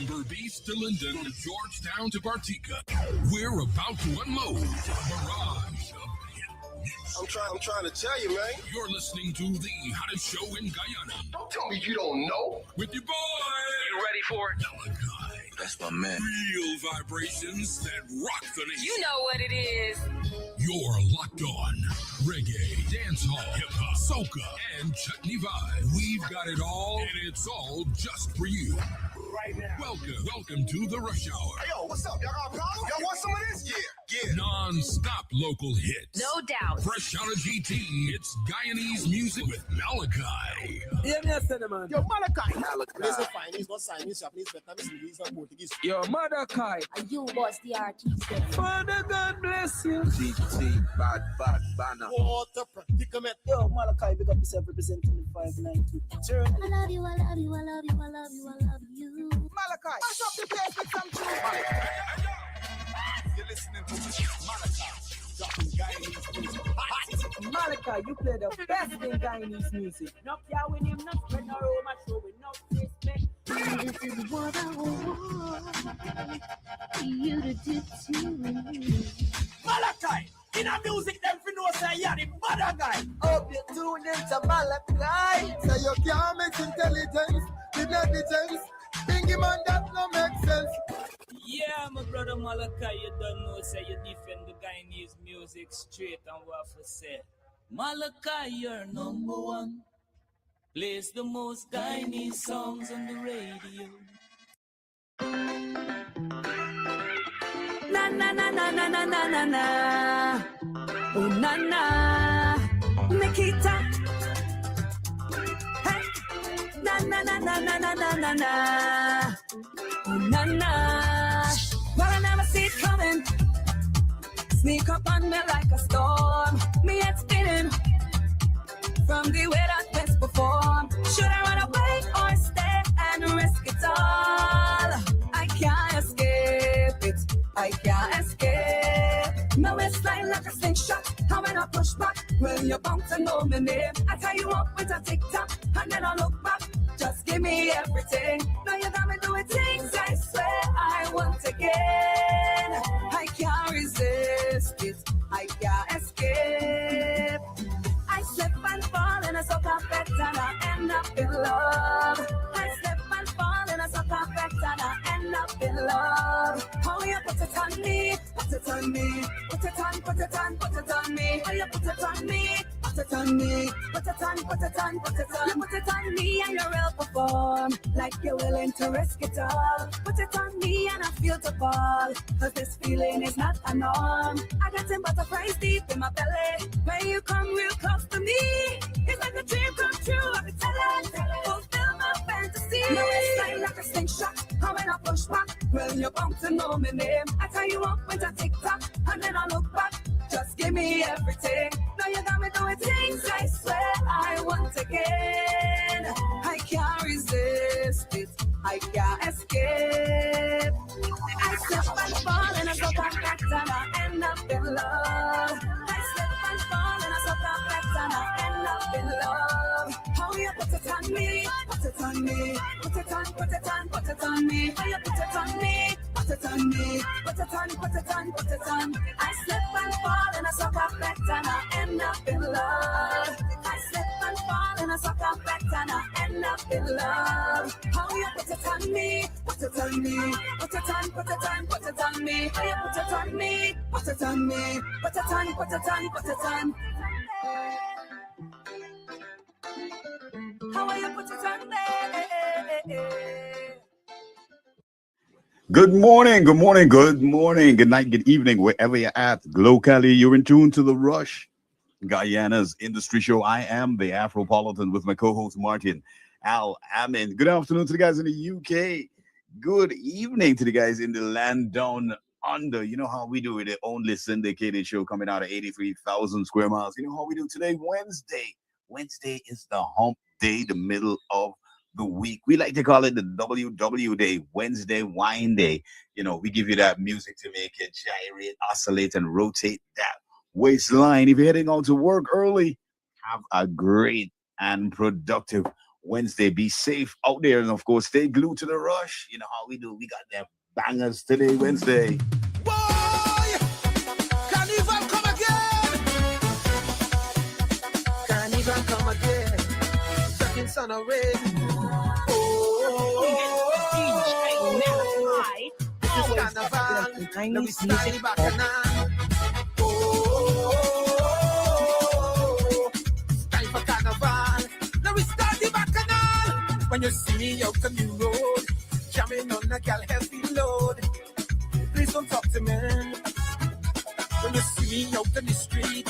Berbice to Linden, Georgetown to Bartica. We're about to unload a barrage of hit music. I'm trying to tell you, man. You're listening to the hottest show in Guyana. Don't tell me you don't know. With your boy. You ready for it? Malachi. That's my man. Real vibrations that rock the nation. You know what it is. You're locked on reggae, dancehall, hip-hop, soca, and chutney vibe. We've got it all, and it's all just for you. Right now. Welcome to the Rush Hour. Hey, yo, what's up? Y'all got a problem? Y'all want some of this? Yeah. Non-stop local hits. No doubt. Fresh out of GT, it's Guyanese music with Malachi. Yeah, me a say the man. Yo, Malachi. This is fine. He's not Chinese, Japanese, Vietnamese, he's not Portuguese. Yo, Malachi. And you was the artist. Father God bless you. GT, bad, banner. What a predicament. Yo, Malachi, big up yourself representing the 592. Journey. I love you, I love you, I love you, I love you, I love you. Malachi. Mash up the place with some tune. You're listening to Malachi. Dropping Guyanese music. Malachi, you play the best in Guyanese music. No care when him not spread no room, I show with no respect. This is what I want you to do to me. Malachi, in a music, them fi know say you're the mother guy. Hope you tune into Malachi. Say you can't mix intelligence with negligence. Thinking man that no make sense. Yeah, my brother Malachi, you don't know, say you defend the Guyanese music straight and what for say. Malachi, you're number one. Plays the most Guyanese songs on the radio. Na na na na na na na na na. Oh na na. Nikita. Hey. Na na na na na na na na na. Oh na na. Well, I never see it coming. Sneak up on me like a storm. Me head spinning from the way that best perform. Should I run away or stay and risk it all? I can't escape it. I can't escape. My waistline like a slingshot. How when I push back, well, you're bound to know my name. I tie you up with a TikTok, and then I look back. Just give me everything. Now you got me doing things I swear I want again. I can't resist it. I can't escape. I slip and fall in a soca effect and I end up in love. I slip and fall in a soca effect and I end up in love. How you put it on me, put it on me, put it on, put it on, put it on me. How you put it on me, put it on me, put it on, put it on, put it on. You put it on me and you real perform like you're willing to risk it all. Put it on me and I feel to fall, cause this feeling is not a norm. I got some butterflies deep in my belly. When you come real close to me, it's like a dream come true. I can tell it, fulfill my fantasy. My waistline like a slingshot. How when I push back, well, you're bound to know my name. I tie you up with a TikTok, and then I look back. Just give me everything. Now you got me doing things I swear I want again. I can't resist it. I can't escape. I slip and fall and I go back and I end up in love. I slip and fall and I go back and I end up in love. How you put it on me, put it on me, put it on, put it on, put it on me. How you put it on me, put it on me, put it on, put it on, put it on. I slip and fall and I suck up back and I end up in love. I slip and fall and I suck up back and I end up in love. How you put it on me, put it on me, put it on, put it on, put it on me. How you put it on me, put it on me, put it on, put it on, put it on. How you put it on me? Good morning, good morning, good morning, good night, good evening, wherever you're at. Locally, you're in tune to The Rush, Guyana's industry show. I am the Afropolitan with my co-host Martin Al Amin. Good afternoon to the guys in the UK. Good evening to the guys in the land down under. You know how we do it, the only syndicated show coming out of 83,000 square miles. You know how we do today, Wednesday. Wednesday is the hump day, the middle of the week. We like to call it the WW day, Wednesday wine day. You know, we give you that music to make it gyrate, oscillate, and rotate that waistline. If you're heading out to work early, have a great and productive Wednesday. Be safe out there, and of course, stay glued to the rush. You know how we do. We got them bangers today, Wednesday. Boy, Carnival come again. Carnival come again. Second son of rain. Carnival, let me start the bacchanal. It's time for carnival. Let me start the bacchanal. When you see me out on the road, jamming on a gal heavy load, please don't talk to me. When you see me out on the street,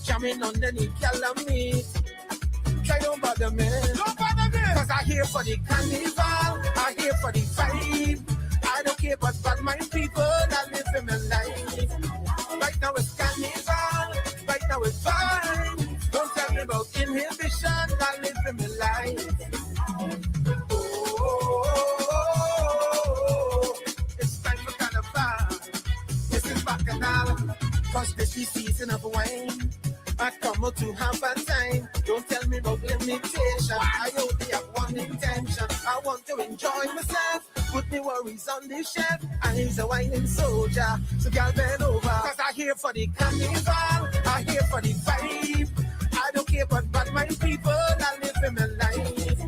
jamming on any gal I meet, try don't bother me. Don't bother me. Cause I'm here for the carnival, I'm here for the vibe. I don't care about bad mind people that live in my life. Right now it's carnival, right now it's fine. Don't tell me about inhibition that live in my life. It's time for carnival. This is bacchanal, cause this is season of wine. I come out to have a time. Don't tell me about limitation. I only have one intention. I want to enjoy myself. Put me worries on the shelf. I'm a whining soldier. So girl bend over. Cause I'm here for the carnival. I'm here for the vibe. I don't care about bad mind people that live in my life.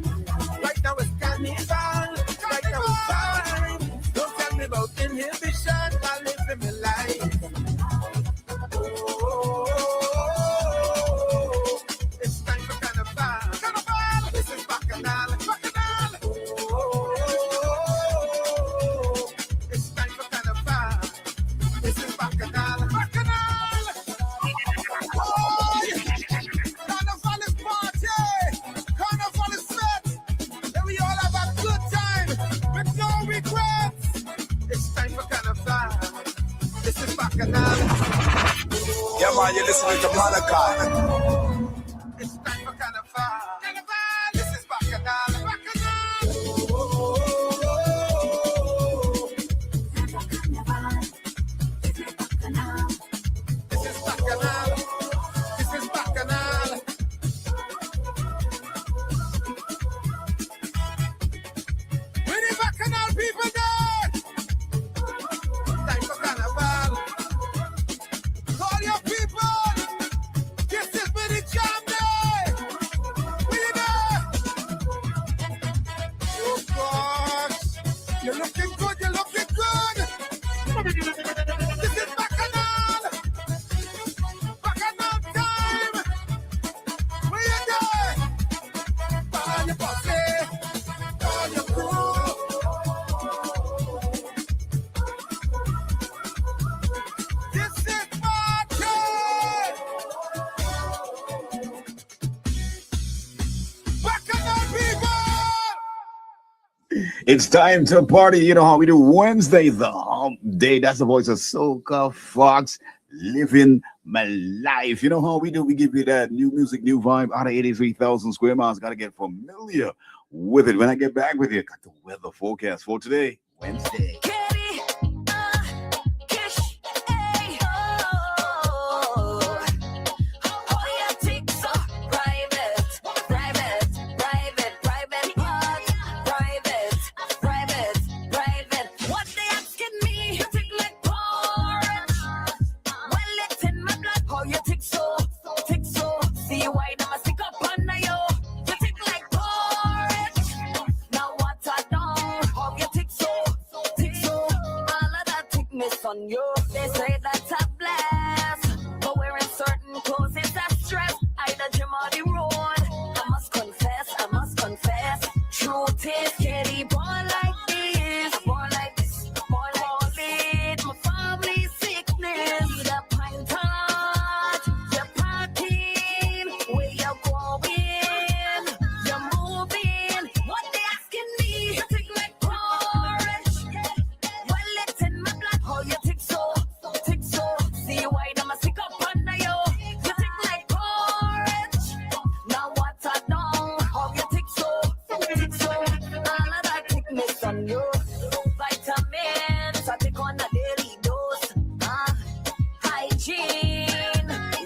Right now it's carnival. Right now it's fine. Don't tell me about inhibition. I live in my life. It's time for carnival. Carnival. This is bacchanal. Bacchanal. It's time for carnival. This is bacchanal. Bacchanal. Carnival is party. Carnival is set. And we all have a good time with no regrets. It's time for carnival. This is bacchanal. Yeah, man, you're listening to Malachi. It's time for carnival. Carnival. This is bacchanal. Bacchanal. This is bacchanal. This is bacchanal. Where the bacchanal people there? Time for carnival. Call your people. This is where the jam day. Where you there? Oh gosh. You're looking good, you're looking good. This is bacchanal. Bacchanal time. Where you there? Call your posse. Call your crew. This is party. Bacchanal people. It's time to party. You know how we do Wednesday, the hump day. That's the voice of Soca Fox, living my life. You know how we do. We give you that new music, new vibe out of 83,000 square miles. Got to get familiar with it. When I get back with you, got the weather forecast for today, Wednesday. Katie, Kish, hey, oh, your ticks so private, private, private, private, part, private, private, private. What they asking me? You tick like porridge. Well, it's in my blood. How you tick so, tick so. See why them a stick up under you. You tick like porridge. Now what I done? How you tick so, tick so. All of that thickness on you. They say that's a blast, but wearing certain clothes is a stress. Either gym or the road. I must confess, truth is, Katie, born like this, born like this, born like this. My family sickness, the pine tart, you're partying, where you going, you're moving. What they asking me? You tick like porridge. Well, it's in my blood. How you tick so, tick so. See why them a stick up under you. You tick like porridge. Now what I done? How you tick so, tick so. All of that thickness on you. Vitamins I take on a daily dose. Hygiene,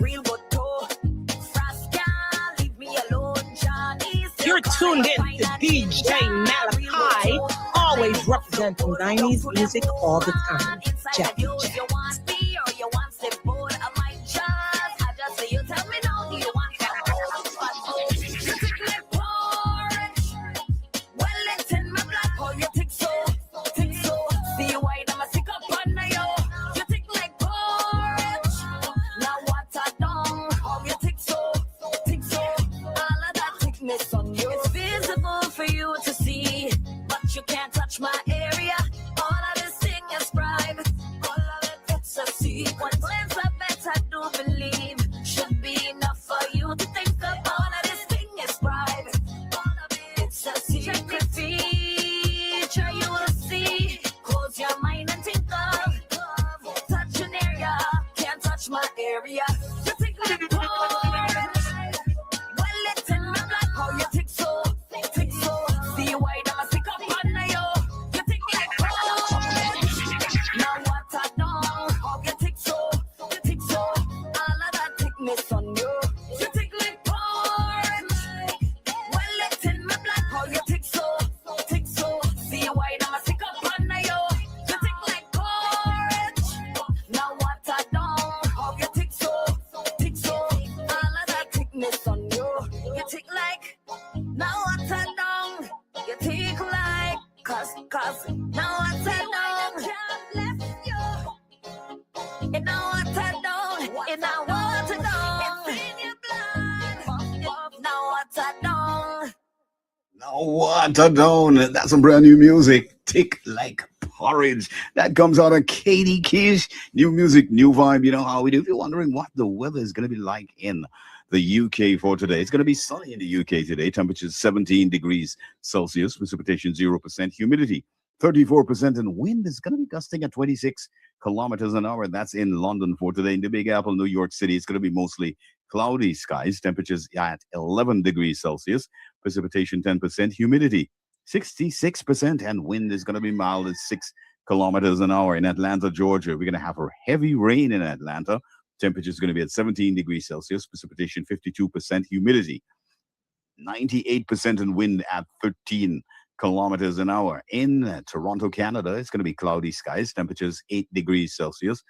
real good too. Frost can't leave me alone. Johnny's You're tuned in DJ Malachi, always representing Guyanese music all the time. Jackie You want me or you want the board of my jazz? I just say you tell me no, do you want the whole you think like porridge? Well, it's in my blood, oh, you think so? See you white, I'm a sick up on you. You think like porridge? Now what I done? Oh, you think so? All of that thickness on you. It's visible for you to see, but you can't touch my area. All of this thing is private. All of it, it's a sequence. Plans I bet I do believe should be enough for you to think of. All of this thing is private. All of it, it's a secret feature you will see. Close your mind and think of. Touch an area, can't touch my area. You think like porridge? Well, it's in my blood. How you think so? See you white, I'm a sick up on you. You think like porridge? Now what I done? How you think so? All of that thickness on you. You think like porridge? Well, it's in my blood. How you think so? See you white, I'm a sick up on you. You think like porridge? Now what I done? How you think so? All of that thickness on you. You think like, now what I done? You think like, cause now what I done? You know what I done? You know what I done? It's in your blood. Now what I done? Now what a down. That's some brand new music. Tick like porridge. That comes out of Katie Kish. New music, new vibe. You know how we do. If you're wondering what the weather is going to be like in the UK for today, it's going to be sunny in the UK today. Temperatures 17 degrees Celsius. Precipitation 0%. Humidity 34%. And wind is going to be gusting at 26 kilometers an hour. That's in London for today. In the Big Apple, New York City, it's going to be mostly cloudy skies. Temperatures at 11 degrees Celsius. Precipitation 10%. Humidity 66%. And wind is going to be mild at 6 kilometers an hour. In Atlanta, Georgia, we're going to have a heavy rain in Atlanta. Temperature is going to be at 17 degrees Celsius. Precipitation 52%. Humidity 98%. And wind at 13 kilometers an hour. In Toronto, Canada, it's going to be cloudy skies. Temperatures 8 degrees Celsius.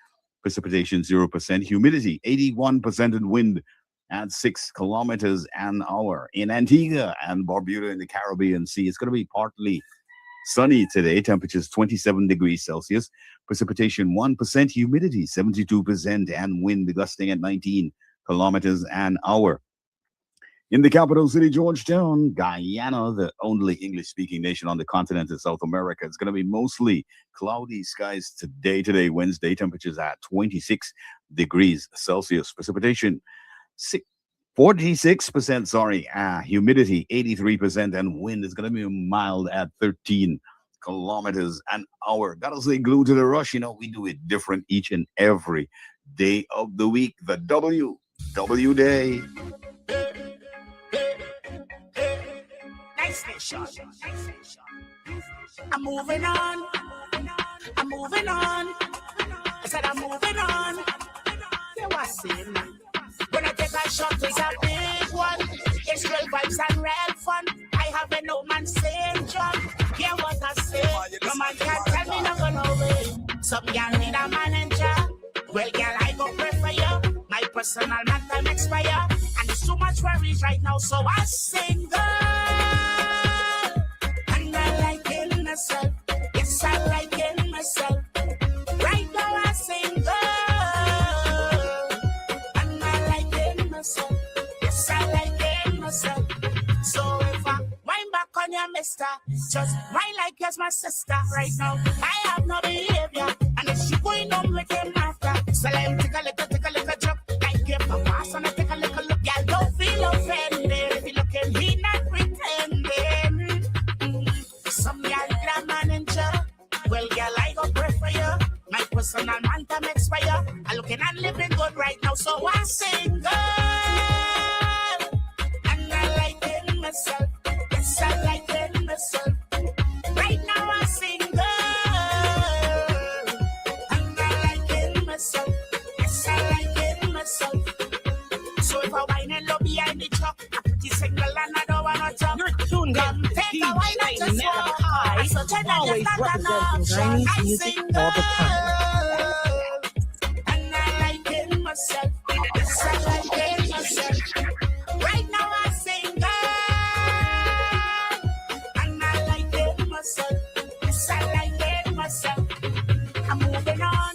Precipitation 0%. Humidity 81%. And wind at 6 kilometers an hour. In Antigua and Barbuda in the Caribbean Sea, it's going to be partly sunny today. Temperatures 27 degrees Celsius. Precipitation 1%. Humidity 72%. And wind gusting at 19 kilometers an hour. In the capital city, Georgetown, Guyana, the only English-speaking nation on the continent of South America, it's going to be mostly cloudy skies today, Wednesday. Temperatures at 26 degrees Celsius. Precipitation 46%, humidity 83%, and wind is going to be mild at 13 kilometers an hour. Gotta say, glued to the rush. You know, we do it different each and every day of the week. The W Day. I'm moving on. I said I'm moving on. You are saying when I take a shot, it's a big one. It's real vibes and real fun. I have a no man syndrome. Hear what I say. No man can tell me not gonna away. Some girl need a manager. Well, girl, I go pray for you. My personal man time expire. And there's too much worries right now, so I sing, girl. And I like it myself. Yes, I like it myself. Right now I sing, girl. And I like it myself. Yes, I like it myself. So if I wind back on your mister, just wind like you're my sister. Right now, I have no behavior. And if she going on with him after, so let him take a little joke. Like give a pass and I take a little look. Y'all don't feel offended. If you look at me, not pretending. Some y'all need a manager. Well, girl, I go pray for you. My personal man time expire. I'm looking and living good right now, so I sing, girl. And I like it myself. Yes, I like it myself. Right now I sing, girl. And I like it myself. Yes, I like it myself. So if I whine and low behind the truck, a pretty single and I don't wanna talk. You're tuned. Come take DJ Malachi, always representing Guyanese music all the time. And I like it myself. Yes, I like it myself. Right now I sing and I like it myself. Yes, I like it myself. I'm moving on.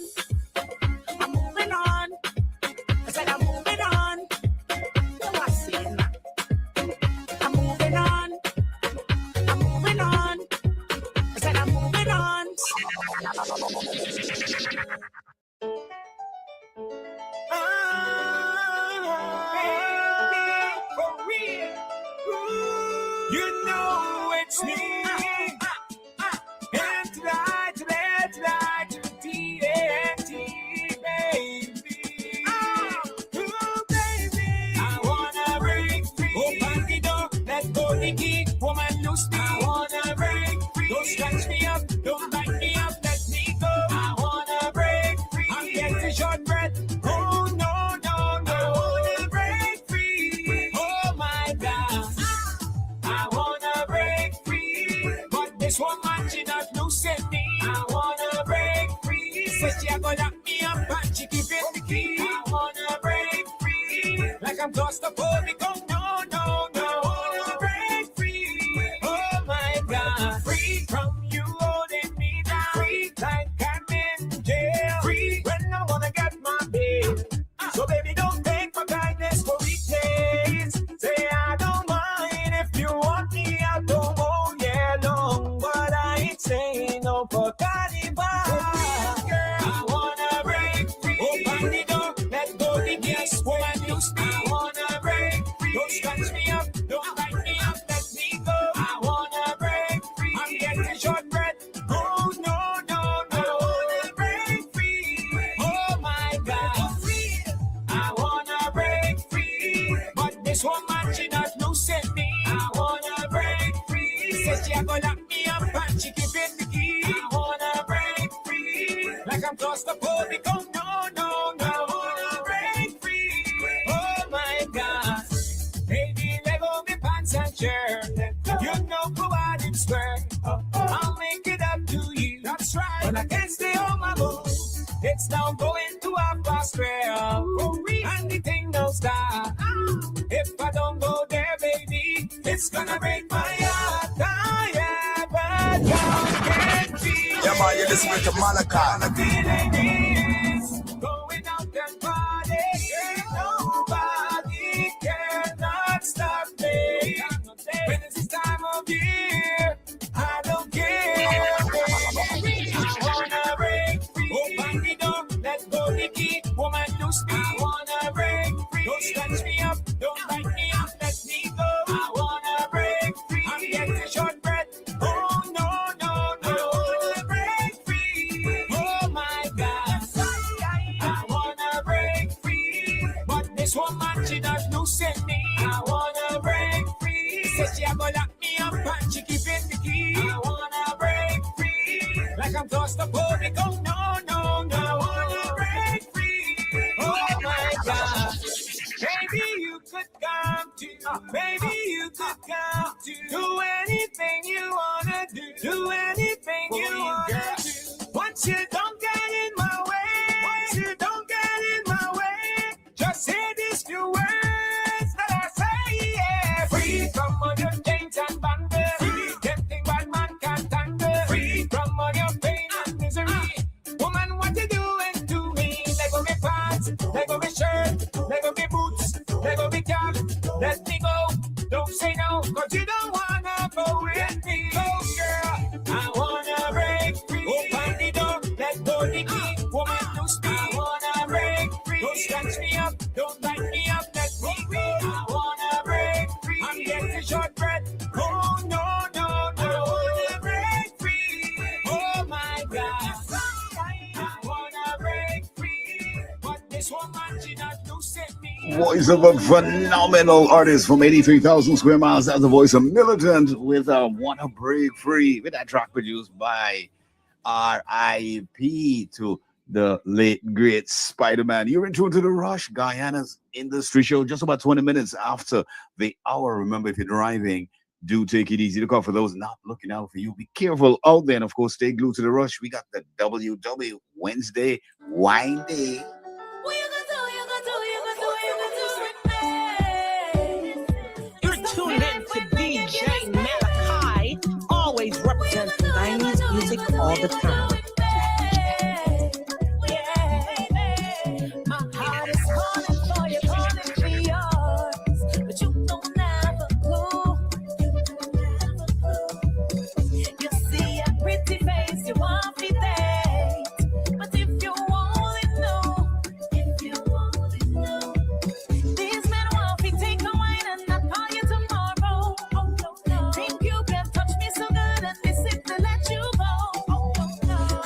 I'm moving on. I said I'm moving on. No, I sing. I'm moving on. I'm moving on. I said I'm moving on. For real. You know it's me. And tonight, to the TNT, baby. Oh, baby. I wanna break free. Open the door, let go the key. Woman, loose me. I wanna break free. Don't scratch me up, don't bite me up, let me go. I wanna break free. I'm getting short breath. Oh, no, no, no. I wanna break free. Oh, my God. I wanna break free. But this woman, she not loosen me. I wanna break free. Said she gonna lock me up and she keeping the key. I wanna break free. Like I'm claustrophobic. Oh, no, no, no. I wanna break free. Oh, my God. Free from you holding me down. Free like I'm in jail. Free when I wanna get my bail. So baby, don't take my kindness for weekdays. Say I don't mind if you want me out the whole year long, but I ain't saying no for carnival. I wanna break free. Open the door, let go the gas. Woman, you speak. I wanna break free. Don't scratch me up, don't bite me up, let me go. I wanna break free. I'm getting short breath. Oh, no, no, no. I wanna break free. Oh, my God. I wanna break free. But this woman, she not loosen me. I wanna break free. Says she gonna lock me up and she keeping the key. I wanna break free. Like I'm claustrophobic. Oh, no, no, no. I wanna break free. Oh, my God. Baby, let go me pants and shirt. You know what it's worth. I'll make it up to you. That's right. But I can't stay on my move. It's now going to a fast trail. And the thing don't stop. If I don't go there, baby, it's gonna break my heart. I have a dark Yeah, man, you're listening to Malachi. Going out and party. Nobody cannot stop me. When it's this time of year, I don't care. I wanna break free. Open the door, let go the key. Woman, loose me. I wanna break free. Don't scratch me up, don't bite me up, let me go. I wanna break free. I'm getting short breath. Oh, no, no, no. I wanna break free. Oh, my God. I wanna break free. But this woman, she not loosen me. I wanna break free. Says she gonna lock me up and she keeping the key. I wanna break free. Like I'm claustrophobic. Oh, no, no, no. I wanna break free. Oh, my God. Maybe you could come to, maybe you could come to do anything you wanna do anything you wanna do. Once you don't get in my way, once you don't get in my way, just say these few words that I say, yeah. Free from all your chains and bondage, free, tempting bad man can't handle, free from all your pain and misery. Woman, what you doing to me? Let go me pants, let go me shirt, let go me boots, let go me cap, let me go. Don't say no, cause you don't wanna go with me. Go, girl, I wanna break free. Open the door, let go the key. Woman, loose me. I wanna break free. Don't scratch me up, don't bite me up, let me go. I wanna break free. I'm getting short breath. Oh, no, no, no. I wanna break free. Oh, my God. I wanna break free. But this woman, she not loosen me. Voice of a phenomenal artist from 83,000 square miles. That's the voice of Militant with Wanna Break Free, with that track produced by R.I.P. to the late great Spider-Man. You're in tune to the Rush, Guyana's industry show, just about 20 minutes after the hour. Remember, if you're driving, do take it easy. Look out for those not looking out for you. Be careful out there. And of course, stay glued to the rush. We got the WW Wednesday Wine Day. You're tuned in to DJ Malachi, always representing Guyanese music all the time. My heart is calling for you, calling for yours, but you don't have a clue. You see a pretty face, you want me there, but if you only know, these men want me take a wine and not call you tomorrow. Think you can touch me so good and miss it to let you go.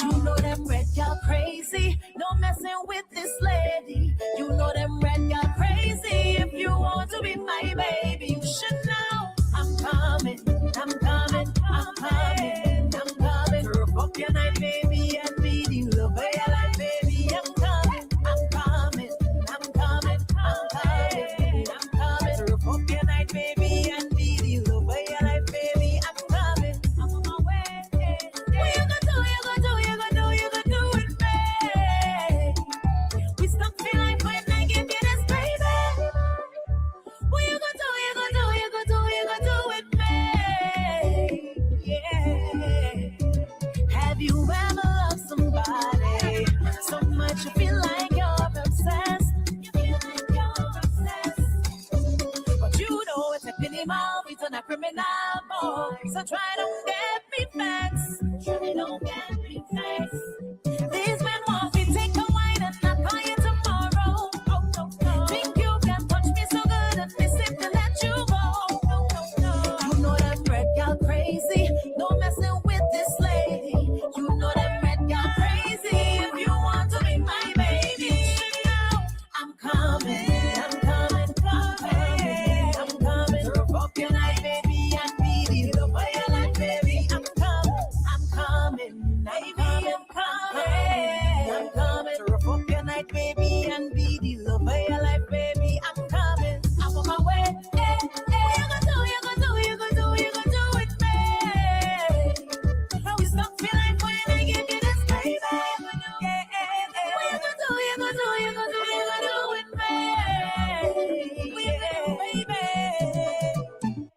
You know them red girl crazy, no messing with this lady. You know them red girl crazy. If you want to be my baby, you should know I'm coming, I'm coming, I'm coming, I'm coming. Rub up your night, baby, and be the love of your life, baby. I'm coming, I'm coming, I'm coming, I'm coming, I'm coming. Rub up your night, baby, and be the love of your life, baby. I'm coming, I'm on my way. What you gonna do? You gonna do? You gonna do? You gonna do it, babe? We stuck feel like when I give you this, baby. What you gonna do? You gonna do? You gonna do? You gonna do it, babe? Yeah. Have you ever loved somebody so much you feel like you're obsessed? You feel like you're obsessed. But you know it's a pity mouth, it's a criminal boy. So try don't get me vexed. Try don't get me vexed. These men want me take a wine and not call you tomorrow. Think you can touch me so good and miss it to let you go. You know them red girl crazy, no messing with this lady. You know them red girl crazy. If you want to be my baby, I'm coming, I'm coming, I'm coming, I'm coming. Rub up your night, baby, and be the love of your life, baby. I'm coming, I'm coming, baby, I'm coming, I'm coming. Rub up your night, baby, and be the love of your life, baby. I'm coming, I'm on my way. What you gonna do? You gonna do? You gonna do? You gonna do it, babe? How we stop feeling when I give you this, baby? Yeah. What you gonna do? You gonna do? You gonna do? You gonna do it, babe? Baby.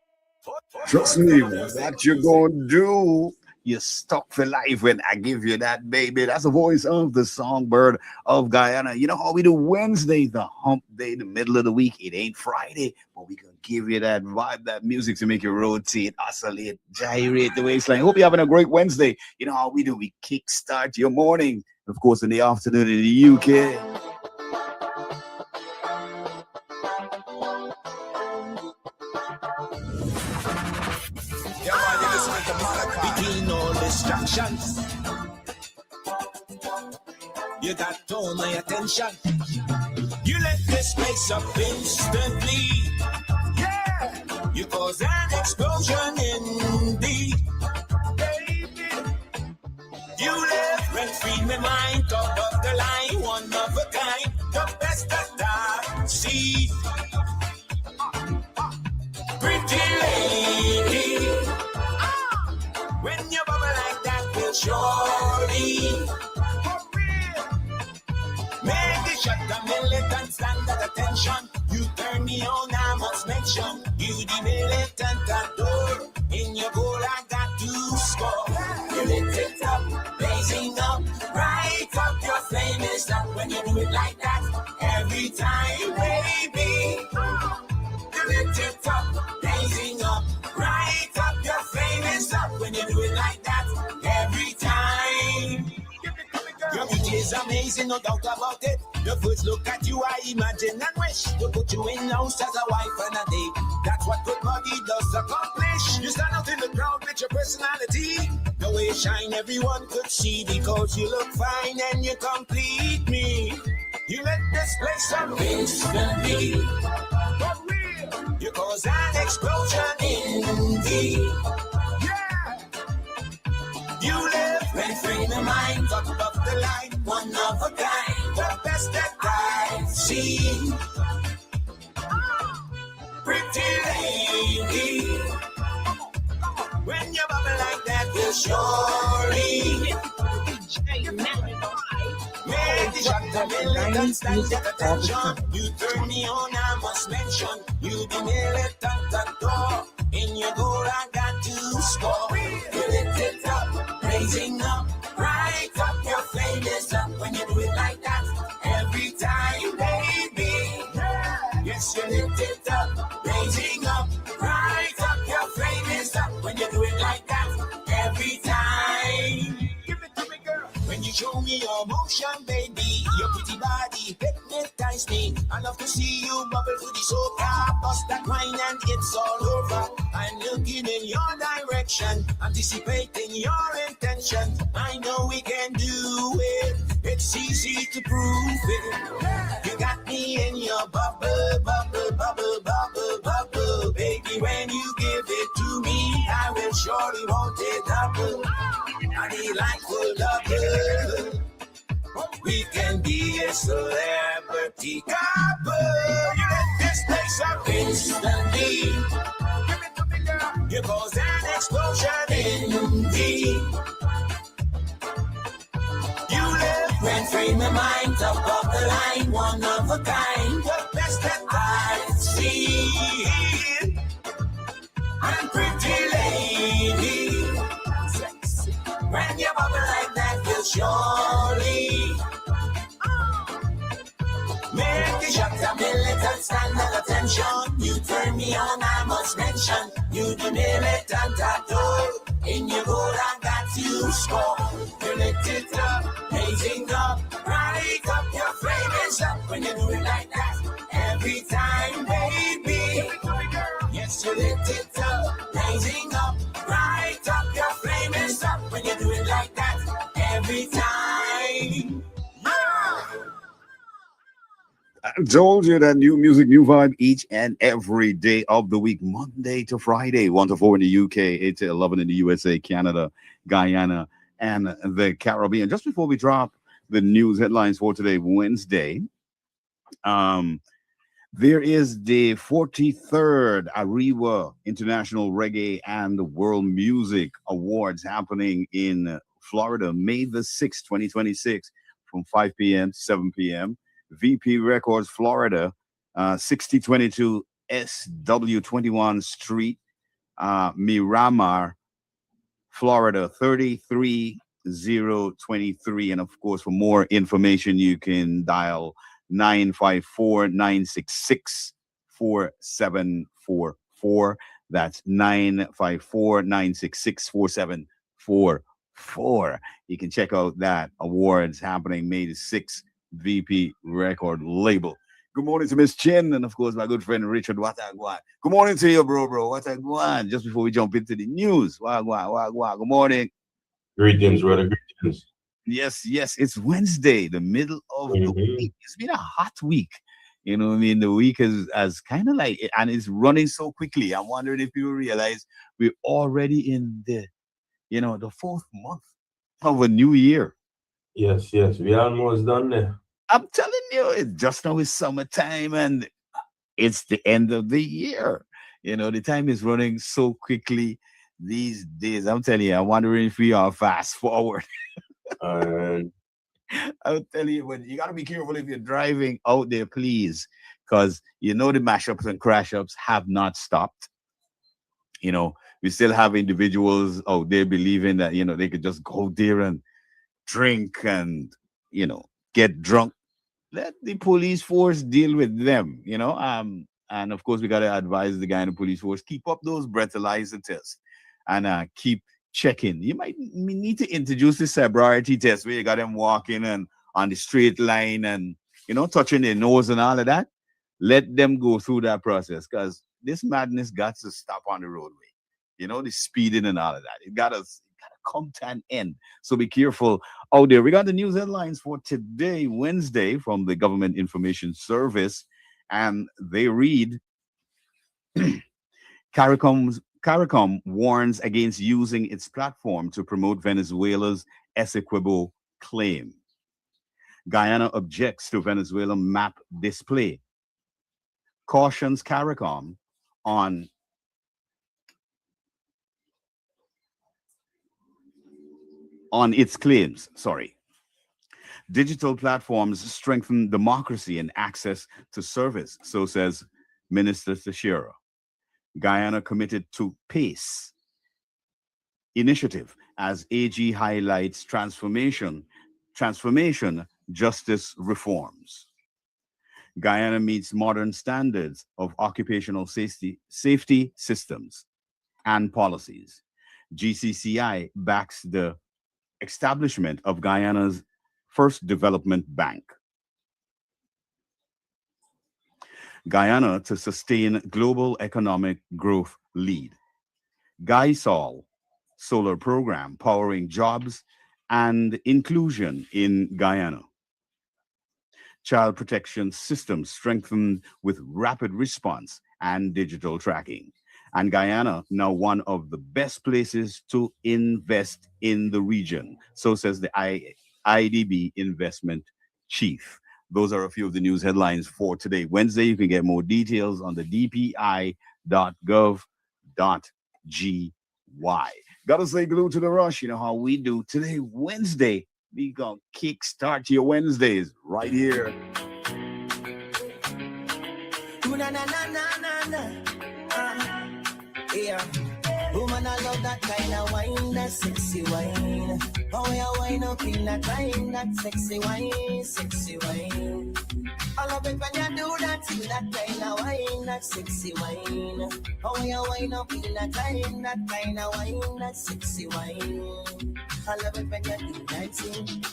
Trust me, what you gonna do? You're stuck for life when I give you that, baby. That's the voice of the songbird of Guyana. You know how we do Wednesday, the hump day, the middle of the week. It ain't Friday, but we can give you that vibe, that music to make you rotate, oscillate, gyrate the waistline. Hope you're having a great Wednesday. You know how we do. We kickstart your morning, of course, in the afternoon in the UK. Yeah, man, you're listening to Malachi. Between all distractions, you got all my attention. You let this place up instantly. Yeah, you cause an explosion in the baby. You left rent free my mind, top of the line, one of a kind, the best that I see. Pretty lady, when you bubble like that, will surely make the shot the militant stand at attention. You turn me on, I must mention you the militant adore. In your goal, I got to score. You lit it up, blazing up, right up. Your flame is up when you do it like that. Every time, baby. You lit it up, blazing up, right up. Your flame is up when you do it like that. Every time. Your beauty is amazing, no doubt about it. The first look at you, I imagine and wish to put you in house as a wife and a date. That's what good body does accomplish. You stand out in the crowd with your personality. The way you shine, everyone could see because you look fine and you complete me. You let this place up instantly. For real, you cause an explosion in the you live rent free in the mind, top of the line, one of a kind, the best that I've seen. Pretty lady, surely. DJ Malachi. Make the shot a militant stand at attention. You turn me on, I must mention. You the militant actor. In your goal, I got to score. You lift it up, raising up, right up. Your flame is up when you do it like that. Every time, baby. Yes, you lift it up, raising up, right up. Your flame is up when you do it like that. Every time. Give it to me, girl. When you show me your motion, baby, your pretty body hypnotize me. I love to see you bubble to the soca, bust that wine and it's all over. I'm looking in your direction, anticipating your intention. I know we can do it. It's easy to prove it. You got me in your bubble, bubble, bubble, bubble, bubble. Baby, when you give it to me, I will surely want it double. I need like full double. We can be a celebrity couple. You let this place up instantly. Give it to me, girl. You cause an explosion in me. You live rent free my mind, top of the line, one of a kind. The best that I've seen. I'm pretty lady. Sexy. When you bubble like that, you'll surely make the shot a militant stand at attention. You turn me on, I must mention. You the militant actor. In your goal, I got you score. You lift it up, raising up, right up. Your flame is up when you do it like that. Every time, baby. Yes, you lift it up, raising up, right up. Your flame is up when you do it like that. Every time. I told you that new music, new vibe each and every day of the week, Monday to Friday, 1 to 4 in the UK, 8 to 11 in the USA, Canada, Guyana, and the Caribbean. Just before we drop the news headlines for today, Wednesday, there is the 43rd Ariwa International Reggae and World Music Awards happening in Florida, May the 6th, 2026, from 5 p.m. to 7 p.m. VP Records, Florida, 6022 SW21 Street, Miramar, Florida, 33023. And of course, for more information, you can dial 954-966-4744. That's 954-966-4744. You can check out that awards happening May the 6th. VP record label. Good morning to Miss Chin and of course my good friend Richard Watagwan. Good morning to you, bro. Watagwan. Just before we jump into the news. Wagwan. Good morning. Greetings, brother. Greetings. Yes, it's Wednesday, the middle of the week. It's been a hot week. You know what I mean? The week has kind of like, and it's running so quickly. I'm wondering if people realize we're already in the fourth month of a new year. Yes, we almost done there. I'm telling you, it's just now is summertime and it's the end of the year. The time is running so quickly these days. I'm telling you, I'm wondering if we are fast forward. I'll tell you, but you got to be careful if you're driving out there, please, because the mashups and crash ups have not stopped. We still have individuals out there believing that, they could just go there and drink and get drunk. Let the police force deal with them. And of course we got to advise the guy in the police force, keep up those breathalyzer tests and keep checking. You might need to introduce the sobriety test where you got them walking and on the straight line and touching their nose and all of that. Let them go through that process, because this madness got to stop on the roadway. The speeding and all of that. It gotta come to an end. So be careful out there. We got the news headlines for today, Wednesday, from the Government Information Service, and they read: CARICOM warns against using its platform to promote Venezuela's Essequibo claim. Guyana objects to Venezuela map display. Cautions CARICOM on on its claims. Sorry. Digital platforms strengthen democracy and access to service, so says Minister Teixeira. Guyana committed to PACE initiative as AG highlights transformation justice reforms. Guyana meets modern standards of occupational safety systems and policies. GCCI backs the establishment of Guyana's first development bank. Guyana to sustain global economic growth lead. GuySol solar program powering jobs and inclusion in Guyana. Child protection systems strengthened with rapid response and digital tracking. And Guyana now one of the best places to invest in the region, so says the IDB investment chief. Those are a few of the news headlines for today, Wednesday. You can get more details on the dpi.gov.gy. Gotta stay glued to the rush. You know how we do. Today, Wednesday, we gonna kickstart your Wednesdays right here. Yeah. Woman, I love that kind of wine, that sexy wine. Oh, yeah, wine up in that time, that sexy wine, sexy wine. I love it when you do that thing, that kind of wine, that sexy wine. Oh, yeah, wine up in that time, that kind of wine, that sexy wine. I love it when you do that thing.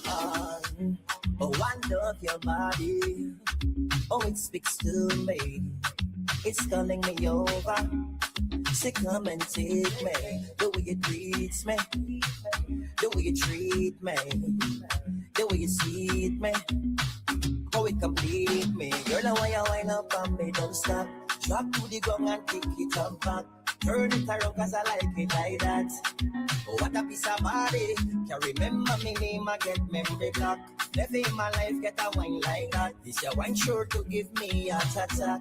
Oh, I love your body. Oh, it speaks to me. It's calling me over. Say come and take me. The way you treat me, the way you treat me, the way you see me. Oh, it complete me. Girl, the way you wind up on me, don't stop. Drop to the ground and pick it up back. Turn it around cause I like it like that. Oh, what a piece of body. Can remember me name, I get memory block. Never in my life get a wine like that. This your wine sure to give me a attack.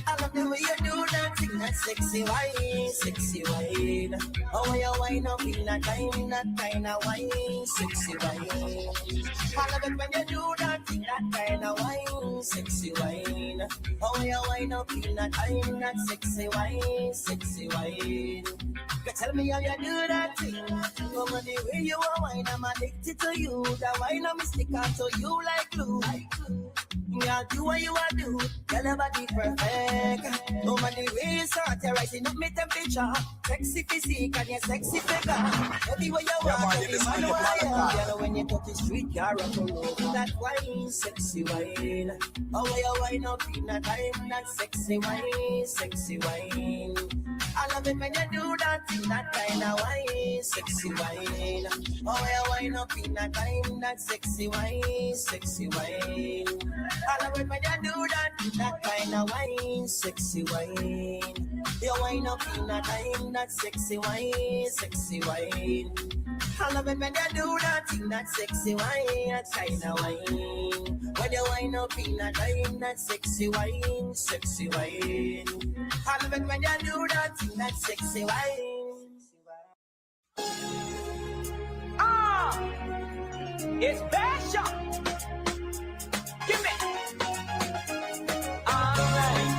I love the way you do that thing, that sexy wine, sexy wine. Oh, you wine up in that kind of wine, sexy wine. I love it when you do that thing, that kind of wine, sexy wine. Oh, you wine up in that time, that sexy wine, sexy wine. You tell me how you do that thing. Oh, the way you are wine, I'm addicted to you. The wine I'm stick out to you like glue. Yeah, do what you want to do. Tell your body perfect. No man, the way you start, you're rising up my temperature. Sexy physique and your sexy figure. Everywhere you walk, every man where I am. Girl, when you touch the street, you're up over that wine, sexy wine. Oh, you wine up in that time, that sexy wine, sexy wine. I love it when you do that in that kind of wine, sexy wine. Oh, you wine up in that time, that sexy wine, sexy wine. I love it when you do that in that kind of wine, sexy wine. You wine up in that time, that sexy wine, sexy wine. I love it when you do that in that sexy wine, that kind of wine. When you wine up in that time, that sexy wine, sexy wine. I love it when you do that in that sexy wine. Ah, it's Basha. Give me. All right.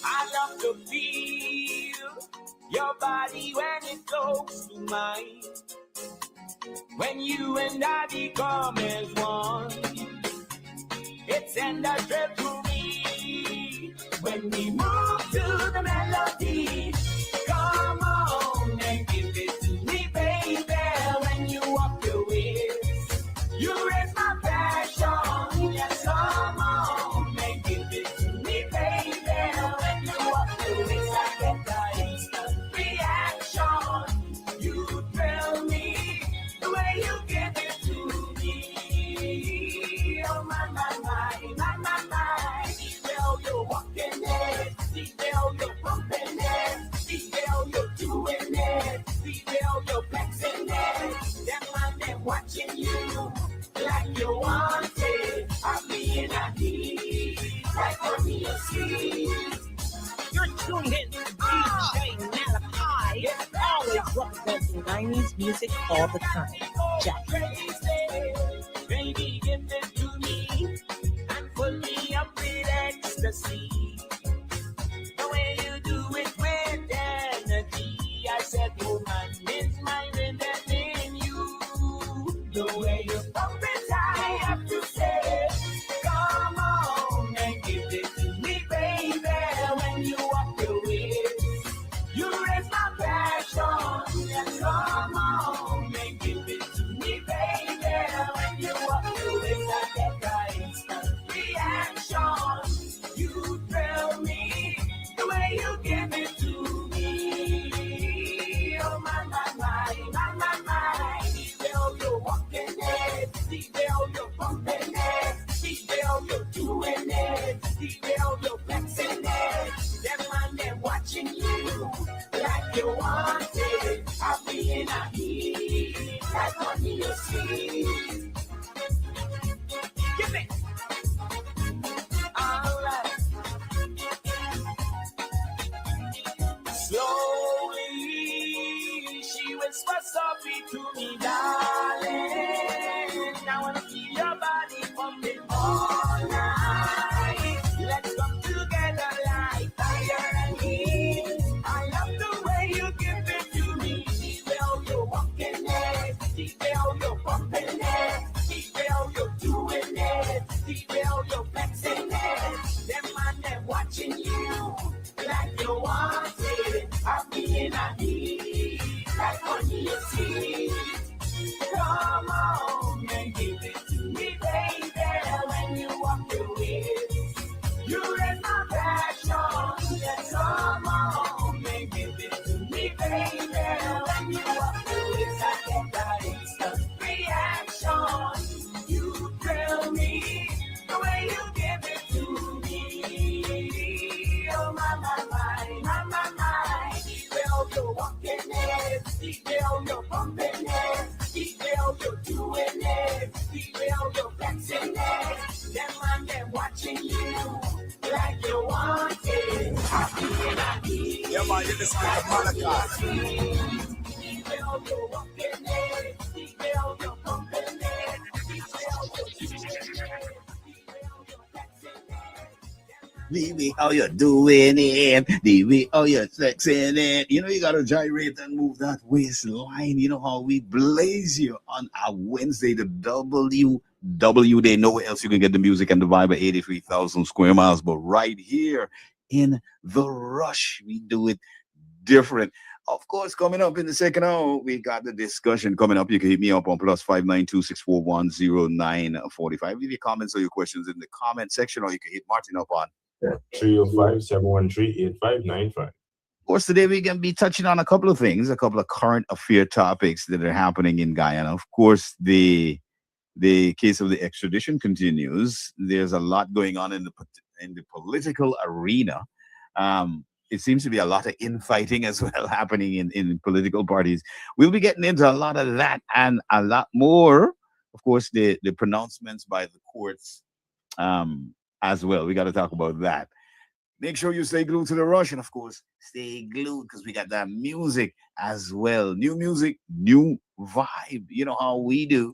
I love to feel your body when it goes to mine. When you and I become as one, it's endless to me. When we move to the melody, come on and give it to me, baby. When you walk your ways, you raise my passion. Yes, come on and give it to me, baby. When you walk your ways, I get that instant reaction. You thrill me the way you give it to me. Oh my, my, my, my, my, my. See how you're walking it, see how you're pumping it. Guyanese music all the time. Jack. Baby, give it to me and pull me up with ecstasy. The way you do it with energy, I said, woman, is my rhythm in you. The way you pump it, I have to say, come on and give it to me, baby. When you walk your way, you raise my passion. Yes, come on and give it to me, baby. When you walk your way, I get the instant reaction. You thrill me the way you give it to me. Oh my, my, my, my, my, my. The way you're walking it, the way you're pumping it, the way you're doing it, the way you're flexing it. Them man, they're watching you like you want it. I'll be in a heat, like on your seat. Give it. All right. Slowly, she whispers softly to me, darling. I wanna feel your body pumping all night. Let's come together like fire and heat. I love the way you give it to me. The way you're walking it, the way you're pumping it, the way you're doing it, the way you're flexing it. Them man, they're watching you like you want it. I'll be in a heat, like on your seat. Come on and give it to me, baby. When you walk your way, you raise my passion. Yes, come on and give it to me, baby. When you walk your way, I get that instant reaction. You thrill me the way you give it to me. Oh my, my, my, my, my, my. The way you're walking it, the way you're pumping it, the way you're doing it, the way you're flexing it. Them man, they're watching you like you want it. Happy in a heat. Yeah, man, you listen to Malachi. The way you're walking it, the way you're pumping it, the way you're doing it, the way you're flexing it. The way how you're doing it, the way how you're flexing it. You know, you gotta gyrate and move that waistline. You know how we blaze you on our Wednesday, the WW Day. Nowhere else you can get the music and the vibe at 83,000 square miles, but right here in the Rush, we do it different. Of course, coming up in the second hour, we got the discussion coming up. You can hit me up on +592 641 0945. Leave your comments or your questions in the comment section, or you can hit Martin up on 305-713-8595. Of course, today we're going to be touching on a couple of things, a couple of current affair topics that are happening in Guyana. Of course, the case of the extradition continues. There's a lot going on in the political arena. It seems to be a lot of infighting as well happening in political parties. We'll be getting into a lot of that and a lot more. Of course, the pronouncements by the courts as well. We got to talk about that. Make sure you stay glued to the Rush, and of course, stay glued because we got that music as well. New music, new vibe. You know how we do.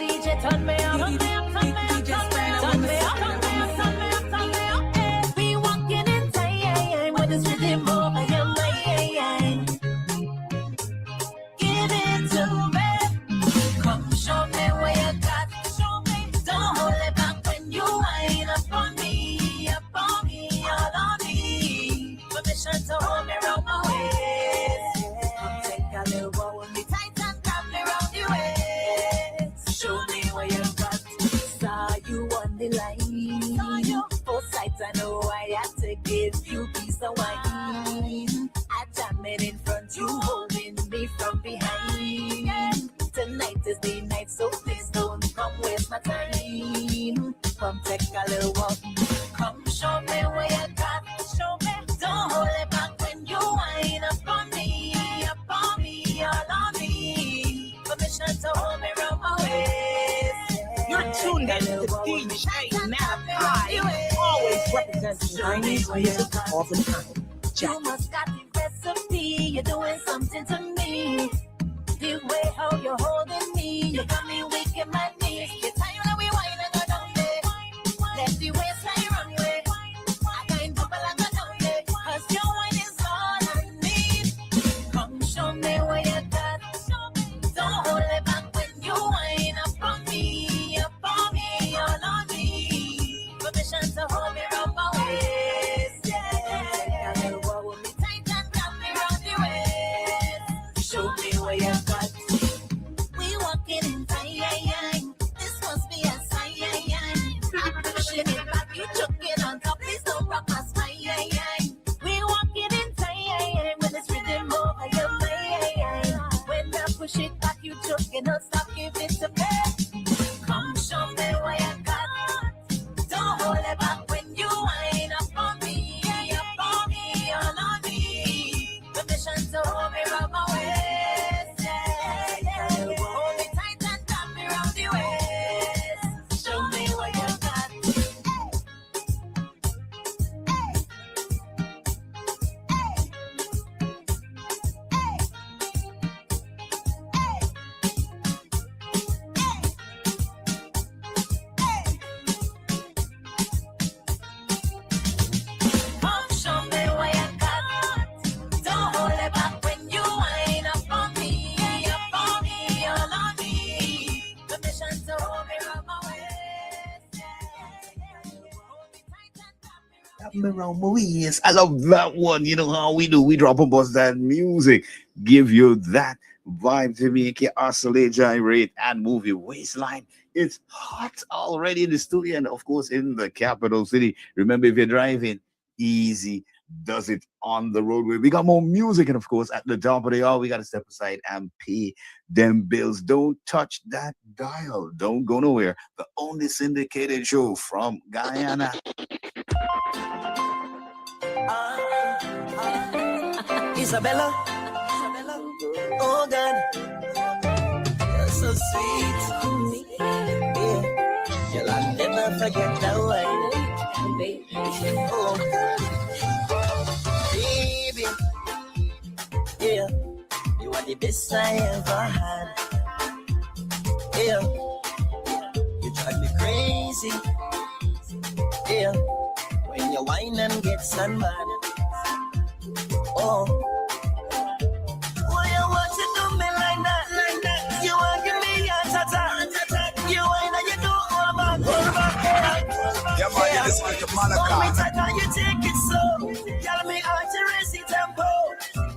DJ, turn me up, turn me up, turn me up, turn me up, turn me up, turn me up, turn me up. We walking in time with this rhythm over your mind. Give it to me. Come show me where you got. Show me. Don't hold it back when you wind up on me, all on me. Permission to hold me round my waist. Come take a little ball with me tight and grab me round your waist. Show me where you got. Saw you on the line. Saw you. For sight, I know I had to give you peace of mind. I jam it in front, you holding me from behind. Tonight is the night, so please don't come waste my time. Come take a little walk. Come show me where you got. Show me. Don't hold it back when you wind up on me, all on me. Permission to hold me round my waist. You're tuned in to DJ Malachi, always representing Guyanese music all the time. You must got the recipe. you're doing something to me. The way how you're holding me, you got me weak in my knees. You tired of we wine and go down there. Let the waistline run away. I can't bubble and go down there. 'Cause your wine is all I need. Come show me what you got. Don't hold it back when you wine up on me, all on me. Permission to hold me round my waist, yeah. Girl, you hold me tight and grab me round the waist. Show me what you got. We walking in time. This must be a sign. I'm pushing it back, you choking on top. Please don't rock my spine. We walking in time when it's rhythm over your mind. When I push it back, you choking on stop, give it to me. Come show me what you got. Don't hold it back when you wind up on me, all on me. Permission to hold me round my waist, yeah. Hold me tight and tap me round the waist. Show me what you got. Come show me what you got. Don't hold it back when you wind up on me, all on me. Permission to hold me round my waist, yeah. Hold me tight and tap me round. Tap me round my waist. I love that one. You know how we do. We drop and bust that music. Give you that vibe to make you oscillate, gyrate, and move your waistline. It's hot already in the studio and, of course, in the capital city. Remember, if you're driving, easy does it on the roadway. We got more music, and, of course, at the top of the hour, we got to step aside and pay them bills. Don't touch that dial. Don't go nowhere. The only syndicated show from Guyana. Isabella, oh God, you're so sweet. Yeah, you'll never forget that way. Oh, baby, yeah, you are the best I ever had. Yeah, you drive me crazy. Yeah, when you whine and get sun mad. Oh, why you want to do me like that? You want to give me a tata. You whine and you do all back. Yeah, man, you listen to Hold me Malachi. tight and you take it slow. Tell me how to raise the tempo.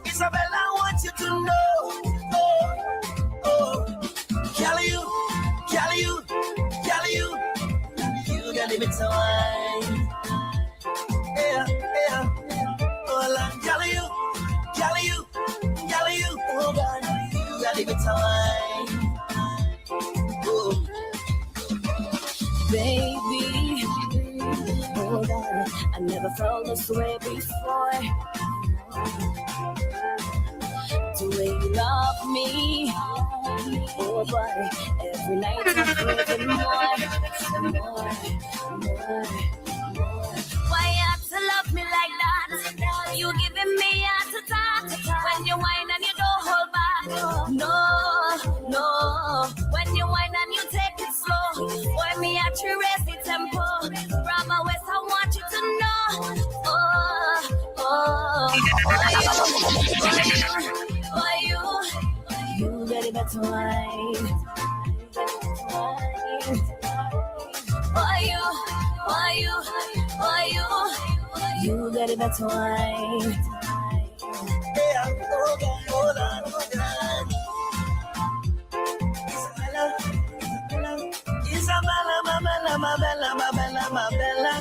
Isabella, I want you to know. Oh, you gotta be so wine. Yeah. Oh, Lord, you. Oh, God, you gotta be so wine. Oh. Baby, oh God, I never felt this way before. The way you love me, oh boy, every night I'm craving more. Why you have to love me like that? You giving me a ta-ta. When you whine and you don't hold back. No. When you whine and you take it slow. Boy, me at you raise the tempo. From my waist, I want you to know. You get it better wine. You get it better wine. Yeah, hold on. Isabella, my bella.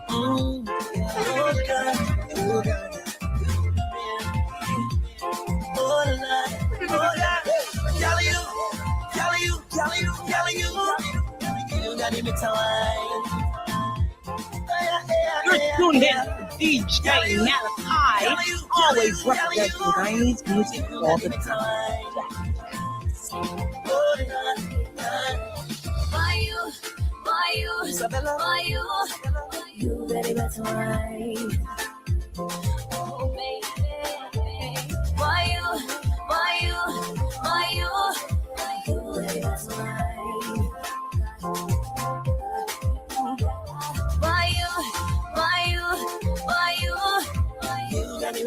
Oh God. You got me time. You're tuned in to DJ Malachi, always representing Guyanese music all the time. Why you, you ready to wine? Oh, baby.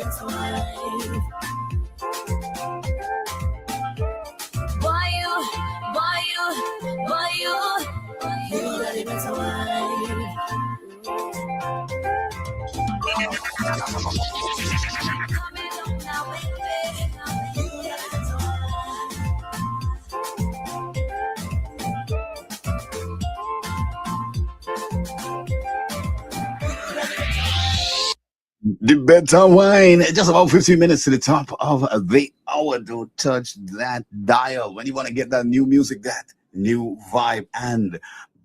better wine. Why you got it better wine. Coming on now, baby. You got it better The better wine. Just about 15 minutes to the top of the hour. Don't touch that dial. When you want to get that new music, that new vibe, and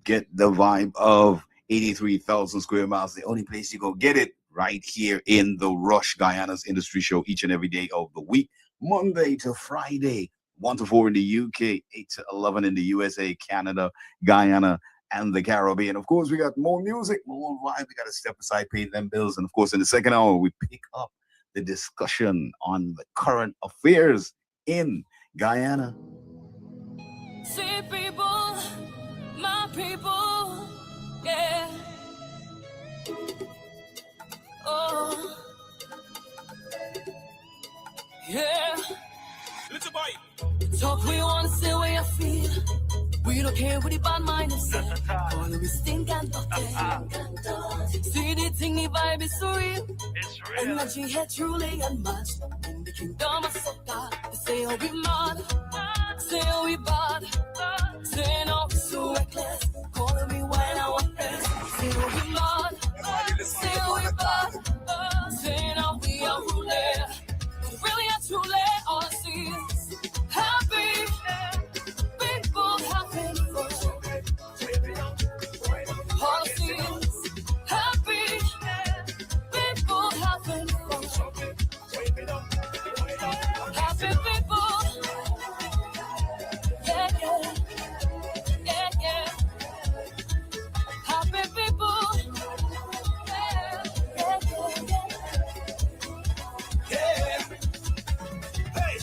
get the vibe of 83,000 square miles, the only place you go get it right here in the Rush, Guyana's industry show, each and every day of the week, Monday to Friday, 1 to 4 in the UK, 8 to 11 in the USA, Canada, Guyana, and the Caribbean. Of course, we got more music, more vibe. We got to step aside, pay them bills. And of course, in the second hour, we pick up the discussion on the current affairs in Guyana. See people, my people, yeah. Oh, yeah. Little boy. Talk we want to say what you feel. We don't care what the bad mind is saying. All we stink and dirty. See the thing, the vibe is so real. It's real. Energy here truly unmatched. In the kingdom of Soca, they say oh we mad, say oh we bad, say no we so reckless. Calling me when I want this. Say oh we mad, say oh we bad, say no we are ruling. Really and truly all I see is happy. People having fun. All I see is happy. People having fun. Happy people. Yeah, yeah. Yeah, yeah. Happy people. Yeah, yeah, yeah. Yeah. Hey,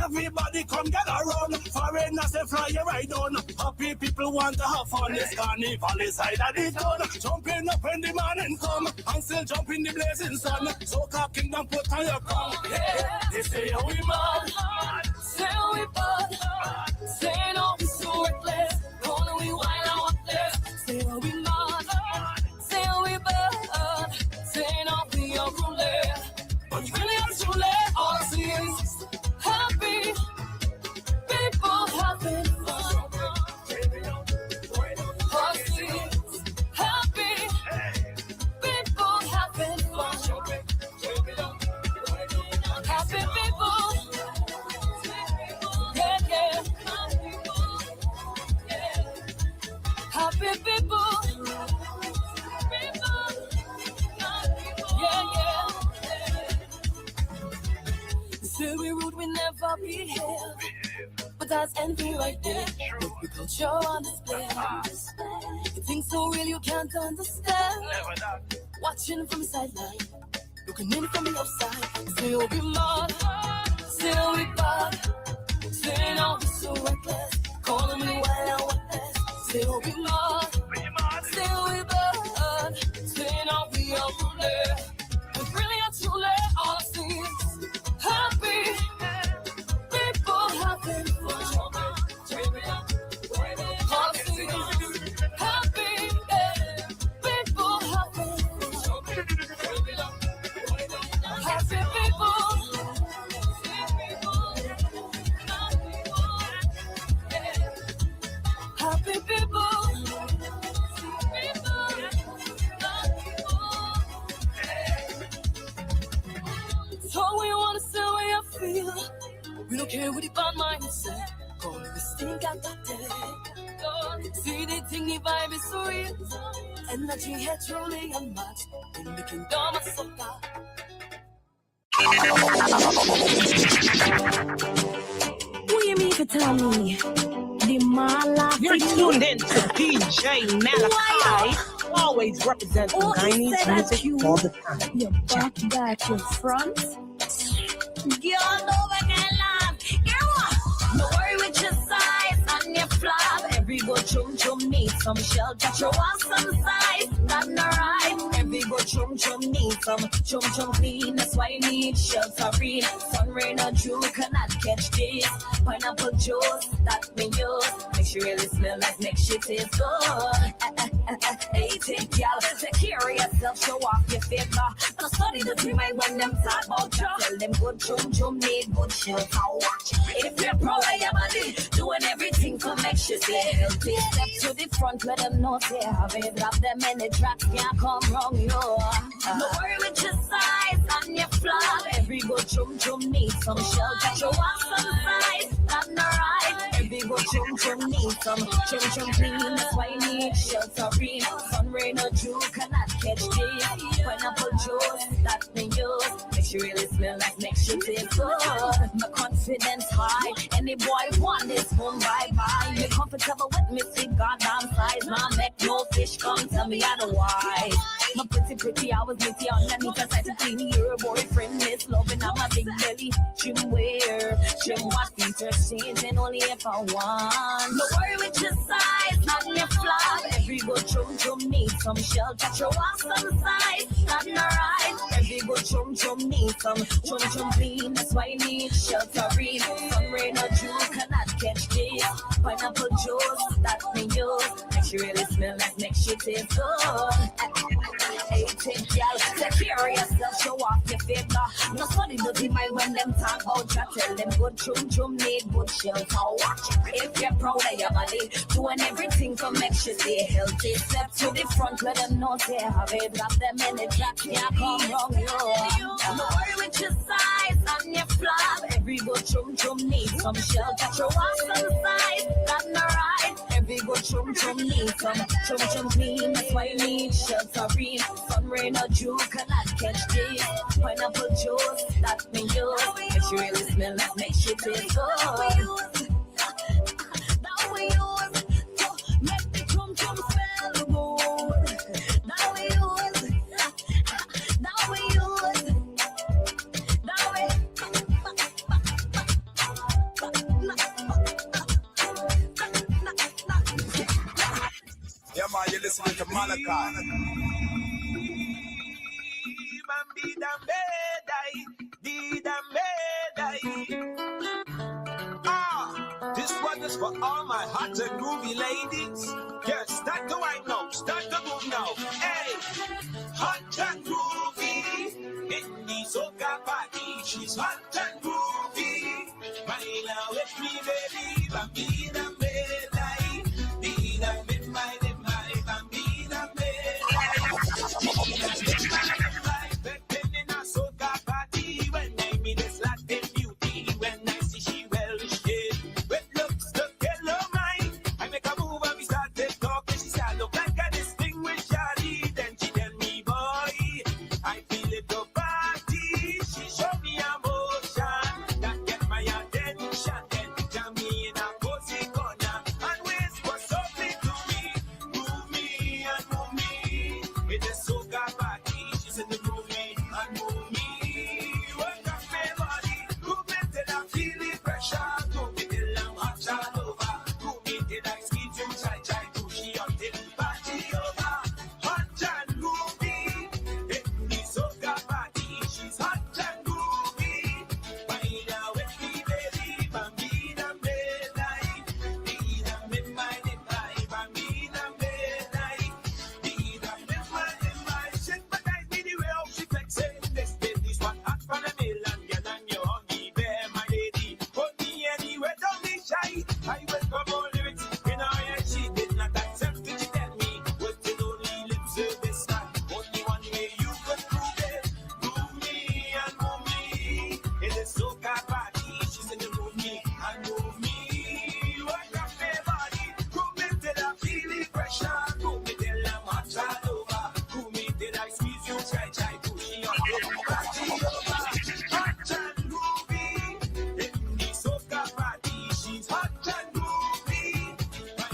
everybody come get around. Foreigners they fly you right on. Happy people want to have fun. This carnival is side of the town. Jumping up when the morning come and still jump in the blazing sun. Soca Kingdom put on your crown. Yeah, they say oh we mad, say we bad, say no we so reckless. Calling we wild and worthless. Say we mad, say we bad, say no we are ruling. But really I'm too late. All I see is happy people having fun. All I see is happy people having fun. Happy people. Yeah, yeah. Happy people. Yeah, yeah. They say we rude, we never behave. But that's envy right there. Look, we culture on display. You think so real, you can't understand. Watching from the sideline, looking in from the outside. Say oh we mad, say oh we bad, say no we so reckless. Calling me wild and worthless. Say oh we mad, say oh we bad, say no we are ruling. But really I'm too late. All I see is happy people having fun. All I see is happy people having fun. Happy people. Happy people. So we wanna say what you feel. We don't care what the bad mind is say. Calling we stink at that day. See the thing, the vibe is so real. Energy here truly unmatched. In the kingdom of Soca. Who you mean to tell me? The Mala. You're tuned in to DJ Malachi, always representing Guyanese music all the time. Your back, back, your front. Girl, over can laugh. No worry with your size and your flab. Every go chum chum need some shelter. Show us some size, not no right. Every good chum chum need some chum chum clean. That's why I need sheltering. Sun, rain, or dew cannot catch this. Pineapple juice that we use. Make sure really smell like make shit taste good. Hey, take y'all, take care of yourself, show off your favor. But study the dream I when them talk about you. Tell them good chum chum need good shelter. Watch. If you're proud of your body, doing everything to make sure stay healthy. Step to the front, let them know they have it. Drop them in the tracks, can't come wrong, yo. No worry with your size and your flaw. Every good chum chum needs some shelter. Show off some size, that's not right. Every good chum chum needs some chum chum clean. That's why you need sheltering. Sun, rain, or dew cannot catch this. Pineapple juice that they use. Make sure really smell like make sure taste good. My confidence high. Any boy want this boom bye. Me comfortable with me, see goddamn size. My make no fish come tell me otherwise. My pretty, I was nitty underneath a side to clean your boyfriend. Miss loving on my big belly. Trim wear, trim what feet are changing only if I want. No worry with your size, not your flaw. Every good chum chum needs some shelter. Show off some size, that's not right. Every good chum chum needs some chum chum clean. That's why you need sheltering. Sun, rain, or dew cannot catch this. Pineapple juice that we use. Make sure really smell like make shit taste good. Hey, take y'all, take care of yourself, show off your favor. No study dirty mind when them talk about you. Tell them good chum chum need good shelter. Watch it. If you're proud of your body, doing everything to make sure stay healthy. Step to the front, let them know they have it. Drop them in the tracks, can't come wrong, yo. No worry with your size and your flaw. Every good chum chum needs some shelter. Show off some size, that's not right. Every good chum chum needs some chum chum clean. That's why you need sheltering. Sun, rain, or dew cannot catch this. Pineapple juice that we use. Make sure really smell like make shit taste good. That we use to make the chum chum smell good. That we use. That we use. That we. Yeah, man, you're listening to Malachi. This one is for all my hot and groovy ladies. Yes, start the wine now, start the move now. Hey, hot and groovy in the soca party. She's hot and groovy. Baila with me, baby. Bambina me, bambina me, my bambina me.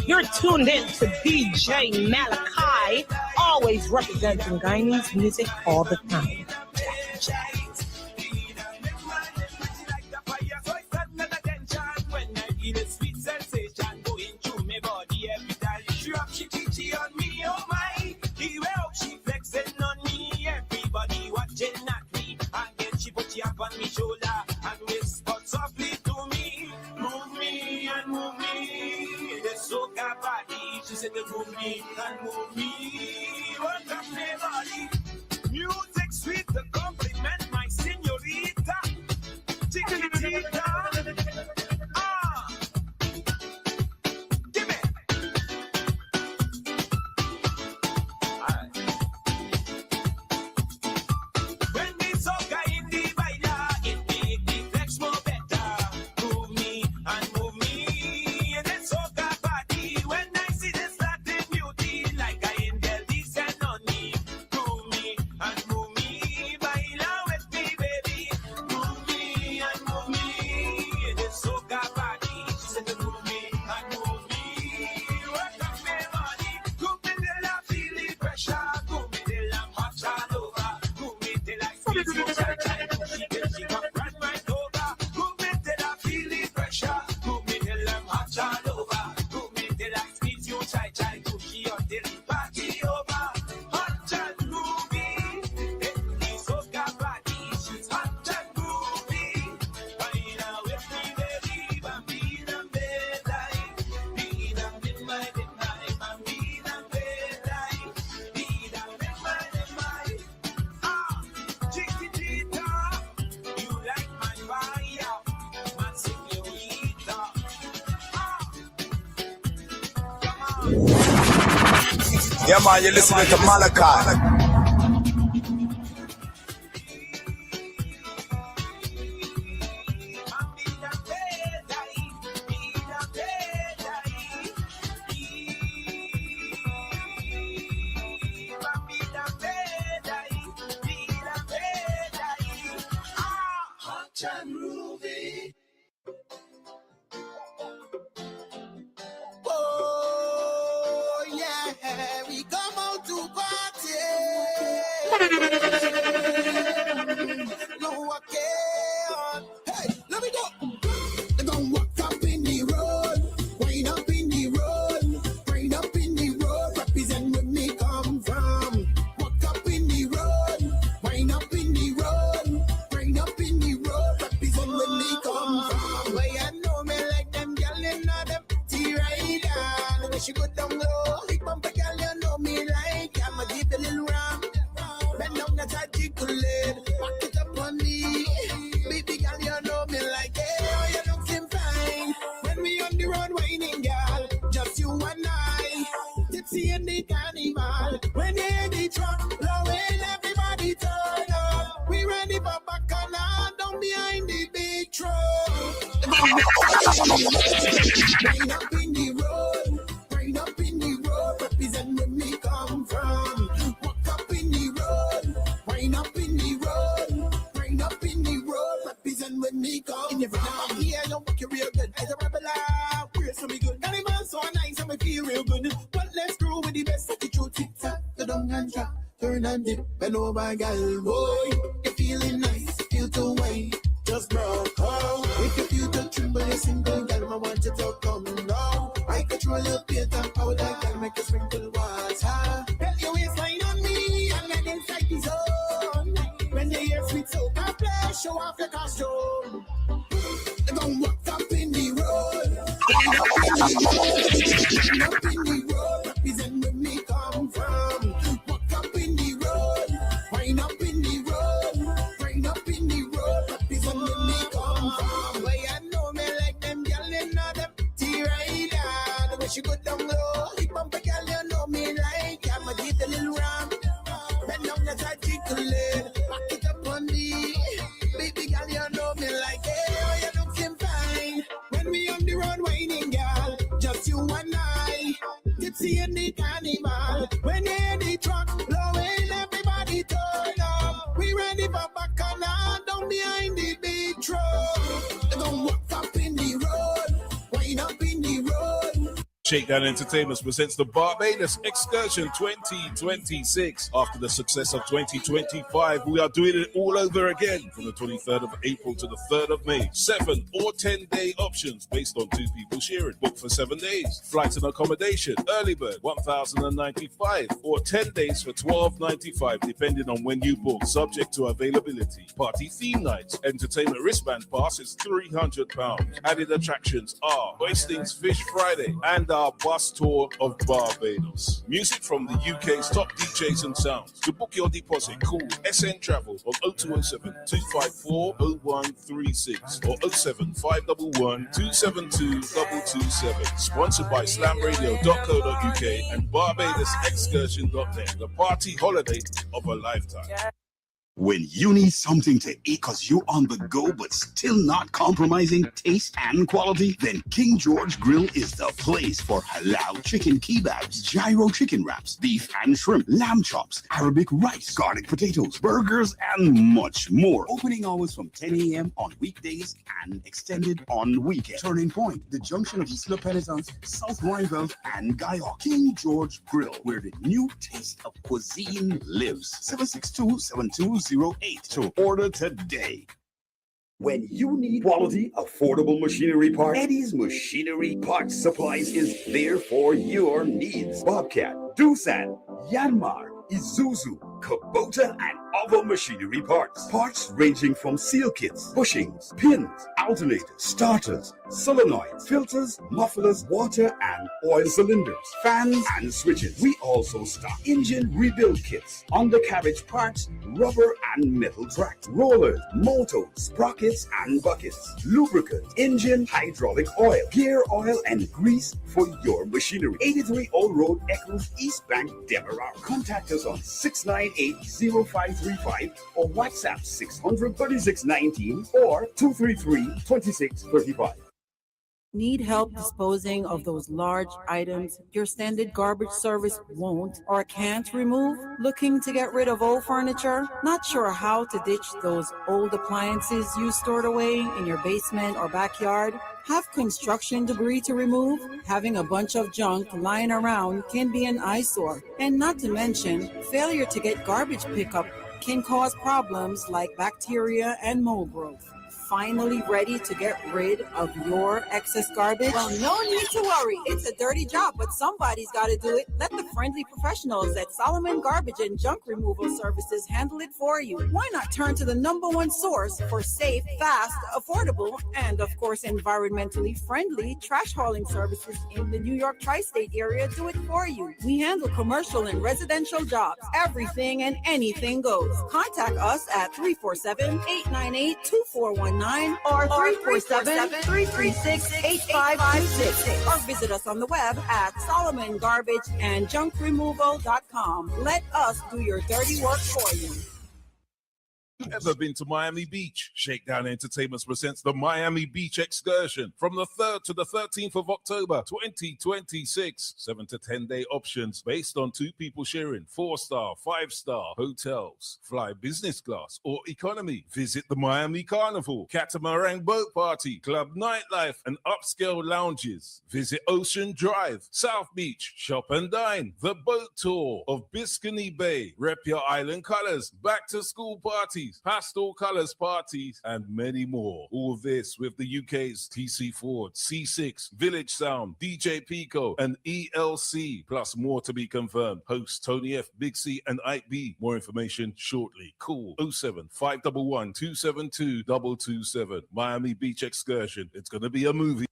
You're tuned in to DJ Malachi, always representing Guyanese music all the time. She on me, oh my, the way she flexing on me. on me shoulder and whisper softly to me. Move me and move me. The soca body. She said, move me and move me. What a body. Music sweet to compliment my señorita. Chiquitita. Give me. Alright. When the soca in the baila, it make the flex more better. Move me and move me. The soca body. When I see this Latin beauty, like I angel descend on me. Move me and move me. Baila with me, baby. Move me and move me. The soca body. She said to move me and move me. Work up my body. Go me till I feel the pressure. Go me till I'm hot all over. Go me till I squeeze you tight, tight. She come right over. Go me till I feel the pressure. Go me till I'm hot all over. Go me till I squeeze you tight, tight. She up till the party over. Hot and groovy. The soca body. She's hot and groovy. Baila with me, baby. Bambina bedai. Bida midnight, midnight. Bambina bedai. Bida midnight, midnight. Chiquitita, you like my fire, my señorita. Come on. Yeah, man, you're listening to Malachi. Bambina bedai. Bida bedai. Bambina bedai. Bida bedai. Hot and groovy. Oh, yeah, we come out to party. No, I can't. Hey, let me go. They gon' walk up in the road, wind up in the road, wind up in the road, represent where me come from. Walk up in the road, wind up in the road, wind up in the road, represent where me come from. But you know me like them gyal, you know them T-Rider. The way she go down low, big bumper gyal, you know me like. I'ma give a little ram, bend down that I tickle it, back it up on me. Baby girl, you know me like, hey, oh, you looking fine. When we on the road whining, girl, just you and I, tipsy in the carnival. When you hear the truck blowing, everybody turn up. We ready for bacchanal, down behind the big truck. Rain up in the road, rain up in the road, represent where me come from. Walk up in the road, rain up in the road, rain up in the road, represent where me come. In every now and here, you walk you real good. As a rebel, we're so me good. Got him on so nice and we feel real good. But let's grow with the best attitude. Tick-tock, go down and drop, turn and dip, bend over, girl, boy. You're feeling nice, feel to wait, just broke out. If you feel to tremble, you're single, girl, I want you to come now. I control your theater, how that can make you sprinkle water. Get your waistline on me, and get inside the zone. When you hear sweet soca play, show off your costume. They gon' walk up in the road, up in the road, represent where me come from. Walk up in the road, wind up in the road, wind up in the road, represent where me come from. But you know me like them gyal, you know them T-Rider. The way she go down low, big bumper gyal, you know me like. I'ma give the little ram, bend down that I tickle it, back it up on me. Baby girl, you know me like, hey, oh, you looking fine. When we on the road whining, girl, just you and I, tipsy in Shakedown Entertainment presents the Barbados Excursion 2026. After the success of 2025, we are doing it all over again from the 23rd of April to the 3rd of May. 7 or 10-day options based on 2 people sharing. Book for 7 days. Flights and accommodation. Early bird, $1,095 or 10 days for $1,295 depending on when you book, subject to availability. Party theme nights. Entertainment wristband pass is £300. Added attractions are Hastings Fish Friday and our bus tour of Barbados. Music from the UK's top DJs and sounds. To book your deposit, call SN Travel on 0207 254 0136 or 07 511 272 227. Sponsored by slamradio.co.uk and barbadosexcursion.net. The party holiday of a lifetime. When you need something to eat because you're on the go but still not compromising taste and quality, then King George Grill is the place for halal chicken kebabs, gyro chicken wraps, beef and shrimp, lamb chops, Arabic rice, garlic potatoes, burgers, and much more. Opening hours from 10 a.m. on weekdays and extended on weekends. Turning Point, the junction of East La Penitence, South Royville, and Gaia. King George Grill, where the new taste of cuisine lives. 762-7208 to order today. When you need quality, affordable machinery parts, Eddie's Machinery Parts Supplies is there for your needs. Bobcat, Doosan, Yanmar, Isuzu, Kubota, and other machinery parts. Parts ranging from seal kits, bushings, pins, alternators, starters, solenoids, filters, mufflers, water and oil cylinders, fans and switches. We also stock engine rebuild kits, undercarriage parts, rubber and metal tracks, rollers, motors, sprockets and buckets, lubricant, engine, hydraulic oil, gear oil and grease for your machinery. 83 Old Road, Eccles, East Bank, Demerara. Contact us on 698-0535 or WhatsApp 600-3619 or 233-2635. Need help disposing of those large items your standard garbage service won't or can't remove? Looking to get rid of old furniture? Not sure how to ditch those old appliances you stored away in your basement or backyard? Have construction debris to remove? Having a bunch of junk lying around can be an eyesore. And not to mention, failure to get garbage pickup can cause problems like bacteria and mold growth. Finally ready to get rid of your excess garbage? Well, no need to worry. It's a dirty job, but somebody's got to do it. Let the friendly professionals at Solomon Garbage and Junk Removal Services handle it for you. Why not turn to the #1 source for safe, fast, affordable, and of course, environmentally friendly trash hauling services in the New York tri-state area? Do it for you. We handle commercial and residential jobs. Everything and anything goes. Contact us at 347-898-2419 or 347-336-8526 or visit us on the web at SolomonGarbageandJunkRemoval.com. Let us do your dirty work for you. Ever been to Miami Beach? Shakedown Entertainment presents the Miami Beach Excursion from the 3rd to the 13th of October 2026. 7 to 10 day options based on 2 people sharing 4-star, 5-star hotels. Fly business class or economy. Visit the Miami Carnival, Catamaran Boat Party, Club Nightlife and upscale lounges. Visit Ocean Drive, South Beach, shop and dine. The boat tour of Biscayne Bay. Rep your island colors. Back to school parties. Pastel colors parties, and many more. All this with the UK's TC Ford, C6, Village Sound, DJ Pico, and ELC, plus more to be confirmed. Host Tony F, Big C, and Ike B. More information shortly. Call 07 511 272 227. Miami Beach Excursion. It's going to be a movie.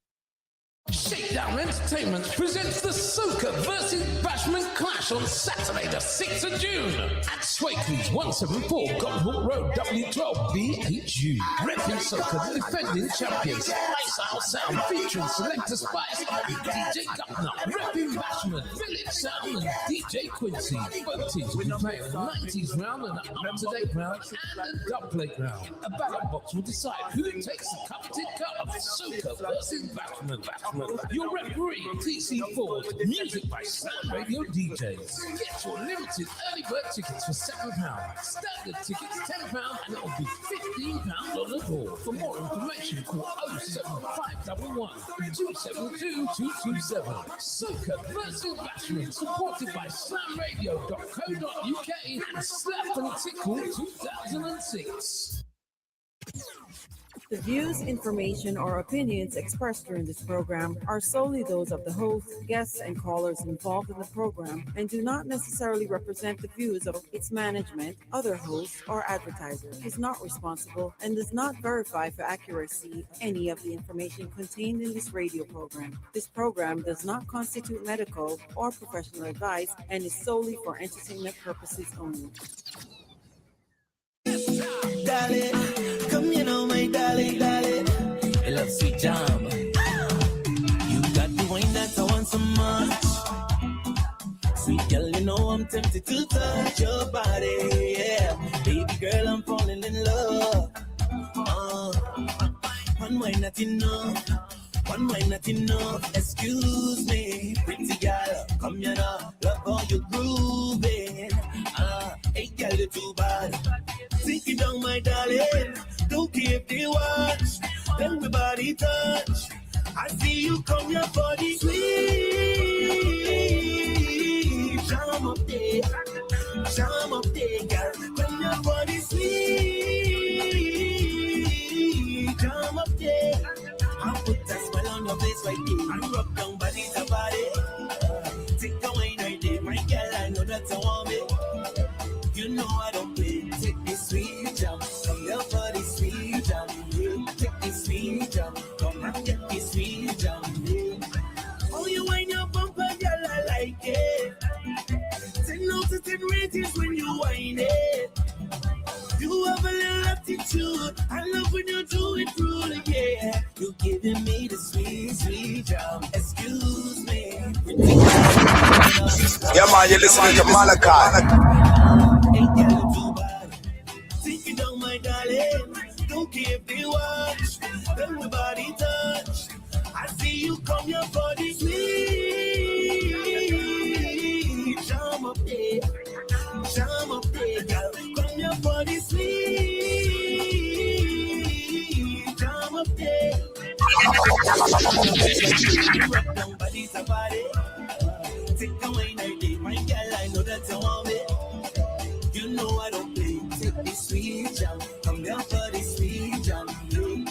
Shakedown Entertainment presents the Soca vs. Bashment Clash on Saturday the 6th of June at Swakey's 174 Godhook Road, W12BHU. Repping Soca, the defending champions. Lifestyle Sound featuring Selector Spice, DJ Gupna. Repping Bashment, Village Sound and DJ Quincy. Both teams will be playing a 90s round and an up-to-date round and a dub plate round. A ballot box will decide who takes the coveted cup of Soca vs. Bashment. Bashman, your referee, TC Ford, music by Slam Radio DJs. Get your limited early bird tickets for £7, standard tickets £10, and it'll be £15 on the door. For more information, call 07511 272 227. Soca versus Bashman, supported by slamradio.co.uk and Slap and Tickle 2006. The views, information, or opinions expressed during this program are solely those of the host, guests, and callers involved in the program and do not necessarily represent the views of its management, other hosts, or advertisers. It is not responsible and does not verify for accuracy any of the information contained in this radio program. This program does not constitute medical or professional advice and is solely for entertainment purposes only. Darling, come you know my darling. I love sweet jam. You got the wine that I want so much. Sweet girl, you know I'm tempted to touch your body. Yeah, baby girl, I'm falling in love. One wine not enough. One wine not enough. Excuse me, pretty girl, come here now. Love how you grooving. Hey girl, you're too bad. Take it down, my darling. Don't keep the watch. Everybody touch. I see you come your body sweet. Jam up there, girl. Come your body sweet. Jam up there. I put a smile on your face right there. And rub down body to body. Take a wine right there, my girl. I know that you want me. You know I don't play. Take this sweet jam. Come your body sweet jam. Take this sweet jam. Come and get this sweet jam. Oh, you wind your bumper, girl, I like it. 10 out of 10 ratings when you wind it. You have a little attitude. I love when you do it truly, yeah. You giving me the sweet, sweet jam. Excuse me. Yeah, man, you're listening to Malachi. Ain't girl too bad. Take it down, my darling. Don't keep the watch. Everybody touch. I see you come your body sweet. Jam up there, girl. Come your body sweet. Jam up there. Rock down body to body. Take a wine right there, my girl. I know that you want me. You know I don't play. Take this sweet jam. Come here for this sweet jam.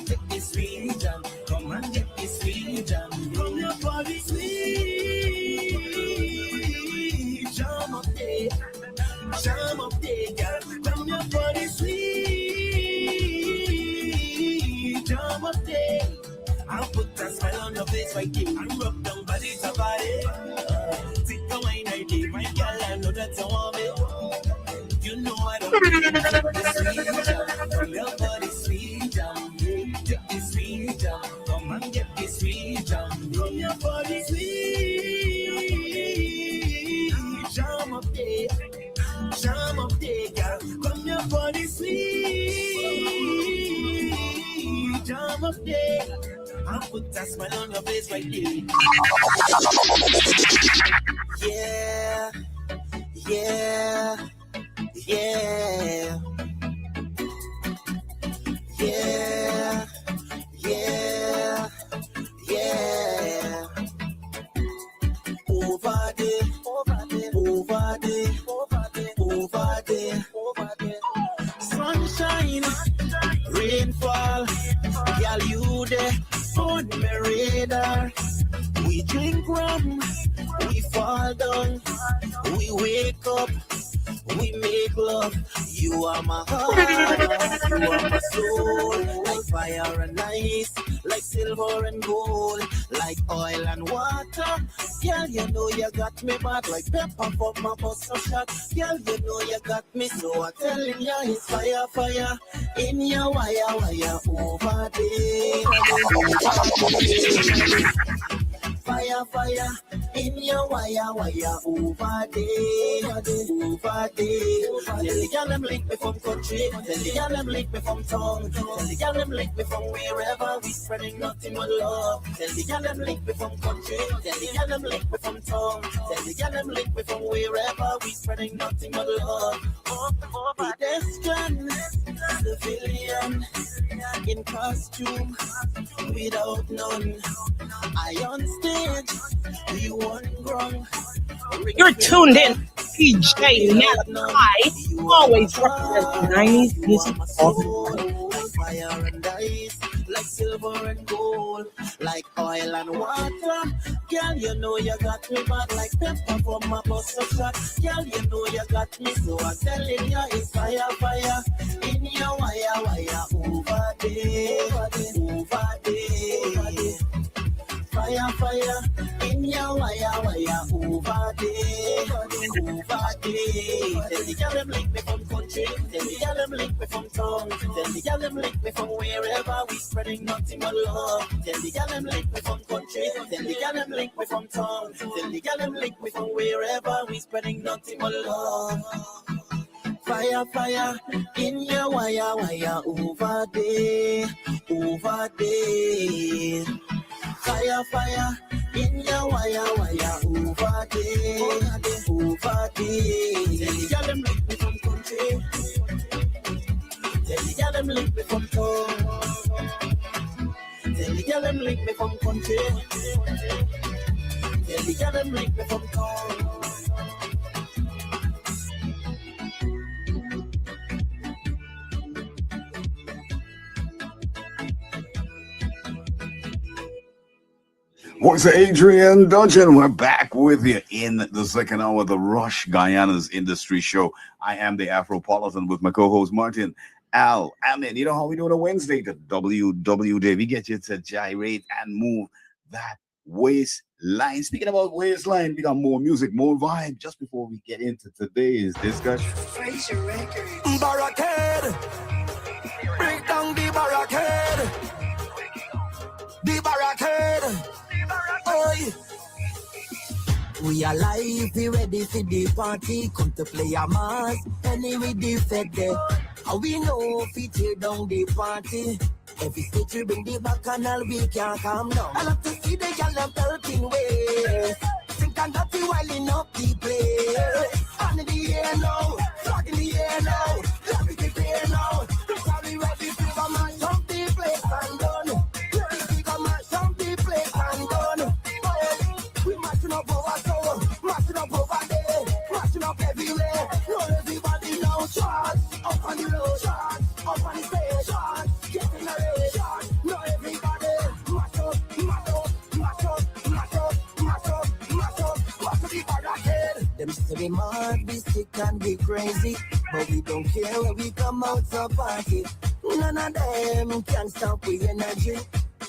Take this sweet jam. Come and get this sweet jam. Come here for this sweet jam up there. Jam up there, girl. Come here for this sweet jam up there. I'll put a smile on your face right there and rub down body to body. Take a wine right there, my girl. I know that you want me. You know I don't need this sweet jam. Come your body sweet jam. Take this sweet jam. Come and get this sweet jam. Come your body sweet jam up there. Jam up there, girl. Come your body sweet jam up there. I'll put a smile on your face right there. Yeah, yeah. Yeah, yeah, yeah, yeah. Over there, sunshine, rainfall, girl, you there on my radar. We drink rum, we fall down, we wake up. We make love, you are my heart, you are my soul, like fire and ice, like silver and gold, like oil and water. Girl, you know you got me bad, like pepper for my buster shot. Girl, you know you got me, so I'm telling you it's fire, fire, in your wire, over there. Fire, fire, fire in your wire, wire over there, over there. Tell the girl them link me from country, tell the girl them link me from town, tell the girl them link me from wherever we spreading nothing but love. Tell the girl them link me from country, tell the girl them link me from town, tell the girl them link me from wherever we spreading nothing but love. Pedestrian, civilian, in costume, without none. I on stage, we one wrong. You're tuned in to DJ Malachi, always representing 90s music all the time. Fire and ice, like silver and gold, like oil and water. Girl, you know you got me bad like pepper from my bus of shot. Girl, you know you got me, so I'm telling you it's fire, fire in your wire, wire over there, over there. Fire, fire in your wire, wire over there, over there. Tell the girl them link me from country, tell the girl them link me from town, tell the girl them link me from wherever we spreading nothing but love. Tell the girl them link me from country, tell the girl them link me from town, tell the girl them link me from wherever we spreading nothing but love. Fire, fire in your wire, wire over there, over there. Fire, fire in your wire, wire over there, over there. Tell the girl them link me from country, tell the girl them link me from town, tell the girl them link me from country, tell the girl them link me from town. Voice of Adrian Dungeon. We're back with you in the second hour of the Rush Guyana's Industry Show. I am the Afropolitan with my co-host Martin Al. And then you know how we do on a Wednesday, the WWD. We get you to gyrate and move that waistline. Speaking about waistline, we got more music, more vibe. Just before we get into today's discussion. Barricade, break down the barricade, the barricade. Oi. We are live, we ready for the party. Come to play a mass, anyway defected. How we know if we tear down the party. Every stage we bring the bacchanal, we can't calm down. I love to see the girl them pelting ways. Think I'm not wilding up the place. On in the air now, flag in the air now. Let me prepare now. Because we ready to go mash up the place and done. Ready to go mash up the place and done. We mashing up over soul, mashing up over there, mashing up everywhere. No everybody now, charge up on the road, charge up on the stage, charge get in the race, charge. No everybody, mash up, mash up, mash up, mash up, mash up, mash up, mash up the barricade. Them say we mad, be sick and be crazy, but we don't care when we come out to party. None of them can stop with energy.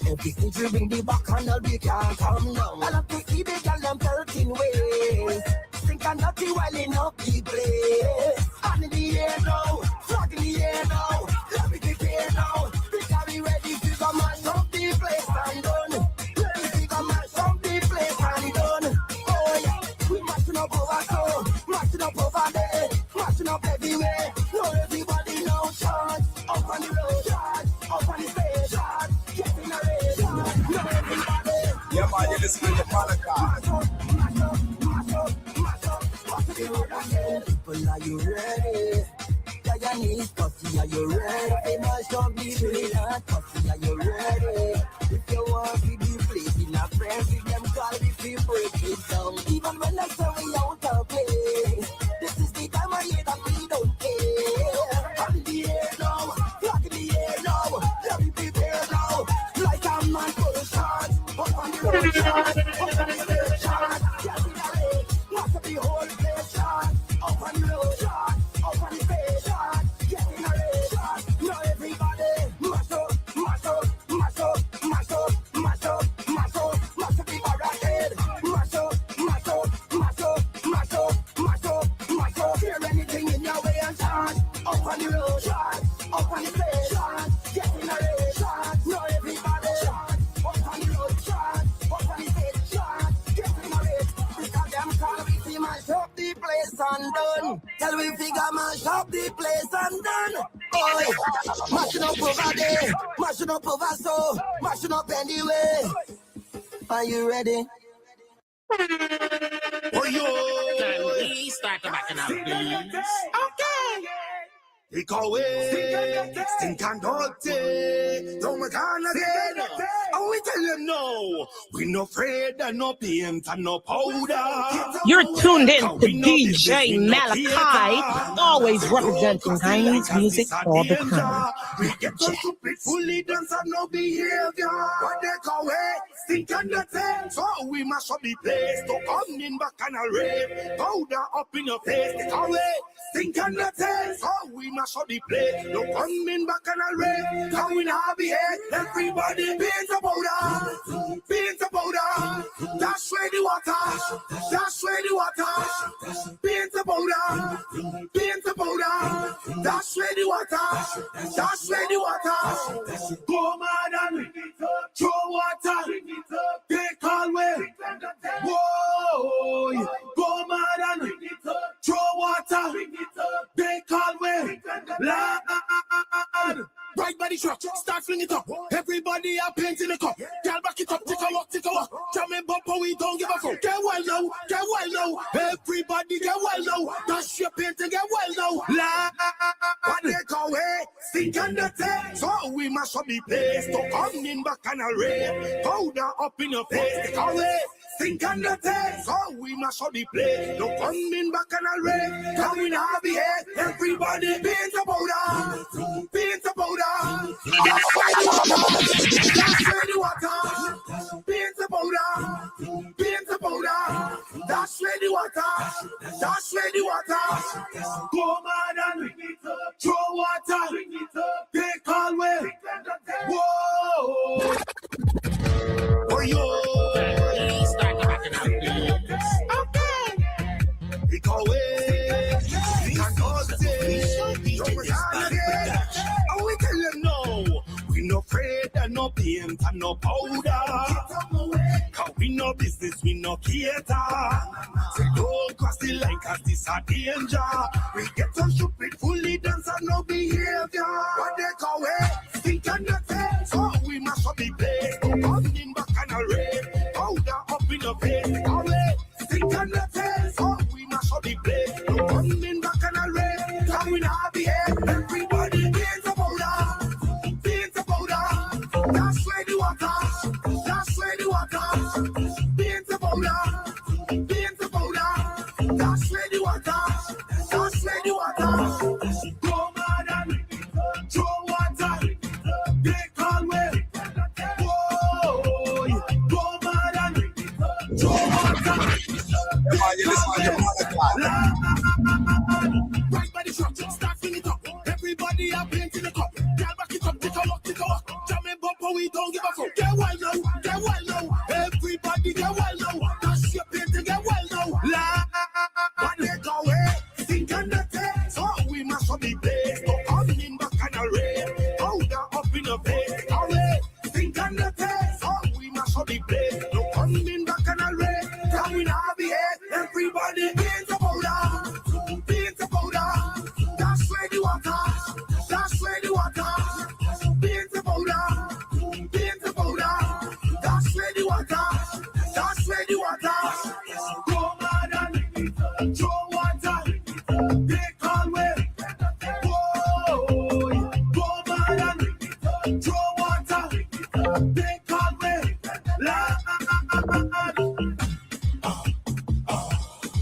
Every stage we bring the bacchanal, we can't calm down. I love to see the girl them pelting ways. Think I'm not wilding up the place. On in the air now, flag in the air now. Let me prepare now. Because we ready to go mash up the place and done. Ready to go mash up the place and done. Oh yeah, we mashing up over soul, mashing up over there, mashing up everywhere. No everybody now charge up on the road, charge up on the stage, charge. Yeah, man, you're listening to Malachi. People, are you ready? Guyanese pussy, are you ready? Mash up the place, pussy, are you ready? If you want to be place in a friend, with them call if you break it down. Even when I say we out of place, this is the time of year that we don't care. Up in the air now, flag in the air now, let me prepare now. Like a man for a shot, up on the road shot, up on the stage shot, get in the race, mash up the whole place shot, up on the road shot, up on the stage shot, get in the race shot. Now everybody, mash up, mash up, mash up, Well, we figure mash up the place and done. Boy, mashing up over there, mashing up over so, mashing up anyway. Are you ready? Oh, yo. Can we start the back now, please? Okay. Take away, stink and dirty. Don't make on again. And we tell them no. We no afraid and no paint and no powder. You're tuned in to DJ Malachi, always representing Guyanese music all the time. We get to stupid, fully dance and no behavior. What they call it, stink and dirty. So we mash up the place. To come in back and a rave. Powder up in your face. They call it, stink and dirty. So we mash up the place. To come in back and a rave. Come in happy head. Everybody beans a powder. Beans a powder. Dash away the water. Dash away the water. Beans a powder. Beans a powder. Dash away the water. Dash away the water. Go mad and throw water. Take all way. Whoa. Go mad and throw water. Take all way. Lad. Right by the truck, start flinging it up. Everybody are painting the cup. Girl, back it up, take a walk, take a walk. Jamming bumper, we don't give a fuck. Get well now, get well now. Everybody get well now. Dash your painting, get well now. La, what they call it? Stink and dirty. So we mash up the place. To come in back and a rave. Powder up in your face. They call it stink and dirty. So we mash up the place. To come in back and a rave. Come in happy head. Everybody paint a powder. Paint a powder. That's where the water. Paint the powder. Paint the powder. That's where the water. That's where the water. Go mad and throw water. Take all way. Whoa. Oh yo. Please start the back now, please. Okay. Take away. We can go stay. Don't return again. And we tell them no. We no afraid and no paint and no powder. Cause we no business, we no cater. Say don't cross the line cause this a danger. We get to stupid, fully dance and no behavior. What they call it, stink and dirty. So we mash up the place. Come in back and a rave. Powder up in the face. Call it, stink and dirty. So we mash up the place. Come in back and a rave. Come in happy head. Everybody paint the powder. Paint the powder. That's where the water. That's where the water. Paint the powder. Paint the powder. That's where the water. That's where the water. Go mad and throw water. Take all way. Whoa. Go mad and throw water. You listen to Malachi. Right by the truck, start filling it up. Everybody are painting the cup. Girl, back it up, take a walk, take a walk. Jamming bumper, we don't give a fuck. Get well now, get well now. Everybody get well now. Dash your painting, get well now. La, what they call it? Stink and dirty. So we mash up the place. So come in back and a rave. Powder up in the face. Call it stink and dirty. So we mash up the place. So come in back and a rave. Come in happy head. Everybody paint the powder. Paint the powder. That's where the water. That's where the water. Paint the powder. Paint the powder. That's where the water. That's where the water. Go mad and throw water. Take all way. Whoa. Go mad and throw water. Take all way. Lad.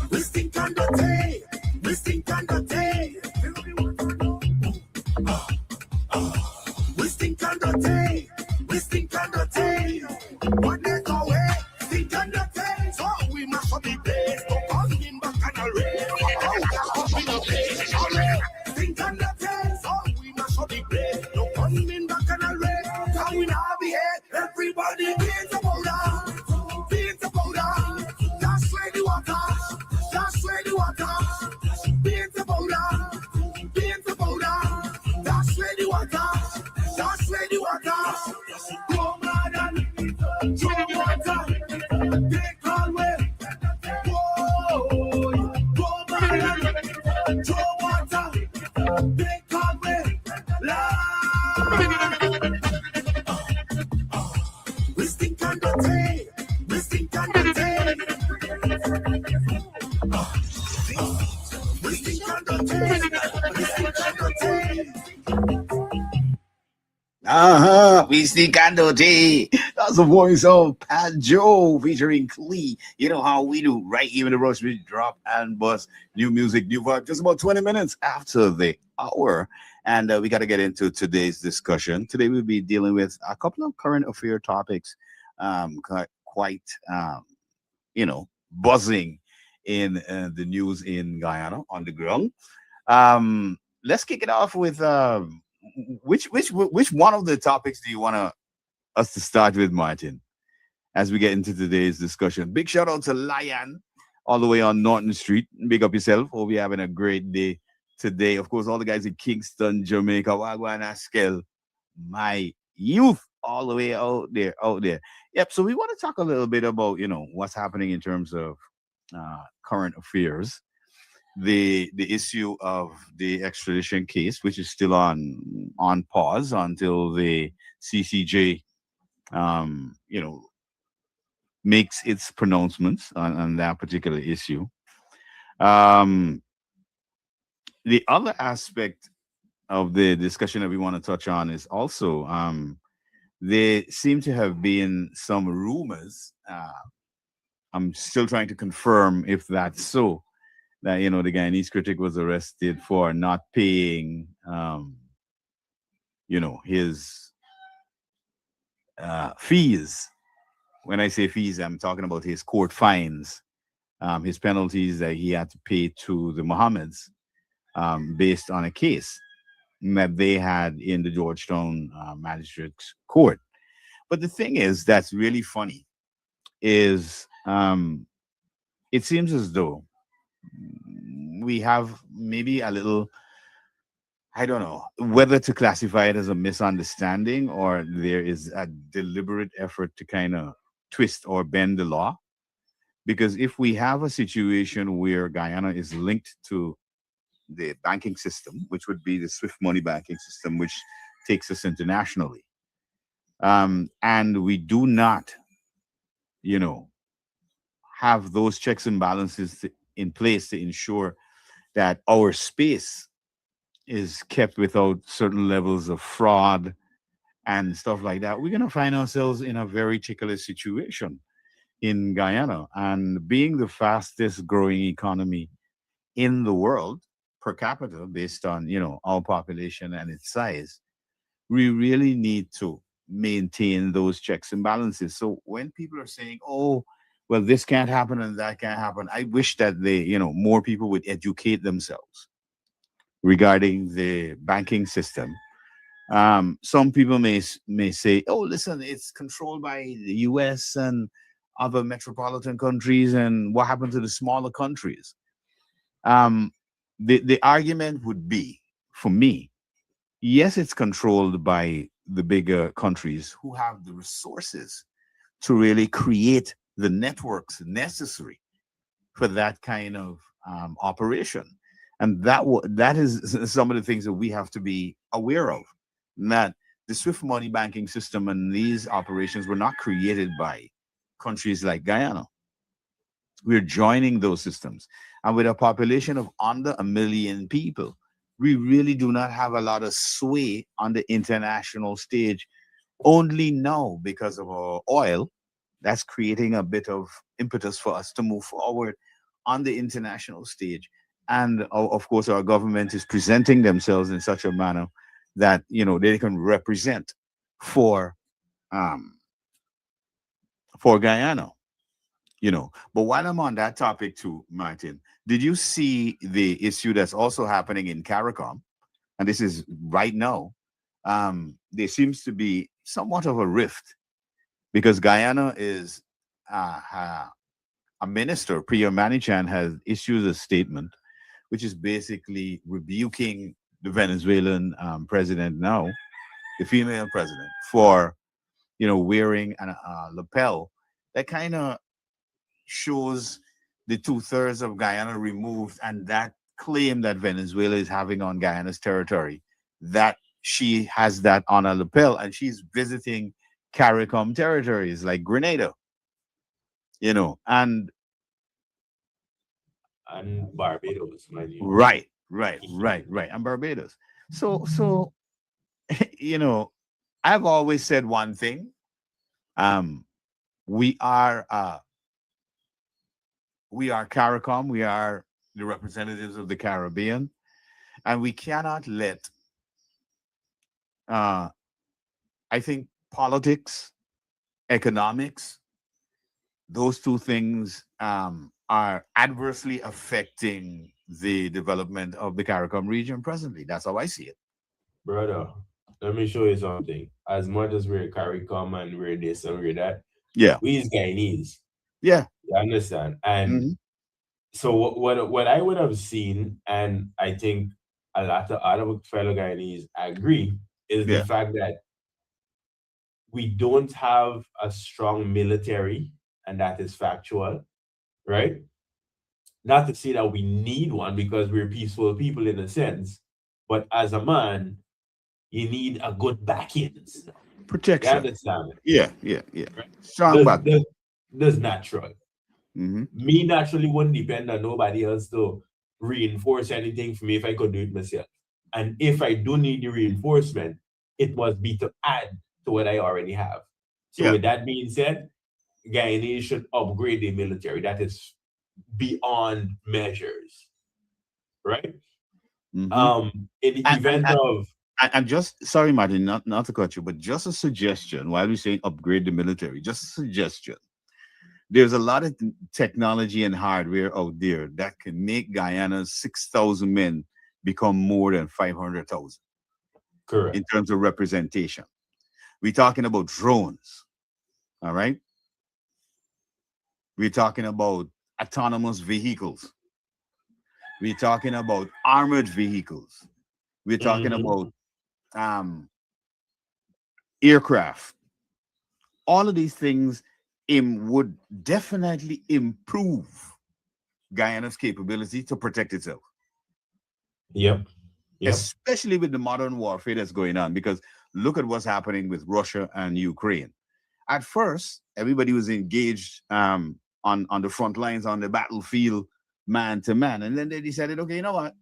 We stink and dirty. We stink and dirty. We stink and dirty. We stink and dirty. What they call it? Stink and dirty. So we mash up the place. So come in back and a rave. Oh, up in the place. Stink and dirty. So we mash up the place. So come in back and a rave. Come in happy head. Everybody paint the powder. Paint the powder. That's where the water. That's where the water. Paint the powder. Paint the powder. That's where the water. That's where the water. Go mad and throw water. Take all way. Whoa. Go mad and throw We sneak and dirty. That's the voice of Pat Joe featuring Clee. You know how we do, right? Even the rush, we drop and bust new music, new vibe, just about 20 minutes after the hour. And we got to get into today's discussion. Today we'll be dealing with a couple of current affair topics, quite, buzzing in the news in Guyana on the ground. Let's kick it off with which one of the topics do you want us to start with, Martin, as we get into today's discussion? Big shout out to Lion all the way on Norton Street. Big up yourself. Hope you're having a great day today. Of course, all the guys in Kingston, Jamaica, Wagwan, Askel, my youth, all the way out there. Yep. So we want to talk a little bit about what's happening in terms of current affairs. The issue of the extradition case, which is still on pause until the CCJ, makes its pronouncements on that particular issue. The other aspect of the discussion that we want to touch on is also there seem to have been some rumors. I'm still trying to confirm if that's so, that the Guyanese critic was arrested for not paying his fees. When I say fees, I'm talking about his court fines, his penalties that he had to pay to the Mohammeds based on a case that they had in the Georgetown Magistrates Court. But the thing is, that's really funny, is it seems as though we have maybe a little, I don't know whether to classify it as a misunderstanding or there is a deliberate effort to kind of twist or bend the law. Because if we have a situation where Guyana is linked to the banking system, which would be the Swift money banking system, which takes us internationally, and we do not, have those checks and balances in place to ensure that our space is kept without certain levels of fraud and stuff like that, we're going to find ourselves in a very ticklish situation in Guyana. And being the fastest growing economy in the world per capita, based on our population and its size, we really need to maintain those checks and balances. So when people are saying, oh, well, this can't happen and that can't happen, I wish that they, more people would educate themselves regarding the banking system. Some people may say, oh, listen, it's controlled by the US and other metropolitan countries, and what happened to the smaller countries? The argument would be, for me, yes, it's controlled by the bigger countries who have the resources to really create the networks necessary for that kind of operation. And that is some of the things that we have to be aware of, that the Swift money banking system and these operations were not created by countries like Guyana. We're joining those systems. And with a population of under 1 million people, we really do not have a lot of sway on the international stage. Only now, because of our oil, that's creating a bit of impetus for us to move forward on the international stage. And of course, our government is presenting themselves in such a manner that they can represent for Guyana. But while I'm on that topic too, Martin, did you see the issue that's also happening in CARICOM? And this is right now. There seems to be somewhat of a rift because Guyana is a minister, Priya Manichan, has issued a statement which is basically rebuking the Venezuelan president now, the female president, for wearing a lapel that kind of shows the 2/3 of Guyana removed, and that claim that Venezuela is having on Guyana's territory, that she has that on a lapel, and she's visiting CARICOM territories like Grenada, and Barbados, mind you. Right, and Barbados. So I've always said one thing. We are CARICOM. We are the representatives of the Caribbean, and we cannot let. I think politics, economics, those two things are adversely affecting the development of the CARICOM region presently. That's how I see it. Brother, let me show you something. As much as we're CARICOM and we're this and we're that, yeah, we is Guyanese. Yeah. You understand? And so what I would have seen, and I think a lot of other fellow Guyanese agree, is the fact that we don't have a strong military, and that is factual, right? Not to say that we need one because we're peaceful people in a sense, but as a man, you need a good backings. Protection. You understand? Yeah. Strong back. That's natural. Me naturally wouldn't depend on nobody else to reinforce anything for me if I could do it myself. And if I do need the reinforcement, it must be to add to what I already have. So with that being said, Guyanese should upgrade the military. That is beyond measures, right? In the event of... And just, sorry, Martin, not to cut you, but just a suggestion, while we're saying upgrade the military, just a suggestion. There's a lot of technology and hardware out there that can make Guyana's 6,000 men become more than 500,000. Correct. In terms of representation. We're talking about drones, all right? We're talking about autonomous vehicles. We're talking about armored vehicles. We're talking about aircraft. All of these things would definitely improve Guyana's capability to protect itself. Yep. Especially with the modern warfare that's going on, because look at what's happening with Russia and Ukraine. At first, everybody was engaged on the front lines, on the battlefield, man to man. And then they decided, okay, you know what?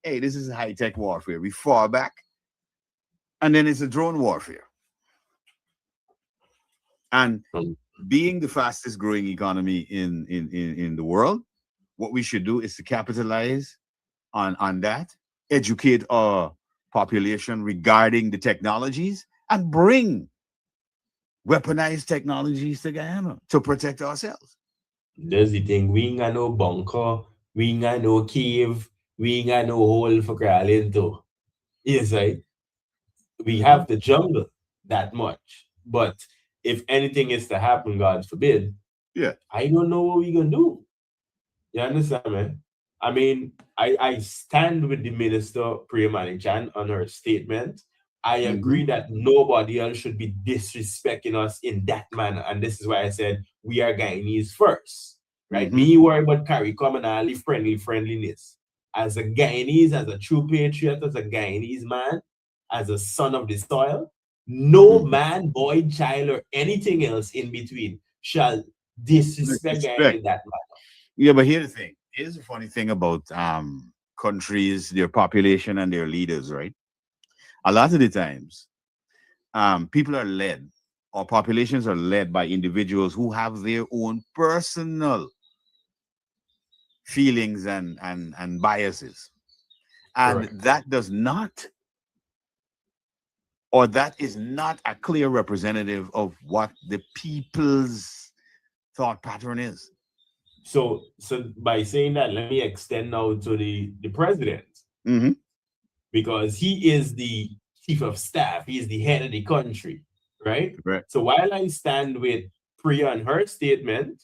Hey, this is high-tech warfare. We fall back. And then it's a drone warfare. And being the fastest growing economy in the world, what we should do is to capitalize on that, educate our population regarding the technologies, and bring weaponized technologies to Guyana to protect ourselves. That's the thing. We ain't got no bunker. We ain't got no cave. We ain't got no hole for crawl into. Yes, right? We have the jungle that much. But if anything is to happen, God forbid, I don't know what we're going to do. You understand, man? I mean, I stand with the Minister Priya Manichan on her statement. I agree that nobody else should be disrespecting us in that manner. And this is why I said we are Guyanese first, right? Me worry about CARICOM and all the friendliness. As a Guyanese, as a true patriot, as a Guyanese man, as a son of the soil, no man, boy, child, or anything else in between shall disrespect Guyana in that manner. Yeah, but here's the thing. Here's the funny thing about countries, their population and their leaders, right? A lot of the times, people are led, or populations are led by individuals who have their own personal feelings and biases. And that does not, or that is not a clear representative of what the people's thought pattern is. So by saying that, let me extend now to the president. Because he is the chief of staff, he is the head of the country, right? So while I stand with Priya and her statement,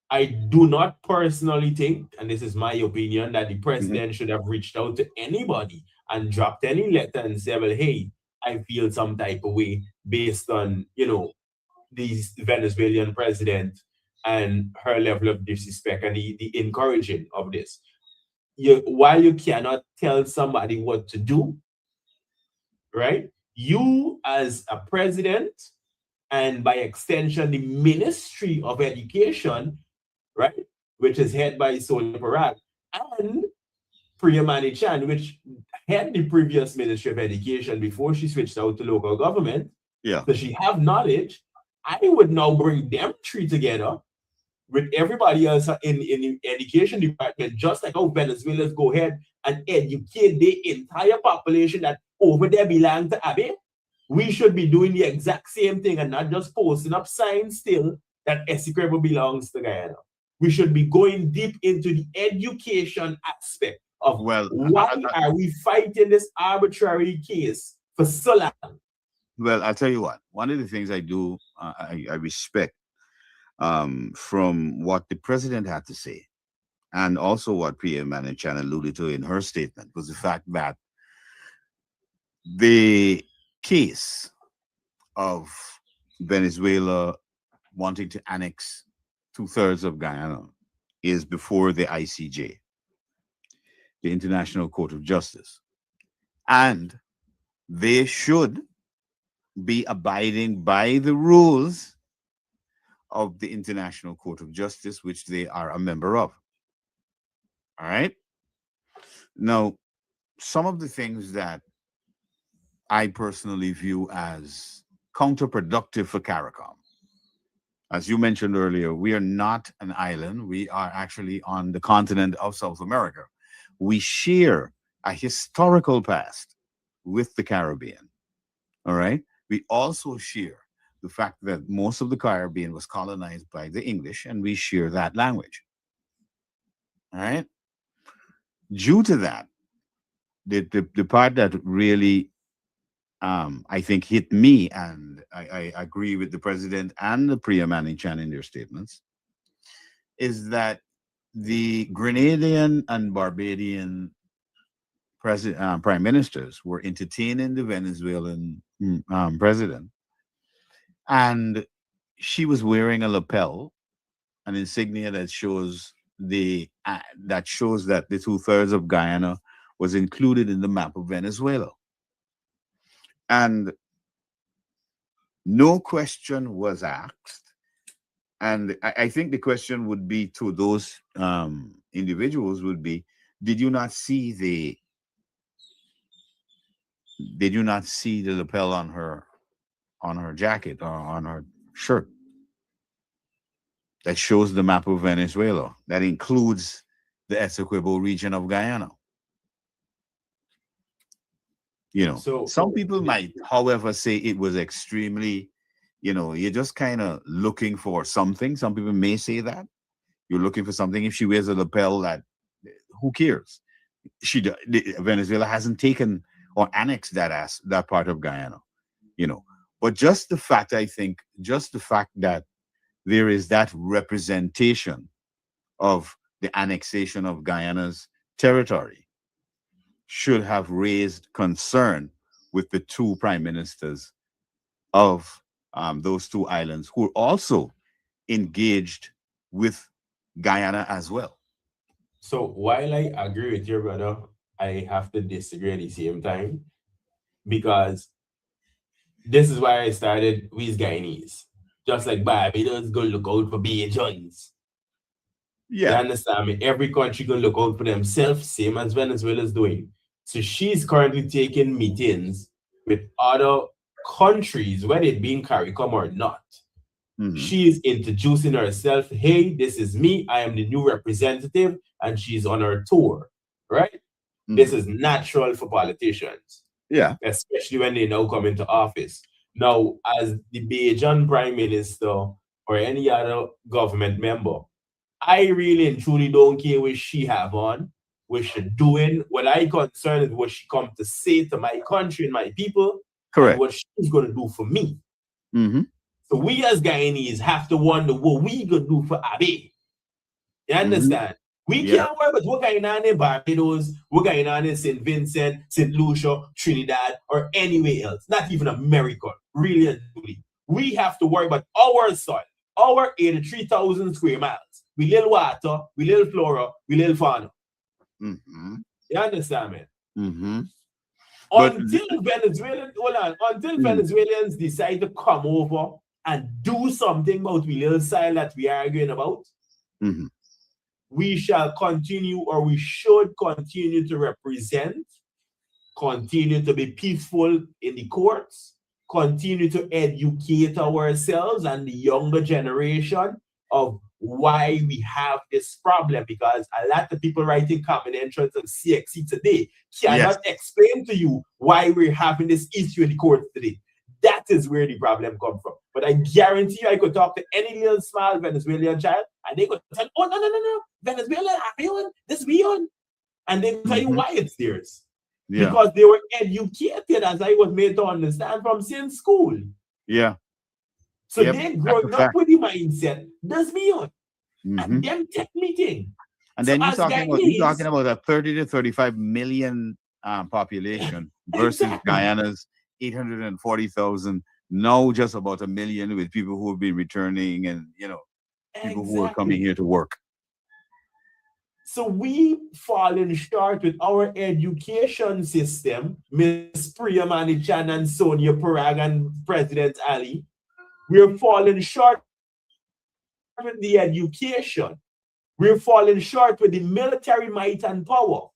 I do not personally think, and this is my opinion, that the president should have reached out to anybody and dropped any letter and said, well, hey, I feel some type of way based on, you know, the Venezuelan president and her level of disrespect and the encouraging of this. While you cannot tell somebody what to do, right? You as a president, and by extension, the Ministry of Education, right, which is headed by Sonia Parak, and Priya Manichan, which had the previous Ministry of Education before she switched out to local government. Yeah. So she have knowledge. I would now bring them three together with everybody else in the education department, just like how Venezuelans go ahead and educate the entire population that over there belong to Abbey. We should be doing the exact same thing and not just posting up signs still that Essequibo belongs to Guyana. We should be going deep into the education aspect of why are we fighting this arbitrary case for so long? Well, I'll tell you what. One of the things I do, I respect from what the president had to say, and also what Priya Manichan alluded to in her statement, was the fact that the case of Venezuela wanting to annex 2/3 of Guyana is before the ICJ, the International Court of Justice, and they should be abiding by the rules of the International Court of Justice, which they are a member of. All right. Now, some of the things that I personally view as counterproductive for CARICOM, as you mentioned earlier, we are not an island. We are actually on the continent of South America. We share a historical past with the Caribbean. All right. We also share the fact that most of the Caribbean was colonized by the English, and we share that language. All right. Due to that, the part that really, I think, hit me, and I agree with the president and the Priya Manichan in their statements, is that the Grenadian and Barbadian prime ministers were entertaining the Venezuelan president, and she was wearing a lapel, an insignia that shows that the 2/3 of Guyana was included in the map of Venezuela, and no question was asked. And I think the question would be to those individuals would be, did you not see the lapel on her jacket or on her shirt that shows the map of Venezuela that includes the Essequibo region of Guyana? You know, so some people might, however, say it was extremely, you're just kind of looking for something. Some people may say that you're looking for something. If she wears a lapel, that who cares? Venezuela hasn't taken or annexed that part of Guyana, But just the fact, I think, that there is that representation of the annexation of Guyana's territory should have raised concern with the two prime ministers of those two islands, who are also engaged with Guyana as well. So while I agree with your brother, I have to disagree at the same time, because this is why I started with Guyanese. Just like Barbados go look out for Bajans. Yeah. You understand me? Every country gonna look out for themselves, same as Venezuela's doing. So she's currently taking meetings with other countries, whether it be in CARICOM or not. Mm-hmm. She is introducing herself. Hey, this is me. I am the new representative, and she's on her tour, right? Mm-hmm. This is natural for politicians. Yeah. Especially when they now come into office. Now, as the Bajan Prime Minister or any other government member, I really and truly don't care what she have on, what she's doing. What I concern is what she come to say to my country and my people. Correct. And what she's going to do for me. Mm-hmm. So we as Guyanese have to wonder what we going to do for Abbey. You understand? Mm-hmm. We can't worry about what going on in Barbados, what going on in St. Vincent, St. Lucia, Trinidad, or anywhere else. Not even America, really and truly. We have to worry about our soil, our 83,000 square miles. We little water, we little flora, we little fauna. Mm-hmm. You understand me? Mm-hmm. Until Venezuelans decide to come over and do something about the little soil that we are arguing about, mm-hmm. we shall continue, or we should continue to represent continue to be peaceful in the courts, continue to educate ourselves and the younger generation of why we have this problem, because a lot of people writing common entrance on CXC today cannot explain to you why we're having this issue in the courts today. That is where the problem comes from. But I guarantee you, I could talk to any little small Venezuelan child and they could tell, oh, no, Venezuela, this we on. And they tell you why it's theirs. Yeah. Because they were educated, as I was made to understand, from same school. Yeah. So they're growing up with the mindset, that's me on. And them tech meeting. And then you're talking about a 30 to 35 million population versus Guyana's 840,000. Now just about 1 million, with people who have been returning and, you know, people who are coming here to work. So we falling short with our education system, Ms. Priya Manichan and Sonia Parag and President Ali. We're falling short with the education. We're falling short with the military might and power.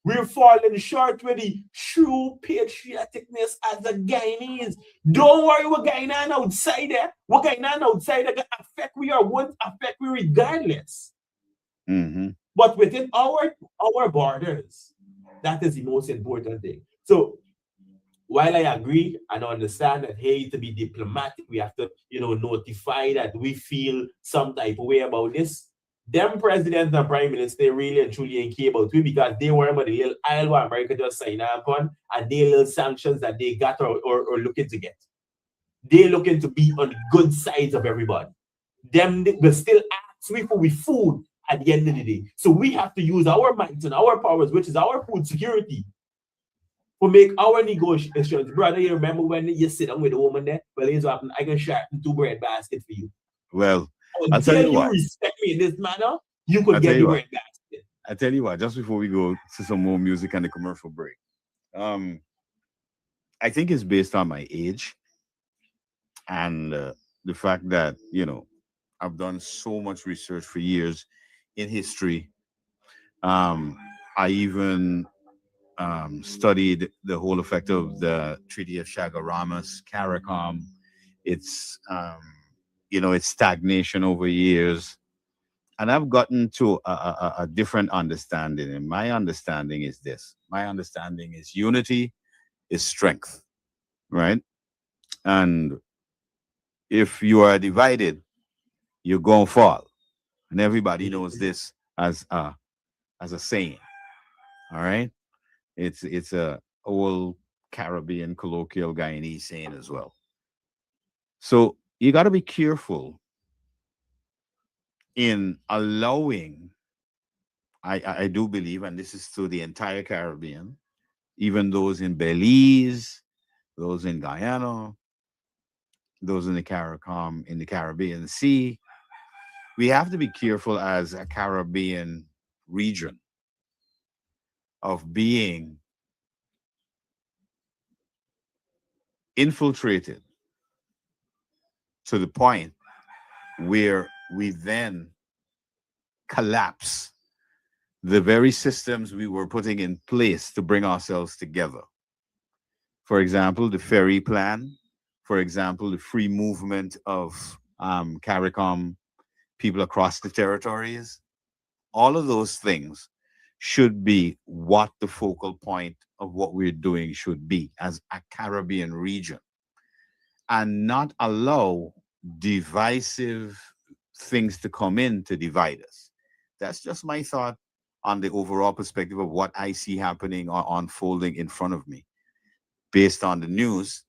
We're falling short with the true patrioticness as a Guyanese. Don't worry, we're going on outside there. We're going on outside there. Affect we or won't affect we regardless. But within our borders, that is the most important thing. So while I agree and understand that, hey, to be diplomatic, we have to, you know, notify that we feel some type of way about this. Them presidents and prime minister really and truly ain't care about we, because they worry about the little aisle where America just sign up on and their little sanctions that they got or looking to get. They're looking to be on the good sides of everybody. Them will still ask me for food at the end of the day. So we have to use our might and our powers, which is our food security, to make our negotiations. Brother, you remember when you sit down with a woman there? Well, here's what happened. I can sharpen 2 bread baskets for you. Well, I'll tell you what. Respect me in this manner, you could get the bread basket. I tell you what, just before we go to some more music and the commercial break, I think it's based on my age and the fact that, you know, I've done so much research for years in history. I even studied the whole effect of the Treaty of Chaguaramas, CARICOM, its you know, its stagnation over years. And I've gotten to a different understanding. And my understanding is this. My understanding is unity is strength, right? And if you are divided, you're going to fall. And everybody knows this as a saying, all right? It's a old Caribbean colloquial Guyanese saying as well. So you got to be careful in allowing, I do believe, and this is to the entire Caribbean, even those in Belize, those in Guyana, those in the CARICOM, in the Caribbean Sea, we have to be careful as a Caribbean region of being infiltrated to the point where we then collapse the very systems we were putting in place to bring ourselves together. For example, the ferry plan, for example, the free movement of CARICOM people across the territories. All of those things should be what the focal point of what we're doing should be as a Caribbean region, and not allow divisive things to come in to divide us. That's just my thought on the overall perspective of what I see happening or unfolding in front of me based on the news.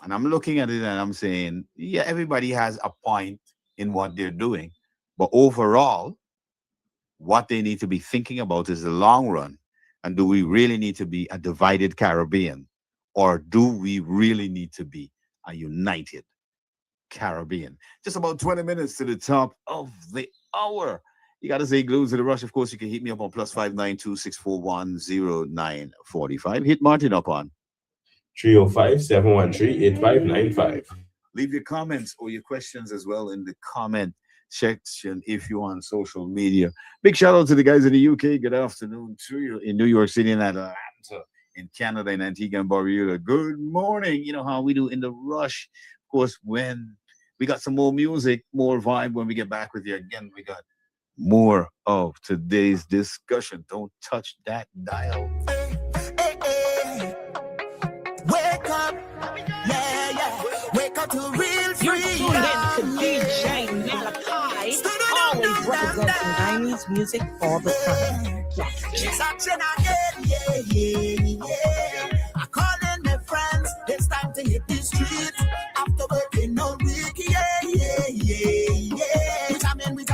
And I'm looking at it and I'm saying, yeah, everybody has a point in what they're doing. But overall, what they need to be thinking about is the long run. And do we really need to be a divided Caribbean? Or do we really need to be a united Caribbean? Just about 20 minutes to the top of the hour. You got to say glues to the rush. Of course, you can hit me up on +592 641 0945. Hit Martin up on 305-713-8595. Leave your comments or your questions as well in the comment section if you're on social media. Big shout out to the guys in the UK. Good afternoon to you in New York City and Atlanta, in Canada, in Antigua and Barbuda. Good morning. You know how we do in the rush. Of course, when we got some more music, more vibe. When we get back with you again, we got more of today's discussion. Don't touch that dial. Wake up, yeah. Wake up to real freedom. You're tuned in to DJ Malachi, always representing Guyanese music all the time. She's action again, yeah. I'm calling my friends, it's time to hit the streets. After working all week, yeah. We jamming. When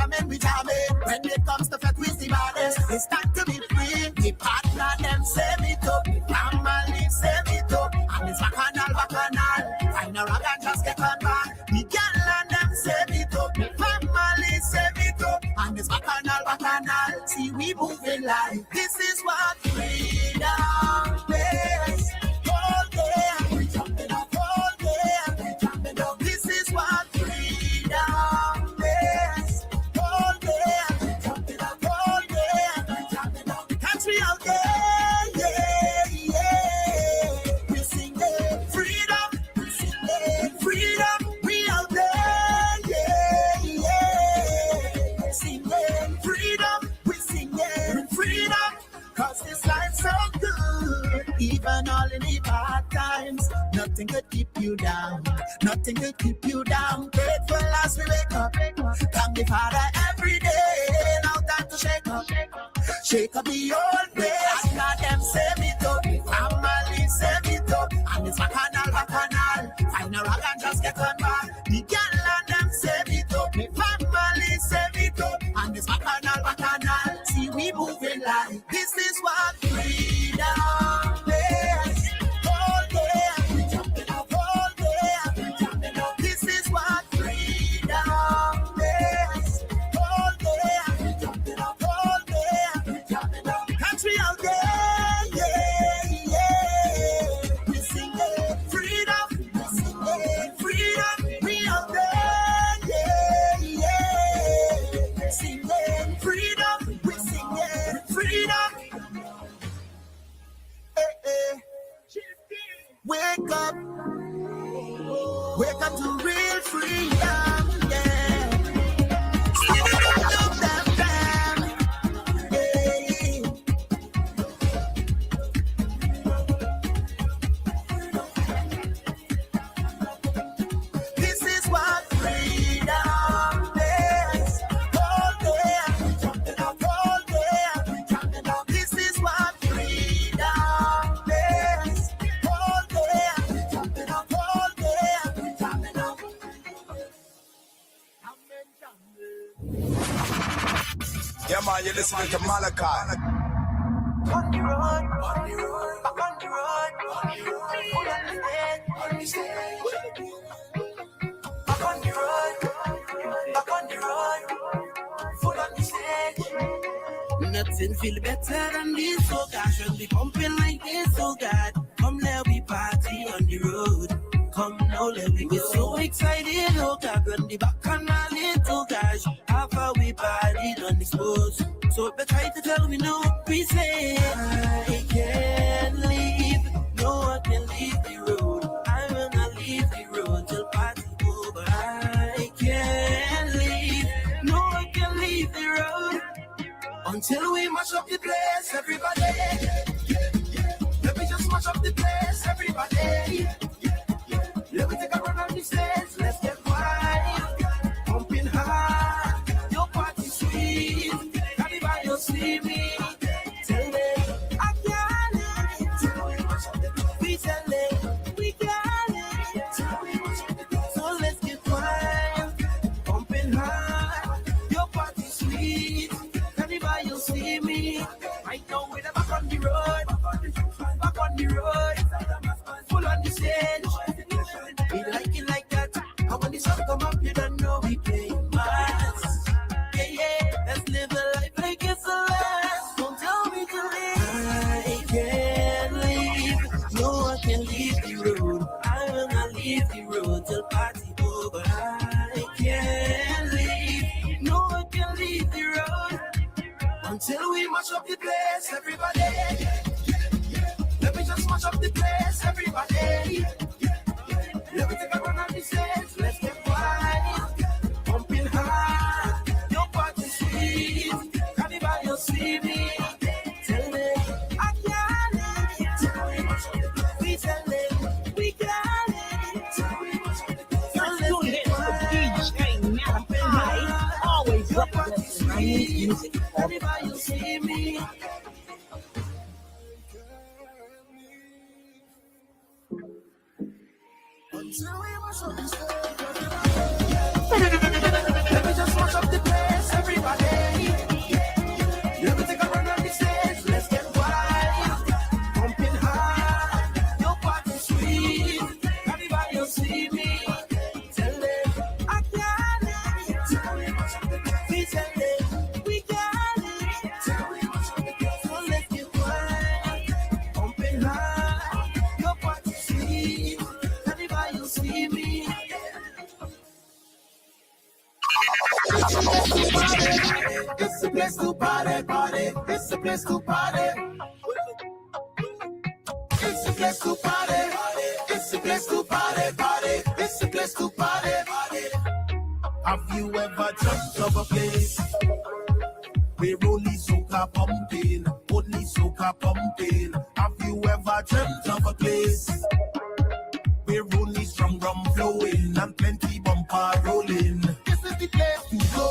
it comes to fat with the baddest, it's time to be free. The partner them say me up, the family say me up, and it's bacchanal. Find a rag and just get on back. The girl and them say me up, the family say me up, and it's bacchanal. See we moving like this is what freedom is. All day we jumping up, all day we jumping up. This is what freedom is. All day we jumping up, all day we jumping up. Country out there, yeah. We sing freedom, we sing freedom. We out there, yeah. Singing freedom, we singing freedom. 'Cause this life's so good, even all in the bad times. Nothing could keep you down, nothing could keep you down. Grateful as we wake up, thank the Father every day. Now time to shake up the old ways. Now them say me up, family say me up, and it's bacchanal. Find a rag and just get on back. The girl and them say me up, family say me up, and it's bacchanal. See we moving like this is what freedom is. All day we jumping up, all day we jumping up. This is what freedom is. All day we jumping up, all day we jumping up. Country out there, yeah. We sing freedom, we sing freedom. We out there, yeah. Singing freedom, we singing freedom. Wake up to real freedom, yeah. This is what freedom is. All day we jumping up, all day we jumping up. This is what freedom is. All day we jumping up, all day we jumping up. Yeah, man, you're listening to Malachi. On the road, back on the road, full on the stage, back on the road, full on the stage. Nothing feel better than this, oh gosh, when we pumping like this, oh God. Come let we party on the road. Come now, let me get so excited, oh God. Run the back on our little gosh. How far we partied on this boat. So if they try to tell me no, we say I can't leave. No one can leave the road. I will not leave the road till party over. I can't leave. No one can leave the road until we mash up the place, everybody. Let me just mash up the place, everybody. Let me take a run on the stage. Let's get wild, pumping hard. Your party sweet. Everybody will see me. Tell them I got it. We tell them we got it. So let's get wild, pumping hard. Your party sweet. Everybody will see me. Right now we're back on the road. Back on the road. Full on the stage. We like it like that. And when the sun come up, you don't know we play mass. Yeah. Let's live a life like it's a last. Don't tell me to leave. I can't leave. No one can leave the road. I will not leave the road till party over. I can't leave. No one can leave the road until we mash up the place, everybody. Let me just Guyanese music all the Everybody will see me. Until we wash up the stage, let me just wash up the place, everybody. Let me take a run on the stage, let's get wild. Pumping hard, your party sweet. Everybody will see me. Tell them I got it. Tell them wash up the place. We tell them we got it. Tell them wash up the place. So let's get wild. Pumping hard, your party sweet. Everybody will see me. It's a place to party, party. It's a place to party. It's a place to party. It's a place to party, party. It's a place to party, party. Have you ever dreamt of a place where only soca pumping, only soca pumping? Have you ever dreamt of a place where only strong rum flowing and plenty bumper rolling? This is the place to go.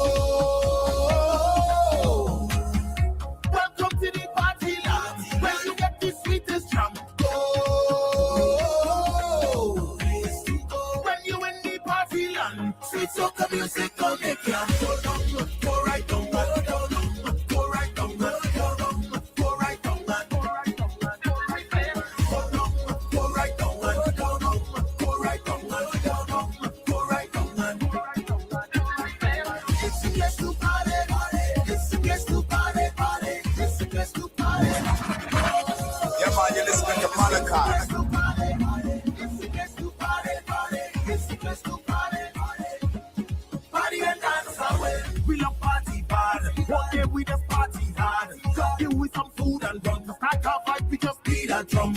Welcome to the party land, where you get the sweetest drum. When you in the party land, sweet soca music will make you go down, go right down, go down, go right down, go down, go right down, go right down, go right down, go right down, go right down. It's a place to party, it's a place to party, party. It's a place to party. Yeah, man, you're listening to Malachi. It's a place to party, party. It's a place to party, party. Party and dance away. We love party bad. Walk there with us party hard. Drop you with some food and rum. To start our fight, we just need a drum.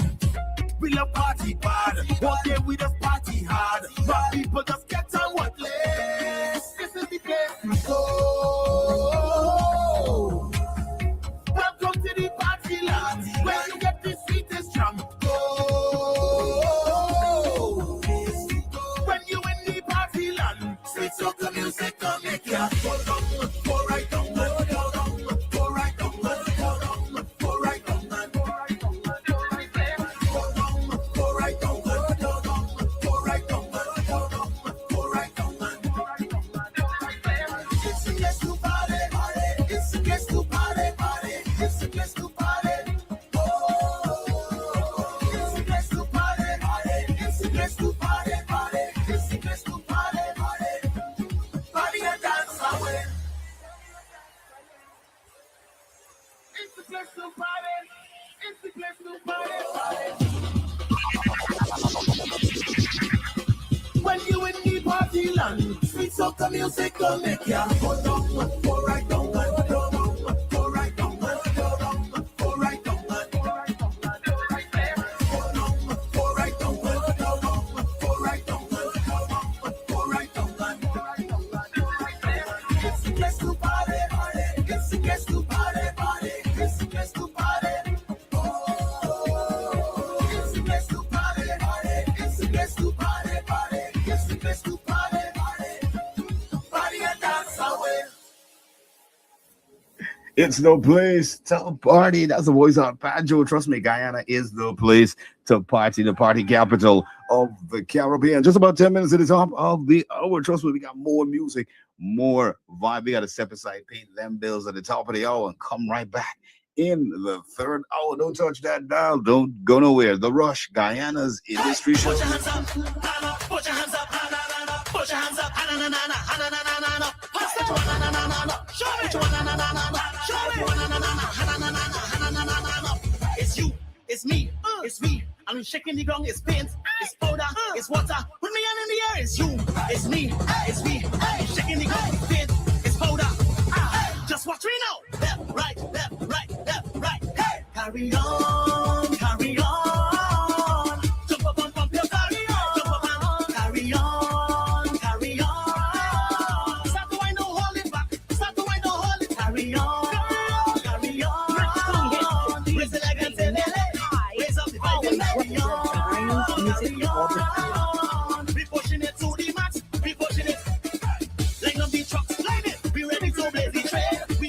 We love party bad. Walk there with us party hard. Rock people just get on what less. This is the place to go. Welcome to the party land, where you get the sweetest drum. When you in the party land, sweet soca music will make you go down, go right down, go down, go right down, go down, go right down, go right down, go right down, go right down, go right down, go right down. It's a place to party, it's a place to party, it's a place to party. It's a place to party, it's a place to party, it's a place to party, party and dance away. It's a place to party, it's a place to party. When you in the party land, sweet soca music will make you go down, go right down, go down, go right down, go down, go right down, go right down, go right down, go right down, go right down. It's a place to party, it's a place to party, it's a place to party. It's a place to party, it's a place to party, it's a place to party, party and dance away. It's the place to party. That's the voice of Panjo. Trust me, Guyana is the place to party, the party capital of the Caribbean. Just about 10 minutes at the top of the hour. Trust me, we got more music, more vibe. We got to step aside, pay them bills at the top of the hour, and come right back in the third hour. Don't touch that dial. Don't go nowhere. The Rush, Guyana's industry show. Put your hands up, put your hands up, put your hands up, it's you, it's me, it's we. I'm shaking the ground, it's paint, it's powder, it's water. Put me hand in the air, it's you, it's me, it's we. Shaking the ground, it's paint, it's powder. Just watch me now. Left, right, left, right, left, right. Hey, carry on, carry on. Jump up and pump your carry on. Jump up and carry on, carry on. Start to wind, don't hold it back. Start to wind, don't hold it. Carry on, carry on. Raise the leg and say, raise up the vibe and carry on. We pushing it to the max. We pushing it. Line up the trucks, line it. We ready to blaze the trail. We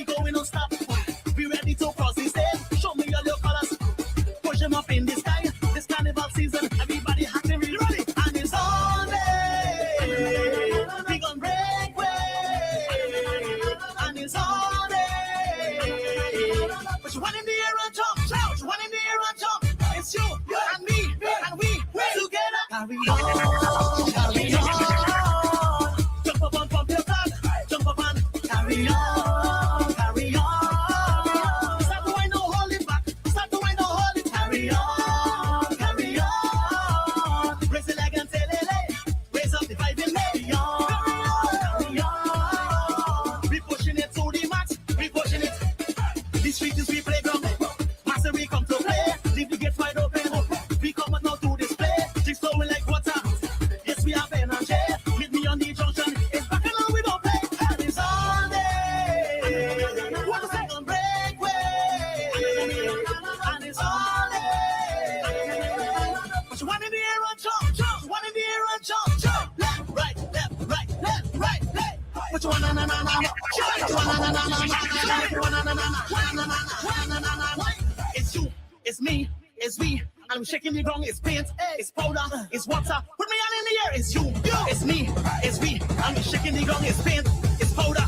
It's you, it's me, it's we. I'm shaking the ground, it's paint, it's powder, it's water. Put me on in the air, it's you, it's me, it's we. I'm shaking the ground, it's paint, it's powder.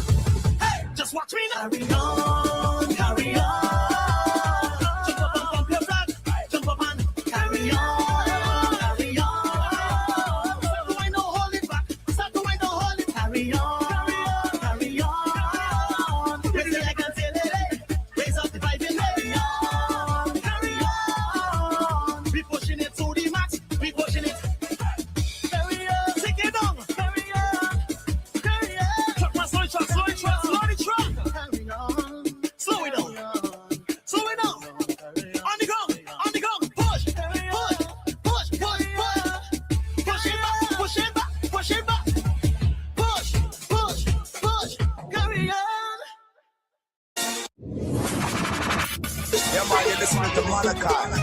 Hey, just watch me now. Carry on, carry on. Jump up and pump your flag, jump up and carry on, carry on. Start to wind, don't hold it back. Start to wind, don't hold it. Carry on, carry on. Raise it like a sail, raise up the vibe, carry on, carry on. We pushing it to the max, we pushing it. Carry on, take it down, carry on, carry on. Truck, man, slow it truck, slow it truck, slow the truck. Carry on, slow it down, slow it down. On the ground, push, push, push, push, push. Push it back, push it back, push it back. Push, push, push, carry on. Yeah, man, you're listening to Malachi.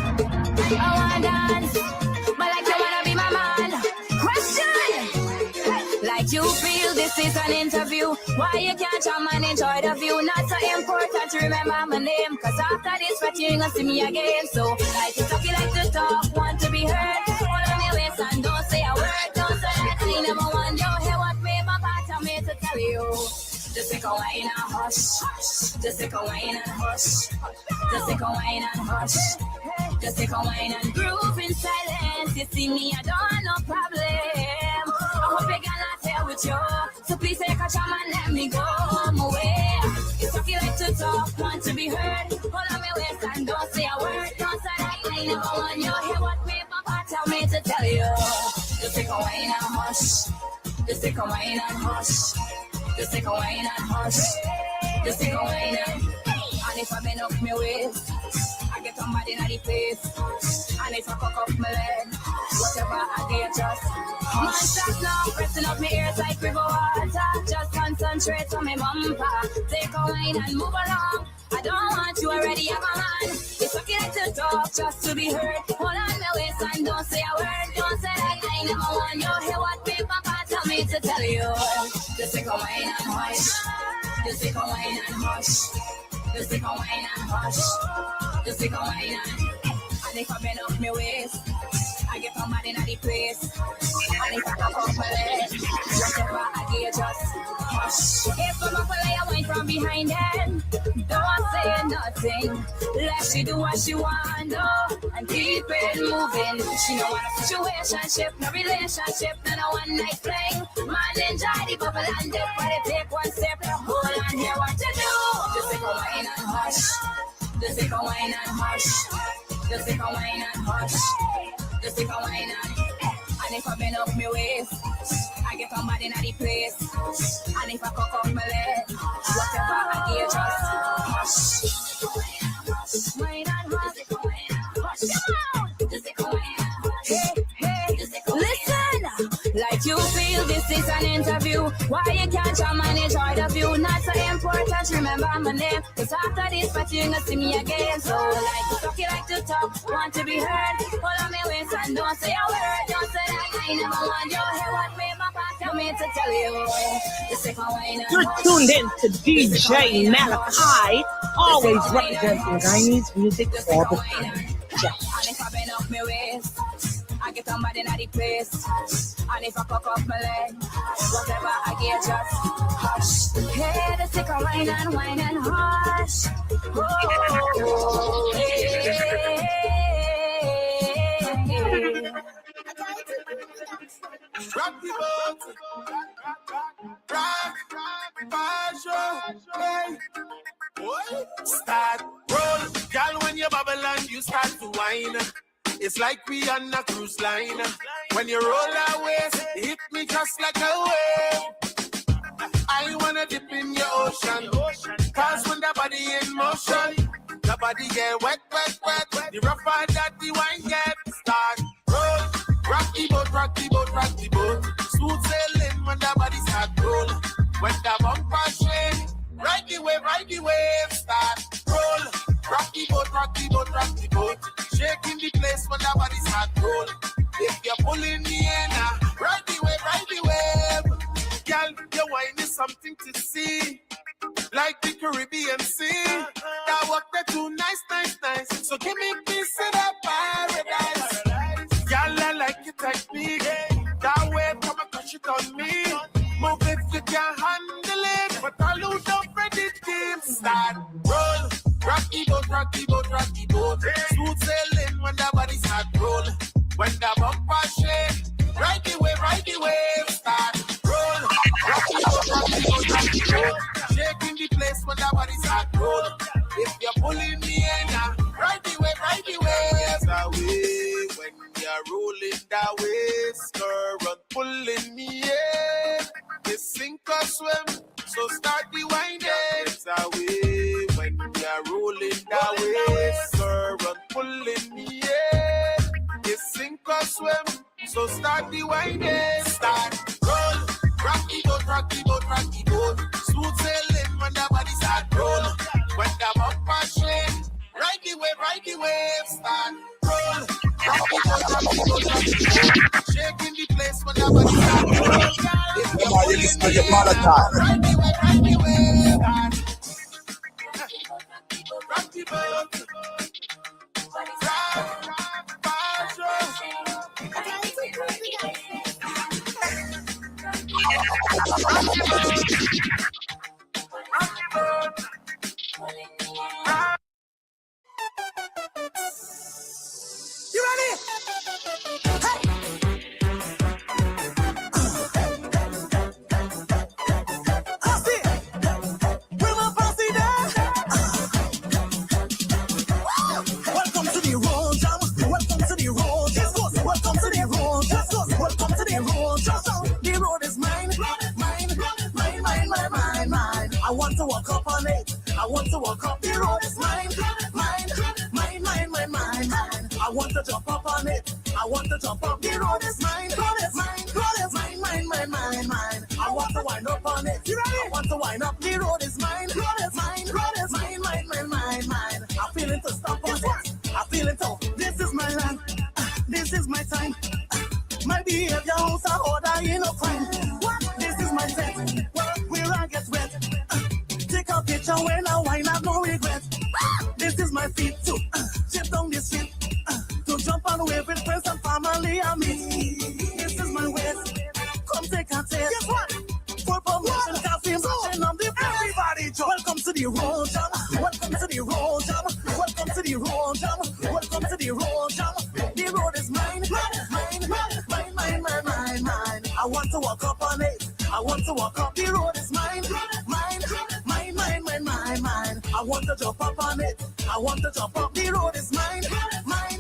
I wanna dance, but like you wanna be my man. Question! Like you feel this is an interview. Why you can't come and enjoy the view? Not so important to remember my name. Cause after this, but you ain't gonna see me again. So, like you talk, you like to talk, want to be heard. Hold on your waist and don't say a word. Don't say that I never want you. Hear what me, my part of me to tell you. Just take a wine and hush. Just take a wine and hush. Just take a wine and hush. Just take a wine and groove in silence. You see me, I don't have no problem. I hope you cannot tell with you. So please take a charm and let me go my way. You talk, you like to talk, want to be heard. Hold on my waist and don't say a word. Don't say that I never want you. Hear what me, Papa tell me to tell you. Just take a wine and hush. Just take a wine and hush. Just take a wine and hush. Just take a wine and if I bend up my waist, I get somebody in the face. And if I cock up my leg, whatever I get just non-stop now, pressing up my ears like river water. Just concentrate on my bumper. Take a wine and move along. I don't want you already, I'm a man. It's okay to talk just to be heard. Hold on my waist and don't say a word. Don't say that I never want you. Hear what me, Papa tell me to tell you. Just take a wine and hush. Just take a wine and hush. Just take a wine and hush. Just take a wine and if I bend up my waist, I get somebody in the place. And if I cock up my leg, whatever I get just hush. If I'm up I wine from behind them, don't say nothing. Let she do what she want, and keep it moving. She don't want a situationship, no relationship, no one night fling. Man enjoy the bubble and dip, but it take one step. Hold on, hear what you do. Just take a wine and hush. Just take a wine and hush. Just take a wine and hush. Just take a wine and if I bend up my waist, I get somebody in the place. And if I cock up my leg, whatever I get just hush. Wine and hush. Come on. Just take a wine and hush. Hey, listen. Like you feel this is an interview. Why you can't come and enjoy the view? Not so important, remember my name. Cause after this, but you ain't gonna see me again. So like to talk, you like to talk, want to be heard. Hold on my waist and don't say a word. Don't say that I never want you. Hear what me, my papa tell me to tell you. Just take my wine and You're tuned in to DJ Malachi, always representing Guyanese music all the time. Yeah. And if I bend up my waist, I get somebody in the place. And if I cock up my leg, whatever I get just hush. Hey, just take a wine and hush. Oh, hey. Rock the boat, rock, passion, hey. Start, roll, girl, when you bubble and you start to whine. It's like we on a cruise line. When you roll our waist, it hit me just like a wave. I wanna dip in your ocean. Cause when the body in motion, the body get wet, wet, wet. The rougher that the wine get. Start, roll, rock the boat, rock the boat, rock the boat. Smooth sailing when the body start roll. When the bumper shake, ride the wave, start, roll. Rock the boat, rock the boat, rock the boat. Shaking the place when the body start roll. If you're pulling the end, ride the wave, ride the wave. Girl, you wine is something to see. Like the Caribbean Sea. That work that too nice. So give me piece of that paradise. Y'all I like it like me. That way come and touch it on me. Move if you can handle it. But all who don't ready game start. Roll. Rocky boat. Smooth sailing when the body start roll. When the bumper shake. Right the wave start. Roll. Rocky boat. Shaking the place when the body start roll. If you're pulling me in, right the wave. That way, when you're rolling that way, stir and pulling me in. You sink or swim, so start the winding. That way, when you're rolling that way, stir and pulling me in. You sink or swim, so start the winding. Start roll, rocky boat. Smooth sailing when the body start roll. When the bumper shake, right the wave, start roll. Rocky boat. Shaking the place when the body start roll. If you're pulling me in, right the wave, start. Rocky boat. You ready? Hey! Welcome to the road jam. Welcome to the road. Welcome to the road. Welcome to the road. The road is mine. I want to walk up on it. I want to walk up. The road is mine. I want to jump up on it. I want to jump up. The road is mine. Mine. I want to wind up on it. I want to wind up. The road is mine. Mine. I'm feeling to stop on it. I'm feeling to. This is my land. This is my time. My behavior house I order in a crime. This is my tent. Where I get wet. Take a picture when I wine, have no regret. This is my feet too. Chip down the street. To jump and wave with friends and family and me. This is my waist. Come take a taste. Guess what? For promotion, cafe, motion on the everybody jump. Welcome to the road jam. Welcome to the road jam. Welcome to the road jam. Welcome to the road jam. The road is mine. I want to walk up on it. I want to walk up. The road is mine. Mine. I want to jump up on it. I want to jump up. The road is mine. Mine.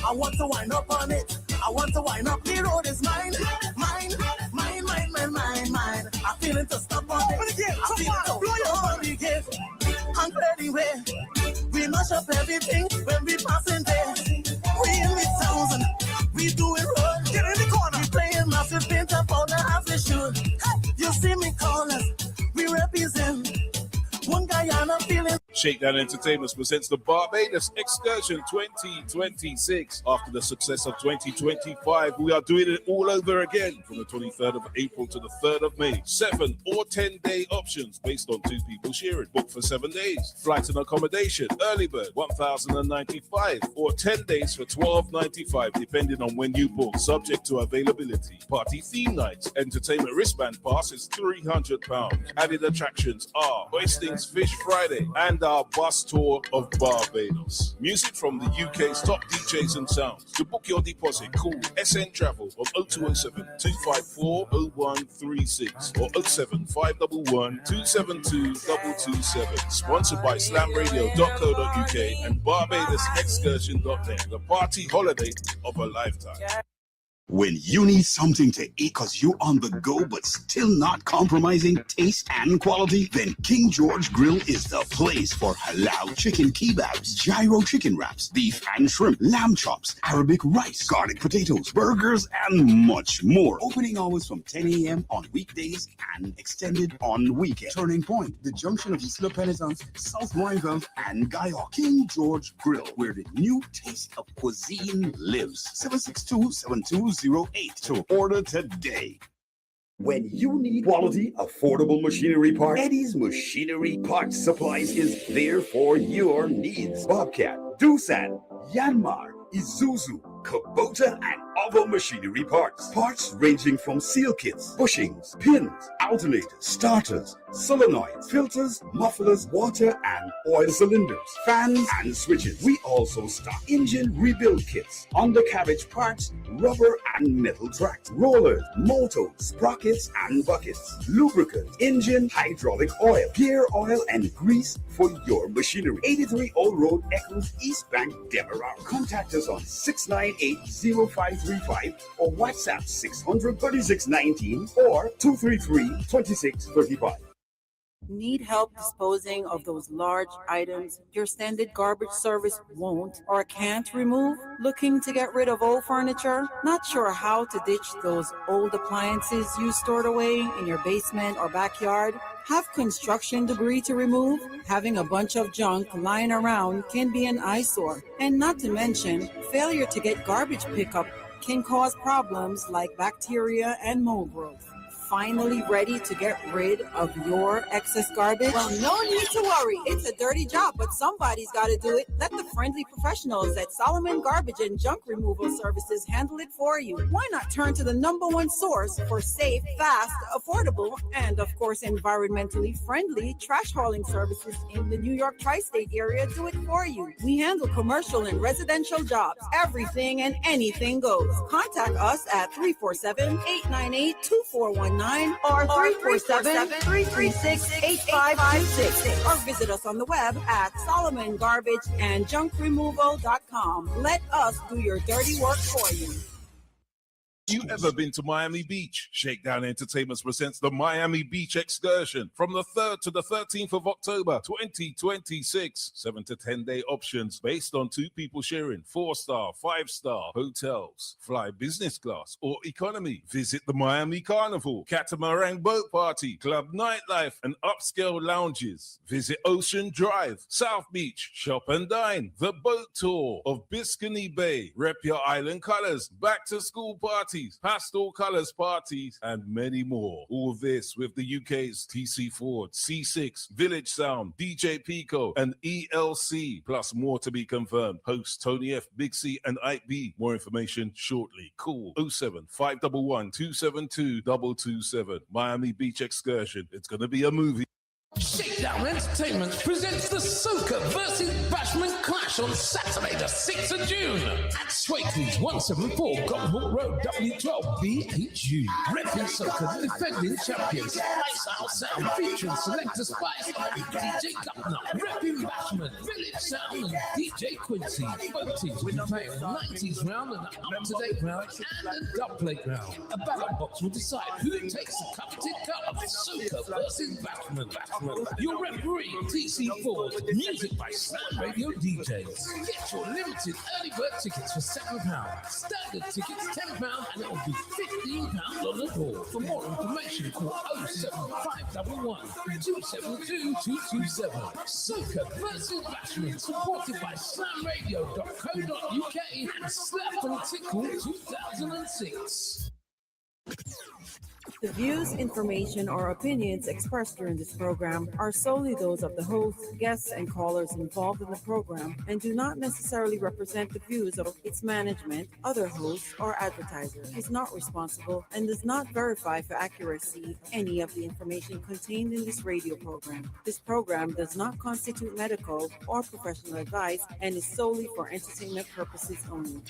I want to wind up on it. I want to wind up. The road is mine. Mine. I'm feeling to stop on it. I'm feeling to blow your money again. I'm ready where we mash up everything when we passing there. We in the thousand. We doing road. Get in the corner. We playing massive paint up on the as we should. You see me call us. We represent. One Guyana feeling. Shakedown Entertainment presents the Barbados Excursion 2026. After the success of 2025, we are doing it all over again from the 23rd of April to the 3rd of May. 7 or 10-day options based on 2 people sharing. Book for 7 days. Flight and accommodation. Early bird, $1,095 or 10 days for $1,295 depending on when you book. Subject to availability. Party theme nights. Entertainment wristband pass is £300. Added attractions are Oystings Fish Friday and our bus tour of Barbados. Music from the UK's top DJs and sounds. To book your deposit, call SN Travel on 0207 254 0136 or 07 511 272 227. Sponsored by slamradio.co.uk and barbadosexcursion.net. The party holiday of a lifetime. When you need something to eat because you're on the go but still not compromising taste and quality, then King George Grill is the place for halal chicken kebabs, gyro chicken wraps, beef and shrimp, lamb chops, Arabic rice, garlic potatoes, burgers, and much more. Opening hours from 10 a.m. on weekdays and extended on weekends. Turning Point, the junction of Isla Penitence, South Royalville, and Gaia. King George Grill, where the new taste of cuisine lives. 762-7208 to order today. When you need quality, affordable machinery parts, Eddie's Machinery Parts Supplies is there for your needs. Bobcat, Doosan, Yanmar, Isuzu, Kubota, and other machinery parts. Parts ranging from seal kits, bushings, pins, alternators, starters, solenoids, filters, mufflers, water and oil cylinders, fans and switches. We also stock engine rebuild kits, undercarriage parts, rubber and metal tracks, rollers, motors, sprockets and buckets, lubricant, engine, hydraulic oil, gear oil and grease for your machinery. 83 Old Road, Eccles, East Bank, Demerara. Contact us on 698-0535 or WhatsApp 600-3619 or 233-2635. Need help disposing of those large items your standard garbage service won't or can't remove? Looking to get rid of old furniture? Not sure how to ditch those old appliances you stored away in your basement or backyard? Have construction debris to remove? Having a bunch of junk lying around can be an eyesore. And not to mention, failure to get garbage pickup can cause problems like bacteria and mold growth. Finally ready to get rid of your excess garbage? Well, no need to worry. It's a dirty job, but somebody's got to do it. Let the friendly professionals at Solomon Garbage and Junk Removal Services handle it for you. Why not turn to the #1 source for safe, fast, affordable, and of course, environmentally friendly trash hauling services in the New York tri-state area? Do it for you. We handle commercial and residential jobs. Everything and anything goes. Contact us at 347-898-2419 or 347-336-8556 or visit us on the web at SolomonGarbageandJunkRemoval.com. Let us do your dirty work for you. You ever been to Miami Beach? Shakedown Entertainment presents the Miami Beach Excursion from the 3rd to the 13th of October, 2026. 7 to 10 day options based on 2 people sharing 4-star, 5-star hotels. Fly business class or economy. Visit the Miami Carnival, Catamaran Boat Party, Club Nightlife, and upscale lounges. Visit Ocean Drive, South Beach, Shop and Dine, the boat tour of Biscayne Bay. Rep your island colors, back to school parties, pastel colors parties, and many more. All this with the UK's TC Ford, C6, Village Sound, DJ Pico, and ELC, plus more to be confirmed. Host Tony F, Big C, and Ike B. More information shortly. Call 07 511 272 227. Miami Beach Excursion. It's going to be a movie. Shakedown Entertainment presents the Soca vs. Bashment Clash on Saturday, the 6th of June at Swakey's 174 Golden Road, W12BHU. Repping Soca, the defending champions. Spice Out Sound featuring Selector Spice, DJ Gupna. Repping Bashment, Village Sound, and DJ Quincy. Both teams will be playing a 90s round, an up-to-date round, and a dubplate round. A ballot box will decide who takes the coveted cup of Soca vs. Bashment. Your referee, TC Ford, music by Slam Radio DJs. Get your limited early bird tickets for £7. Standard tickets £10, and it will be £15 on the door. For more information, call 07511 272 227. Soca vs. Bashment, supported by SlamRadio.co.uk and Slap and Tickle 2006. The views, information, or opinions expressed during this program are solely those of the host, guests, and callers involved in the program and do not necessarily represent the views of its management, other hosts, or advertisers. It is not responsible and does not verify for accuracy any of the information contained in this radio program. This program does not constitute medical or professional advice and is solely for entertainment purposes only.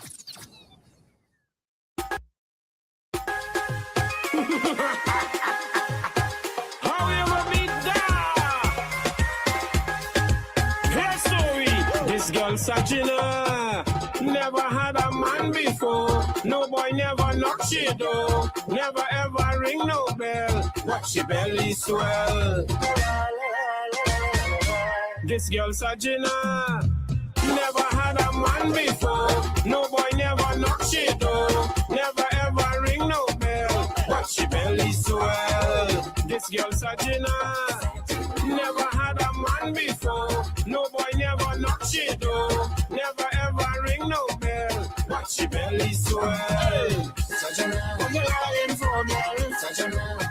This girl Sajina never had a man before. No boy never knock she door. Never ever ring no bell. Watch she belly swell. This girl Sajina never had a man before. No boy never knock she door. Never ever ring no bell. Watch she belly swell. This girl Sajina never had a man before. No boy never knock she door. Never ever ring no bell. Watch she belly swell. Sajina, what you lying for, girl? Sajina.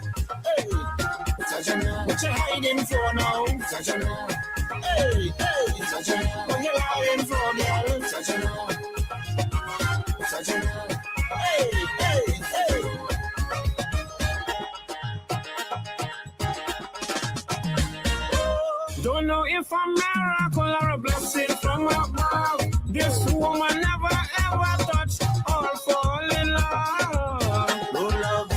hiding for now? Hey, what you lying for, girl? Hey. Don't know if a miracle or a blessing from above. This woman never ever touched or fall in love. No love.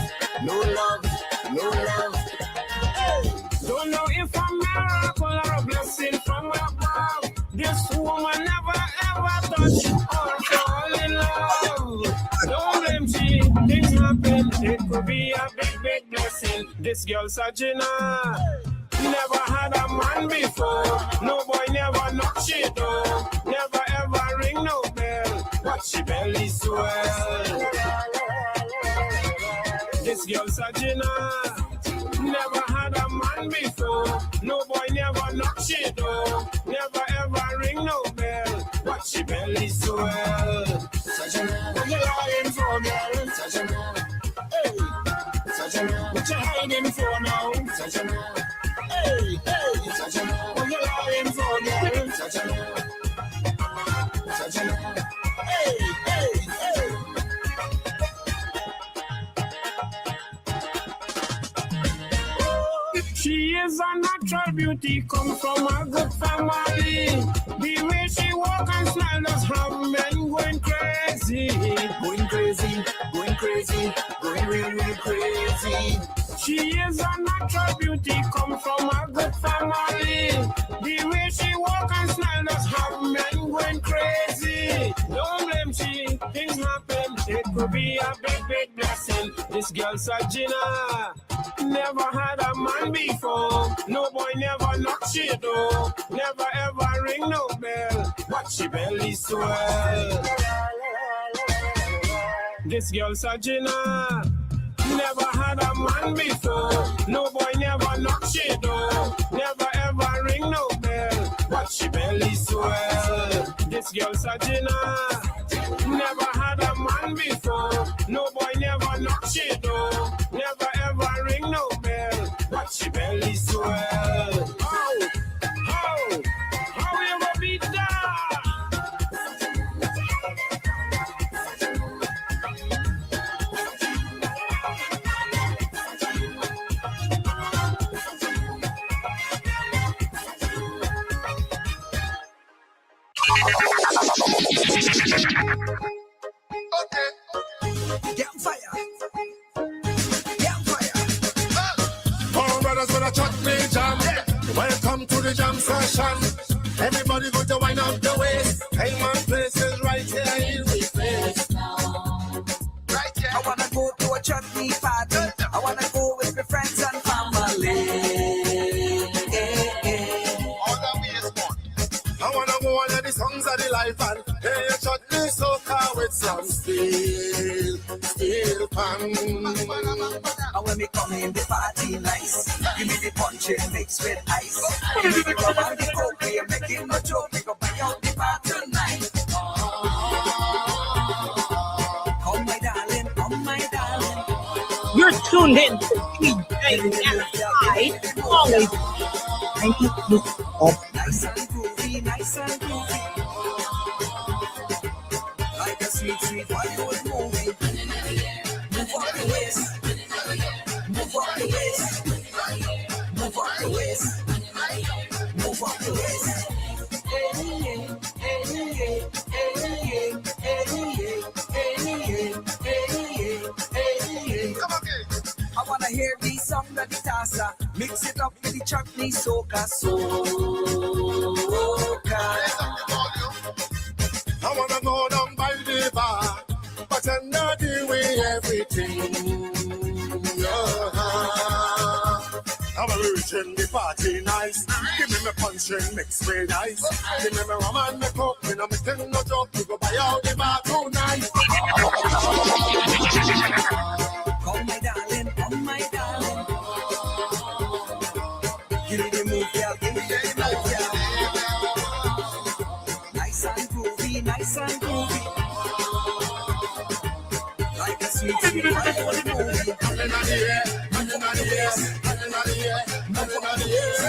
Hey. Don't know if a miracle or a blessing from above. This woman never ever touched or fall in love. Don't blame she, things happen. It could be a big blessing. This girl Sajina never had a man before. No boy never knocked she door. Never ever ring no bell. But she belly swell. This girl Sajina never had a man before. No boy never knocked she door. Never ever ring no bell. But she belly swell. Sajina, what you lying for, girl? Sajina, hey. Sajina, what you hiding for now? Sajina. Hey, what you lying for, girl? Hey. She is a natural beauty, come from a good family. The way she walk and smile does have men going crazy. Going real crazy. She is a natural beauty, come from a good family. The way she walk and smile does have men going crazy. Don't blame she, things happen. It could be a big blessing. This girl Sajina never had a man before. No boy never knocked she door. Never ever ring no bell. But she belly swell. This girl Sajina never had a man before. No boy never knocked she door. Never ever ring no bell. But she belly swell. This girl Sajina never had a man before. No boy never knocked she door. Never ever ring no bell. But she belly swell. How you gonna beat that? Okay. Get on fire. All brothers with a chutney jam. Welcome to the jam session. Everybody go to wind up the waist. Hey man, places right here in this place. Right here. I wanna go to a chutney party. I wanna go with my friends and family. All the way is gone. I wanna go on the songs of the life and hey, chutney soca with some steel pan. And when me come in the party nice, give me the punching mix with ice. Give me the rum and the coke, we are making no joke. We go buy out the bar tonight. Come my darling, come my darling. You're tuned in to DJ Malachi, always nice and groovy, nice and groovy. Like a sweet Bollywood movie. Move up the waist. Move up the waist. Move up the waist. Move up the waist. Come again. I wanna hear the song that the tassa. Mix it up with the chutney soca. I wanna go down by the bar, but I'm not doing everything. I'm reaching the party nice. Give me my punching mix with ice. Give me my rum and my coke. You know me tell no joke. You go buy out the bar tonight. Come my darling, come my darling. Give me the move, girl, give me the move, girl. Nice and groovy, nice and groovy. Like a sweet Bollywood movie. I'm in the air, I'm in the air, I'm in the air, I'm in the air.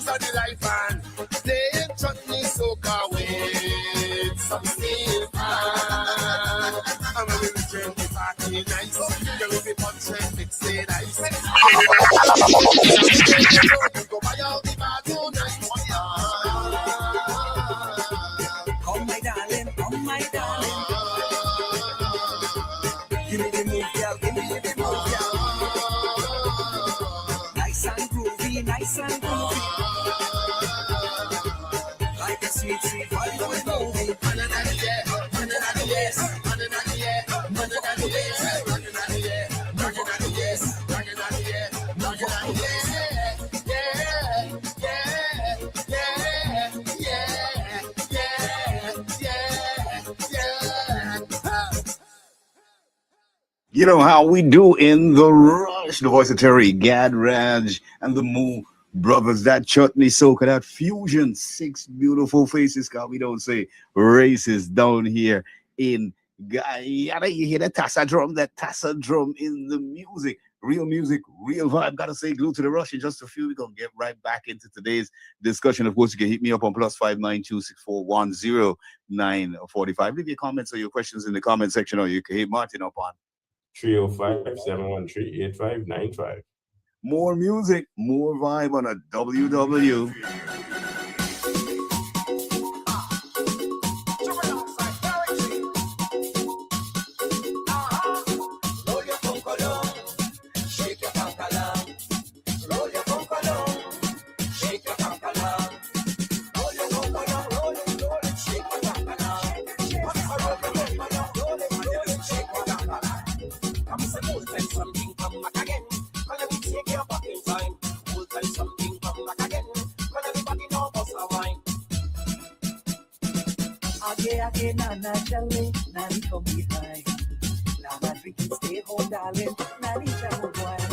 This is the life and stay chutney soca with some steel pan. And when we drink the party nice, you will be punch and mix it ice. Go buy all the bar tonight. Come my darling, come my darling. Give me the move, girl, give me the move, girl. Nice and groovy, nice and groovy. Like a sweet, sweet vibe with movie. Money not the air, money not the yes, money not the air, money not the yes, money not the air, money not the yes, money not the air, money not the yes. You know how we do in the rush. The voice of Terry, Gad Raj, and the Moo Brothers. That chutney soca, that fusion. 6 beautiful faces. Cause we don't say races down here in Guyana. You hear that Tassa drum in the music. Real music, real vibe. Gotta say, glued to the rush in just a few. We're gonna get right back into today's discussion. Of course, you can hit me up on +59264100945. Leave your comments or your questions in the comment section, or you can hit Martin up on 305-713-8595. More music, more vibe on a WW. Again, Nana Jelly, Nanny come behind. Nana drinking, stay home, darling. Nanny jamu wine.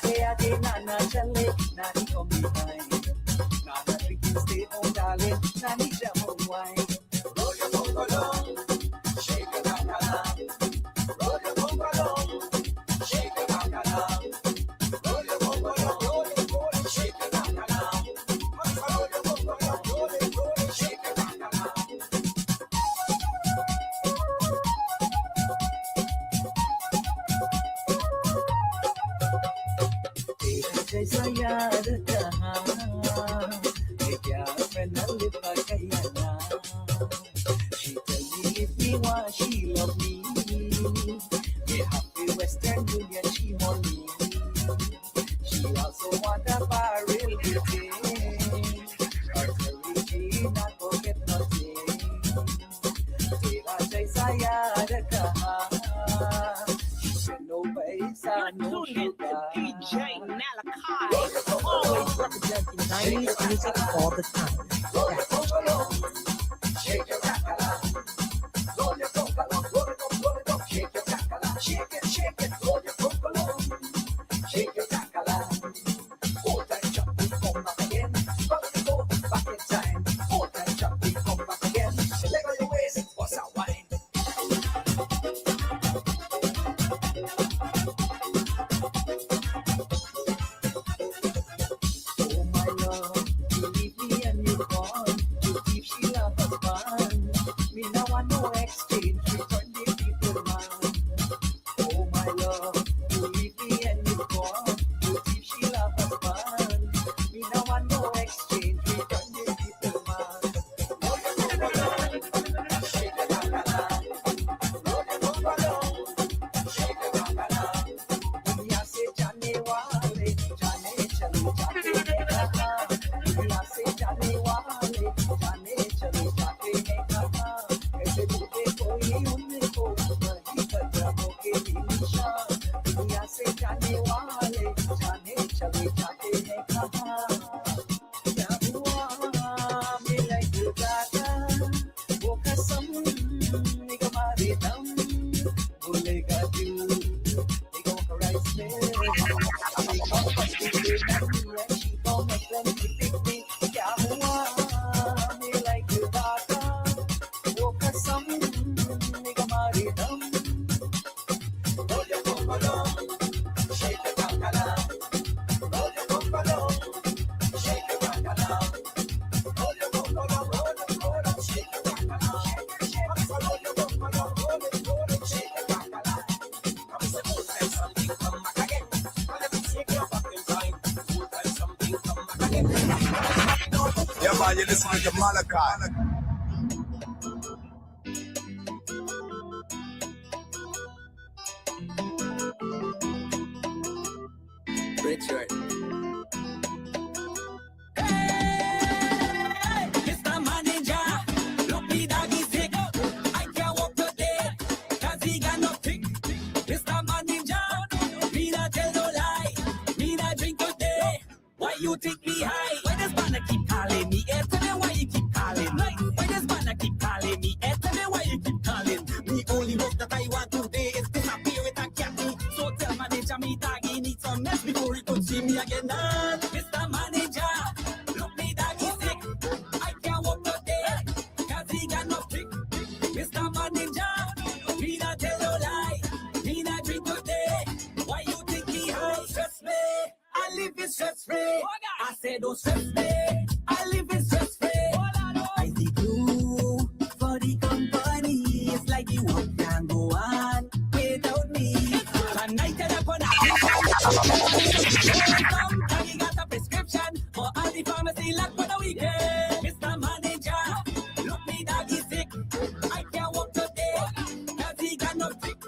Again, Nana Jelly, Nanny come behind. Nana drinking, stay home, darling. Nanny jamu wine. Roll your bumper long, shake your bacala. Roll your bumper long, shake your bacala. Roll your bumper long, roll it, shake your bacala. Roll your bumper long, roll it, shake your bacala. जैसा याद कहा ये क्या friend live Guyana. She tell me if me want she love me. Me happy Western Union she money. She also want a barrel beauty. Her Regina not forget nothing. तेरा जैसा याद कहा no paisa, no sugar. DJ Malachi, always representing 90s music all the time. Shake your bacala, roll your bacala, roll it up, shake your bacala, shake it, roll your bacala, shake your bacala. Hold that jump, we come back again. But we go back in time. Hold that jump, we come back again. Leg on your waist, what's that wine? listening to Malachi. Richard. Mr. Manager, look me doggy sick. I can't walk today, cause he got no tick. Mr. Manager, me not tell no lie. Me not drink today. Why you take me high? Why this man keep calling me? Tell me why you keep calling. Why this man keep calling me? Tell me why you keep calling. The only work that I want today is disappear with a cat. So tell manager me doggy need some mess before he could see me again. Mr. Manager, look me doggy sick. I can't walk today, cause he got no trick. Mr. Manager, me not tell no lie. Me not drink today. Why you think me high? Stress me. I live in stress free. I say don't stress me. I live in stress free. I the glue for the company. It's like the work can go on without me. Tonight and upon he got a prescription for all the pharmacy locked for the weekend. Mr. Manager, look me doggy sick. I can't walk today, cause he got no tick.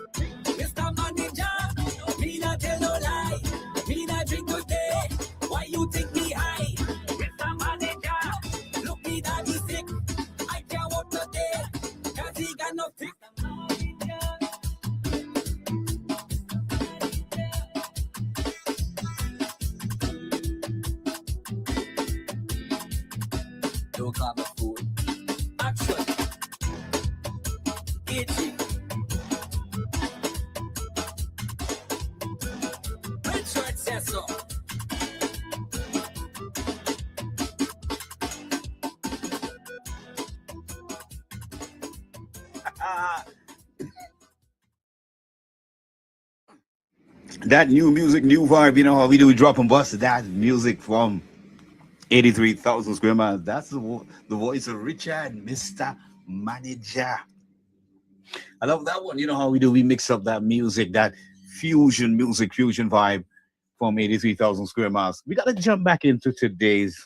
Mr. Manager, me not tell no lie. Me not drink today. Why you take me high? Mr. Manager, look me doggy sick. I can't walk today, cause he got no tick. Don't call my food. Action. Itchy. Richard says so. That new music, new vibe, you know how we do, we drop and bust that music from 83,000 square miles. That's the voice of Richard, Mr. Manager. I love that one. You know how we do, we mix up that music, that fusion music, fusion vibe from 83,000 square miles. We got to jump back into today's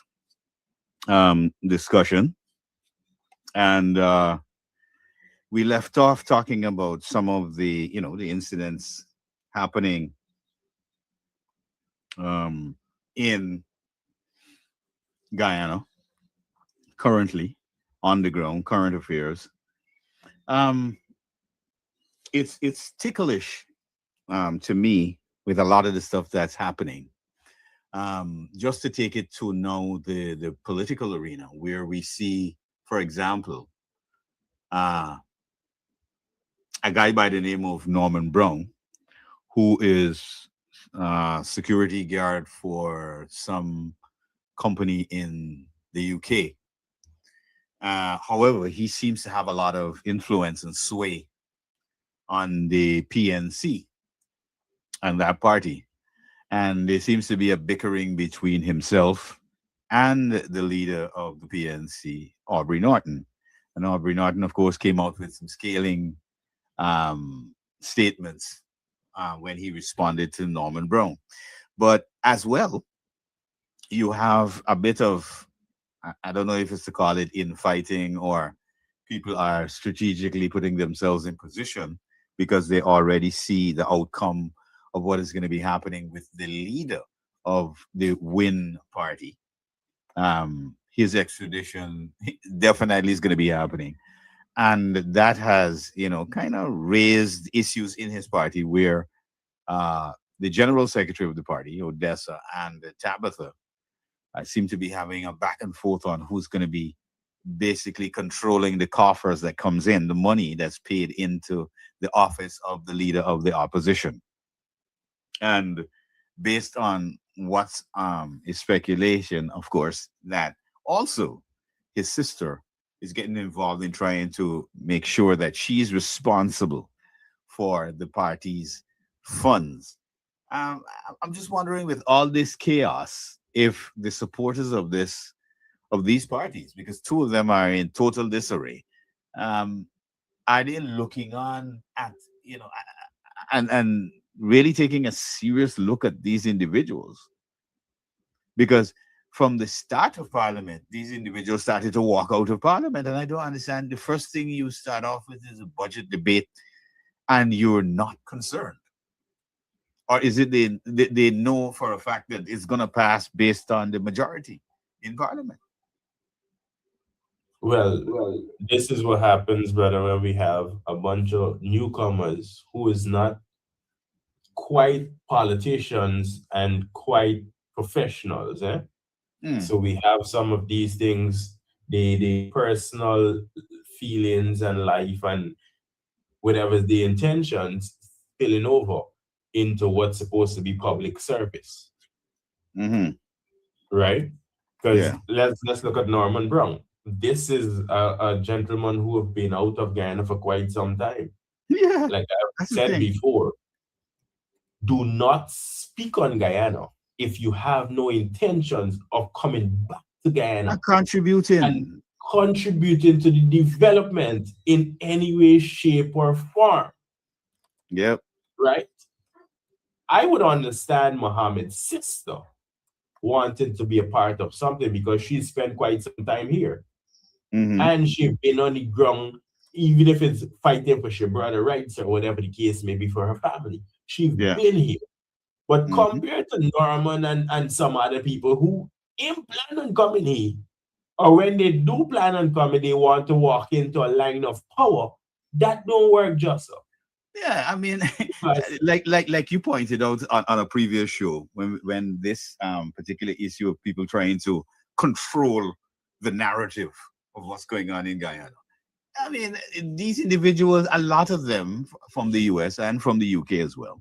discussion. And we left off talking about some of the, you know, the incidents happening in Guyana currently, on the ground, current affairs. It's ticklish to me with a lot of the stuff that's happening. Just to take it to now the political arena, where we see, for example, a guy by the name of Norman Brown, who is security guard for some company in the UK. However, he seems to have a lot of influence and sway on the PNC and that party. And there seems to be a bickering between himself and the leader of the PNC, Aubrey Norton. And Aubrey Norton, of course, came out with some scaling statements when he responded to Norman Brown. But as well, you have a bit of, I don't know if it's to call it infighting, or people are strategically putting themselves in position because they already see the outcome of what is going to be happening with the leader of the Win party. His extradition definitely is going to be happening. And that has, you know, kind of raised issues in his party where the general secretary of the party, Odessa, and Tabitha seem to be having a back and forth on who's going to be basically controlling the coffers that comes in, the money that's paid into the office of the leader of the opposition. And based on what's is speculation, of course, that also his sister is getting involved in trying to make sure that she's responsible for the party's funds. I'm just wondering, with all this chaos, if the supporters of these parties, because two of them are in total disarray, are they looking on at, you know, and really taking a serious look at these individuals? Because from the start of Parliament, these individuals started to walk out of Parliament. And I don't understand. The first thing you start off with is a budget debate, and you're not concerned. Or is it they know for a fact that it's going to pass based on the majority in Parliament? Well, this is what happens, brother, when we have a bunch of newcomers who is not quite politicians and quite professionals. So we have some of these things, the personal feelings and life and whatever the intentions spilling over into what's supposed to be public service. Right? Because let's look at Norman Brown. This is a gentleman who have been out of Guyana for quite some time. Yeah. Like I've said before, do not speak on Guyana if you have no intentions of coming back to Guyana. Contributing To the development in any way, shape, or form. Yep. Right? I would understand Mohammed's sister wanting to be a part of something because she spent quite some time here. And she's been on the ground, even if it's fighting for her brother rights or whatever the case may be for her family. She's been here. But compared to Norman and some other people who ain't plan on coming here, or when they do plan on coming, they want to walk into a line of power, that don't work, Joseph. Yeah, I mean, like you pointed out on a previous show, when this particular issue of people trying to control the narrative of what's going on in Guyana. I mean, these individuals, a lot of them from the US and from the UK as well,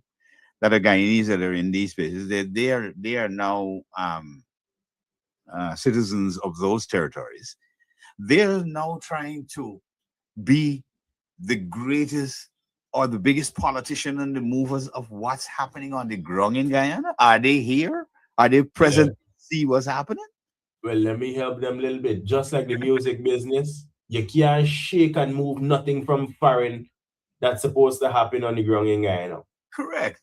that are Guyanese that are in these places, they are now citizens of those territories. They're now trying to be the greatest or the biggest politician and the movers of what's happening on the ground in Guyana. Are they here? Are they present to see what's happening? Well, let me help them a little bit. Just like the music business, you can't shake and move nothing from foreign that's supposed to happen on the ground in Guyana. Correct.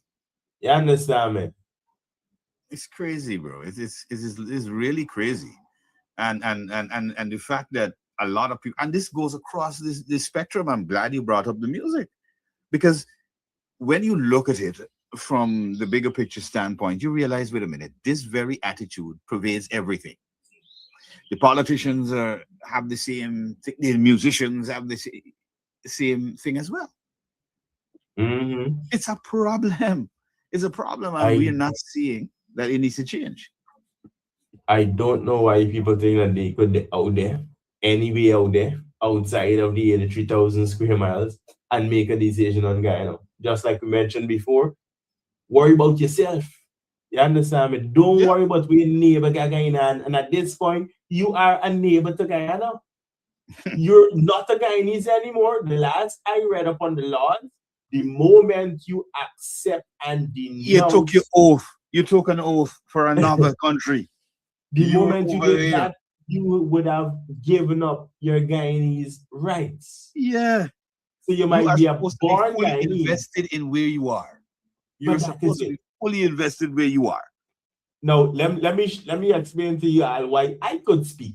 You understand me? It's crazy, bro. It's really crazy. And the fact that a lot of people, and this goes across this spectrum. I'm glad you brought up the music, because when you look at it from the bigger picture standpoint, you realize, wait a minute, this very attitude pervades everything. The politicians have the same thing, the musicians have the same thing as well. It's a problem. It's a problem, and we're not seeing that it needs to change. I don't know why people think that they could be out there, anywhere out there, outside of the 83,000 square miles, and make a decision on Guyana. Just like we mentioned before, worry about yourself. You understand me? Don't worry about your neighbor Guyana. And at this point, you are a neighbor to Guyana. You're not a Guyanese anymore. The last I read upon the laws, the moment you accept and denounce, you took your oath. You took an oath for another country. The moment you did that, you would have given up your Guyanese rights. Yeah. So you might be a born Guyanese. Invested in where you are. You're supposed to be fully invested where you are. Now, let me explain to you all why I could speak.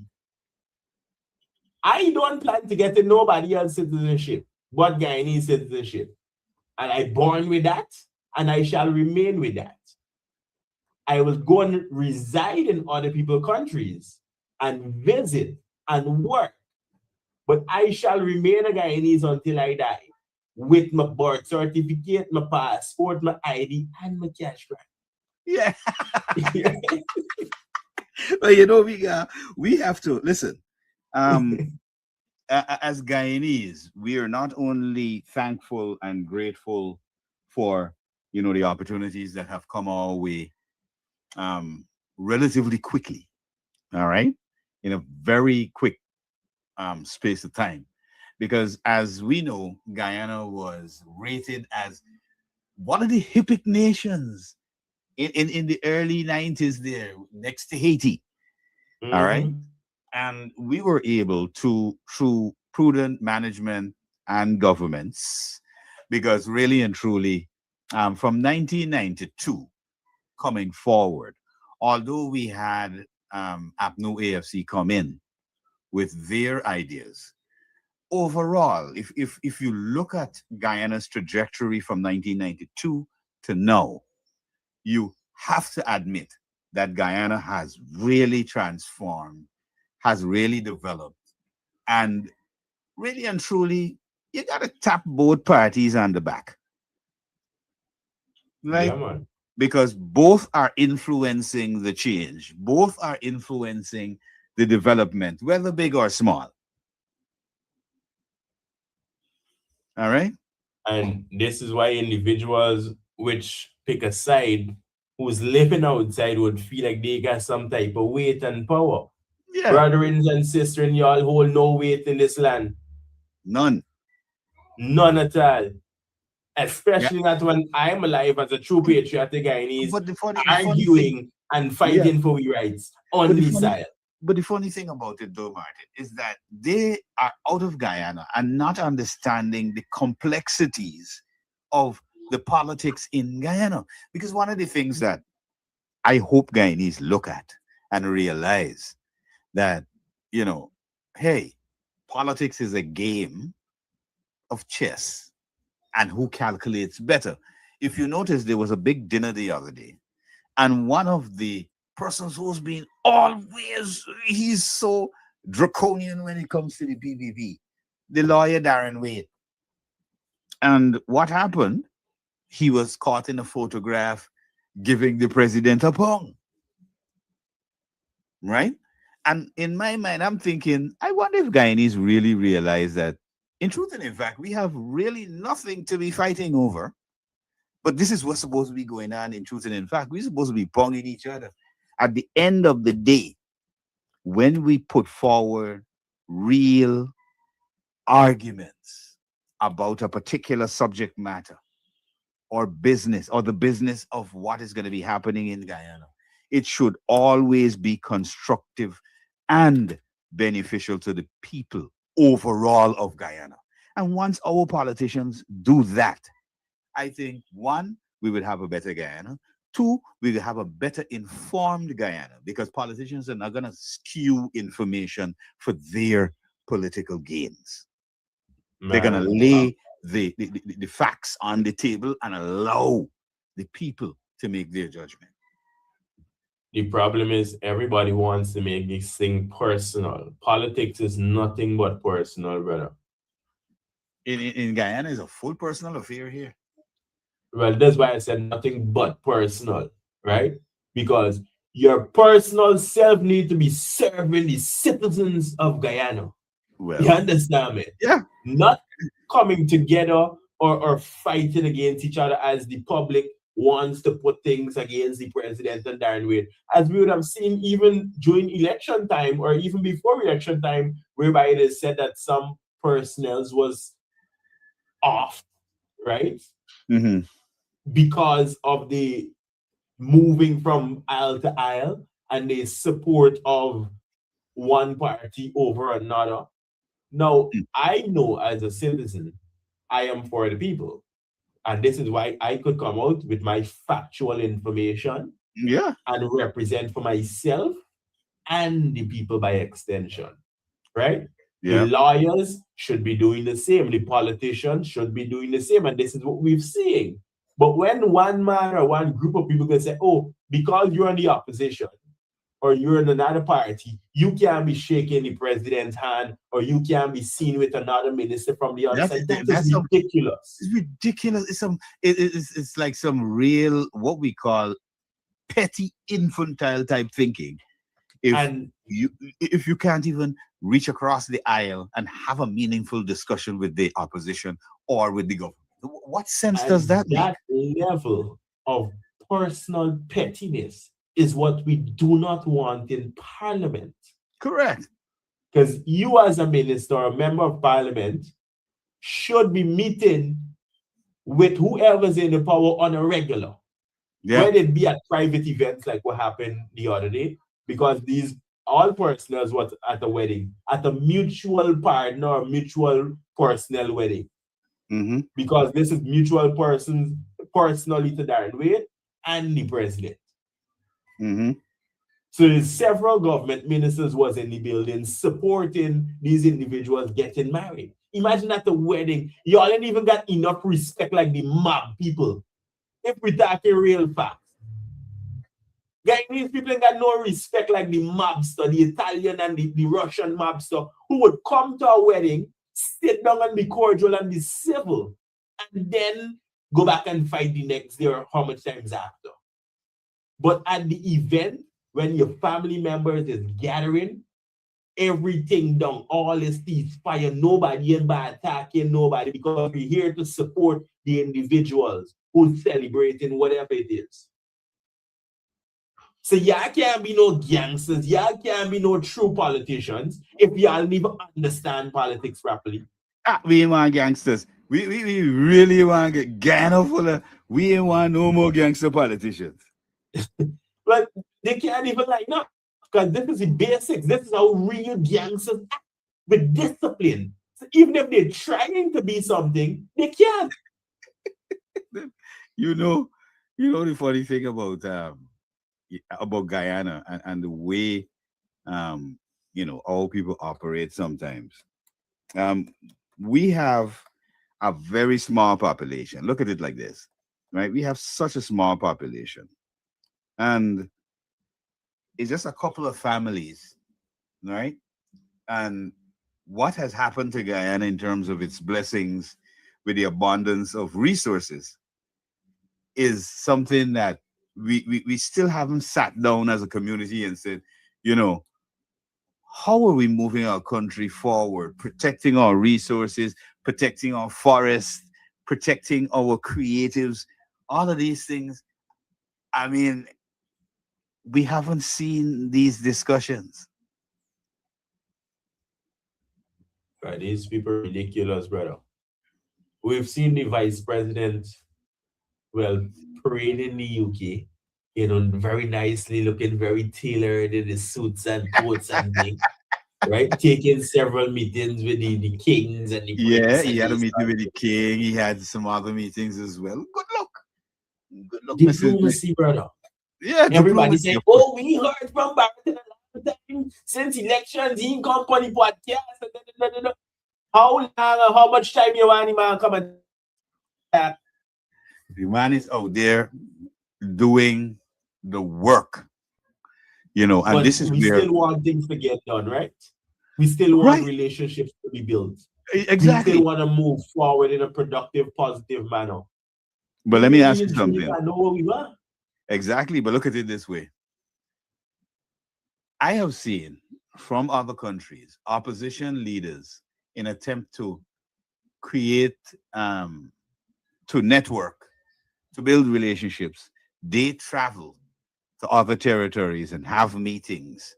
I don't plan to get to nobody else's citizenship but Guyanese citizenship. And I born with that, and I shall remain with that. I will go and reside in other people's countries and visit and work. But I shall remain a Guyanese until I die, with my birth certificate, my passport, my ID, and my cash grant. Yeah. But you know, we have to listen. As Guyanese, we are not only thankful and grateful for, you know, the opportunities that have come our way relatively quickly, all right, in a very quick space of time, because as we know, Guyana was rated as one of the HIPC nations in the early 90s there, next to Haiti. All right. And we were able to, through prudent management and governments, because really and truly, from 1992 coming forward, although we had APNO AFC come in with their ideas. Overall, if you look at Guyana's trajectory from 1992 to now, you have to admit that Guyana has really transformed, has really developed, and really and truly, you got to tap both parties on the back. Right? Yeah, man. Because both are influencing the change, both are influencing the development, whether big or small. All right. And this is why individuals which pick a side who's living outside would feel like they got some type of weight and power. Yeah. Brethren and sisters, y'all hold no weight in this land. None. None at all. Especially not when I'm alive as a true patriotic Guyanese, arguing and fighting for we rights on this side. But the funny thing about it, though, Martin, is that they are out of Guyana and not understanding the complexities of the politics in Guyana. Because one of the things that I hope Guyanese look at and realize that, you know, hey, politics is a game of chess and who calculates better. If you notice, there was a big dinner the other day, and one of the persons who's been always, he's so draconian when it comes to the PPP, the lawyer Darren Wade. And what happened? He was caught in a photograph giving the president a pong. Right? And in my mind, I'm thinking, I wonder if Guyanese really realize that in truth and in fact, we have really nothing to be fighting over. But this is what's supposed to be going on in truth and in fact. We're supposed to be ponging each other. At the end of the day, when we put forward real arguments about a particular subject matter or business or the business of what is going to be happening in Guyana, it should always be constructive and beneficial to the people overall of Guyana. And once our politicians do that, I think, one, we would have a better Guyana. Two, we will have a better informed Guyana, because politicians are not going to skew information for their political gains. They're going to lay the facts on the table and allow the people to make their judgment. The problem is everybody wants to make this thing personal. Politics is nothing but personal, brother. In Guyana, it's a full personal affair here. Well, that's why I said nothing but personal, right? Because your personal self needs to be serving the citizens of Guyana. Well, you understand me? Yeah. Not coming together or fighting against each other as the public wants to put things against the president and Darren Wade. As we would have seen even during election time or even before election time, whereby it is said that some personnel was off, right? Mm-hmm. Because of the moving from aisle to aisle and the support of one party over another. Now, I know as a citizen, I am for the people. And this is why I could come out with my factual information, yeah, and represent for myself and the people by extension, right? Yeah. The lawyers should be doing the same. The politicians should be doing the same. And this is what we've seen. But when one man or one group of people can say, oh, because you're in the opposition or you're in another party, you can't be shaking the president's hand or you can't be seen with another minister from the other side. That's ridiculous. It's ridiculous. It's like some real, what we call petty infantile type thinking. If you can't even reach across the aisle and have a meaningful discussion with the opposition or with the government. What sense does that make? That level of personal pettiness is what we do not want in parliament. Correct. Because you as a minister or a member of parliament should be meeting with whoever's in the power on a regular. Yeah. Whether it be at private events like what happened the other day, because these all personnel was at a wedding, at a mutual partner or mutual personnel wedding. Mm-hmm. Because this is mutual personally to Darren Wade and the president. Mm-hmm. So there's several government ministers was in the building supporting these individuals getting married. Imagine at the wedding, y'all ain't even got enough respect like the mob people. If we talking real facts. Guyanese people ain't got no respect like the mobster, the Italian and the Russian mobster, who would come to our wedding, sit down and be cordial and be civil, and then go back and fight the next day or how much times after. But at the event, when your family members is gathering, everything done, all is ceasefire, nobody in by attacking nobody, because we're here to support the individuals who's celebrating whatever it is. So y'all can't be no gangsters, y'all can't be no true politicians if y'all never understand politics properly. We ain't want gangsters. We really want to get Ghana full of, we ain't want no more gangster politicians. But they can't even line up, because this is the basics. This is how real gangsters act, with discipline. So even if they're trying to be something, they can't. You know the funny thing about Guyana and the way all people operate sometimes. We have a very small population. Look at it like this, right? We have such a small population, and it's just a couple of families, right? And what has happened to Guyana in terms of its blessings with the abundance of resources is something that we still haven't sat down as a community and said, how are we moving our country forward, protecting our resources, protecting our forests, protecting our creatives, all of these things. I mean, we haven't seen these discussions. Right, these people are ridiculous, brother. We've seen the vice president, parade in the UK, very nicely, looking very tailored in his suits and coats and things, right? Taking several meetings with the kings and the prince. He had a meeting with the king. He had some other meetings as well. Good luck. Good luck, diplomacy, brother. Yeah, everybody saying, "Oh, we heard from Barrington a lot of time since elections. He come on the podcast." How long? How much time you want him to come and? The man is out there doing the work, and but this is we where still want things to get done, right? We still want relationships to be built. Exactly. We still want to move forward in a productive, positive manner. But let me ask you something. I know what we want. Exactly, but look at it this way. I have seen from other countries opposition leaders in attempt to create, to network, to build relationships. They travel to other territories and have meetings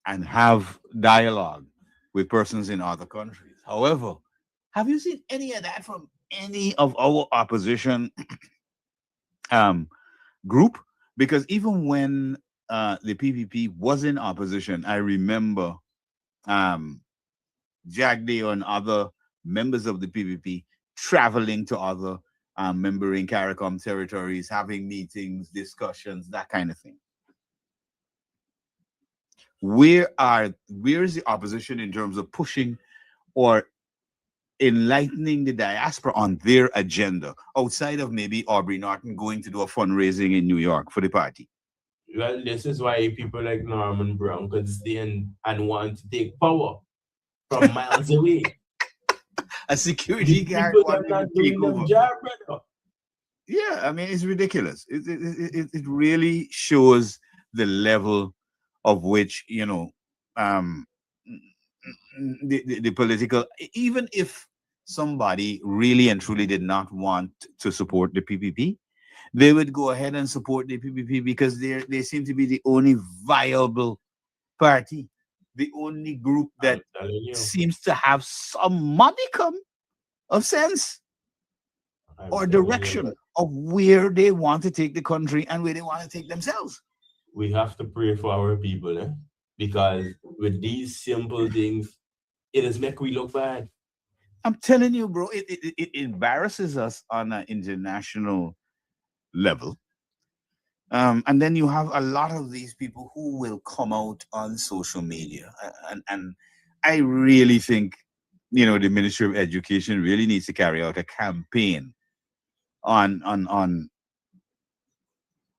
and have dialogue with persons in other countries. However, have you seen any of that from any of our opposition group? Because even when the PPP was in opposition, I remember Jagdeo and other members of the PPP traveling to other membering CARICOM territories, having meetings, discussions, that kind of thing. Where is the opposition in terms of pushing or enlightening the diaspora on their agenda outside of maybe Aubrey Norton going to do a fundraising in New York for the party? Well, this is why people like Norman Brown could stand and want to take power from miles away. A security guard not doing their job, brother. Yeah, I mean, it's ridiculous. It really shows the level of which, the political, even if somebody really and truly did not want to support the PPP, they would go ahead and support the PPP because they seem to be the only viable party, the only group that seems to have some modicum of sense or direction of where they want to take the country and where they want to take themselves. We have to pray for our people, because with these simple things, it is make we look bad. I'm telling you, bro, it embarrasses us on an international level And then you have a lot of these people who will come out on social media. And I really think, the Ministry of Education really needs to carry out a campaign on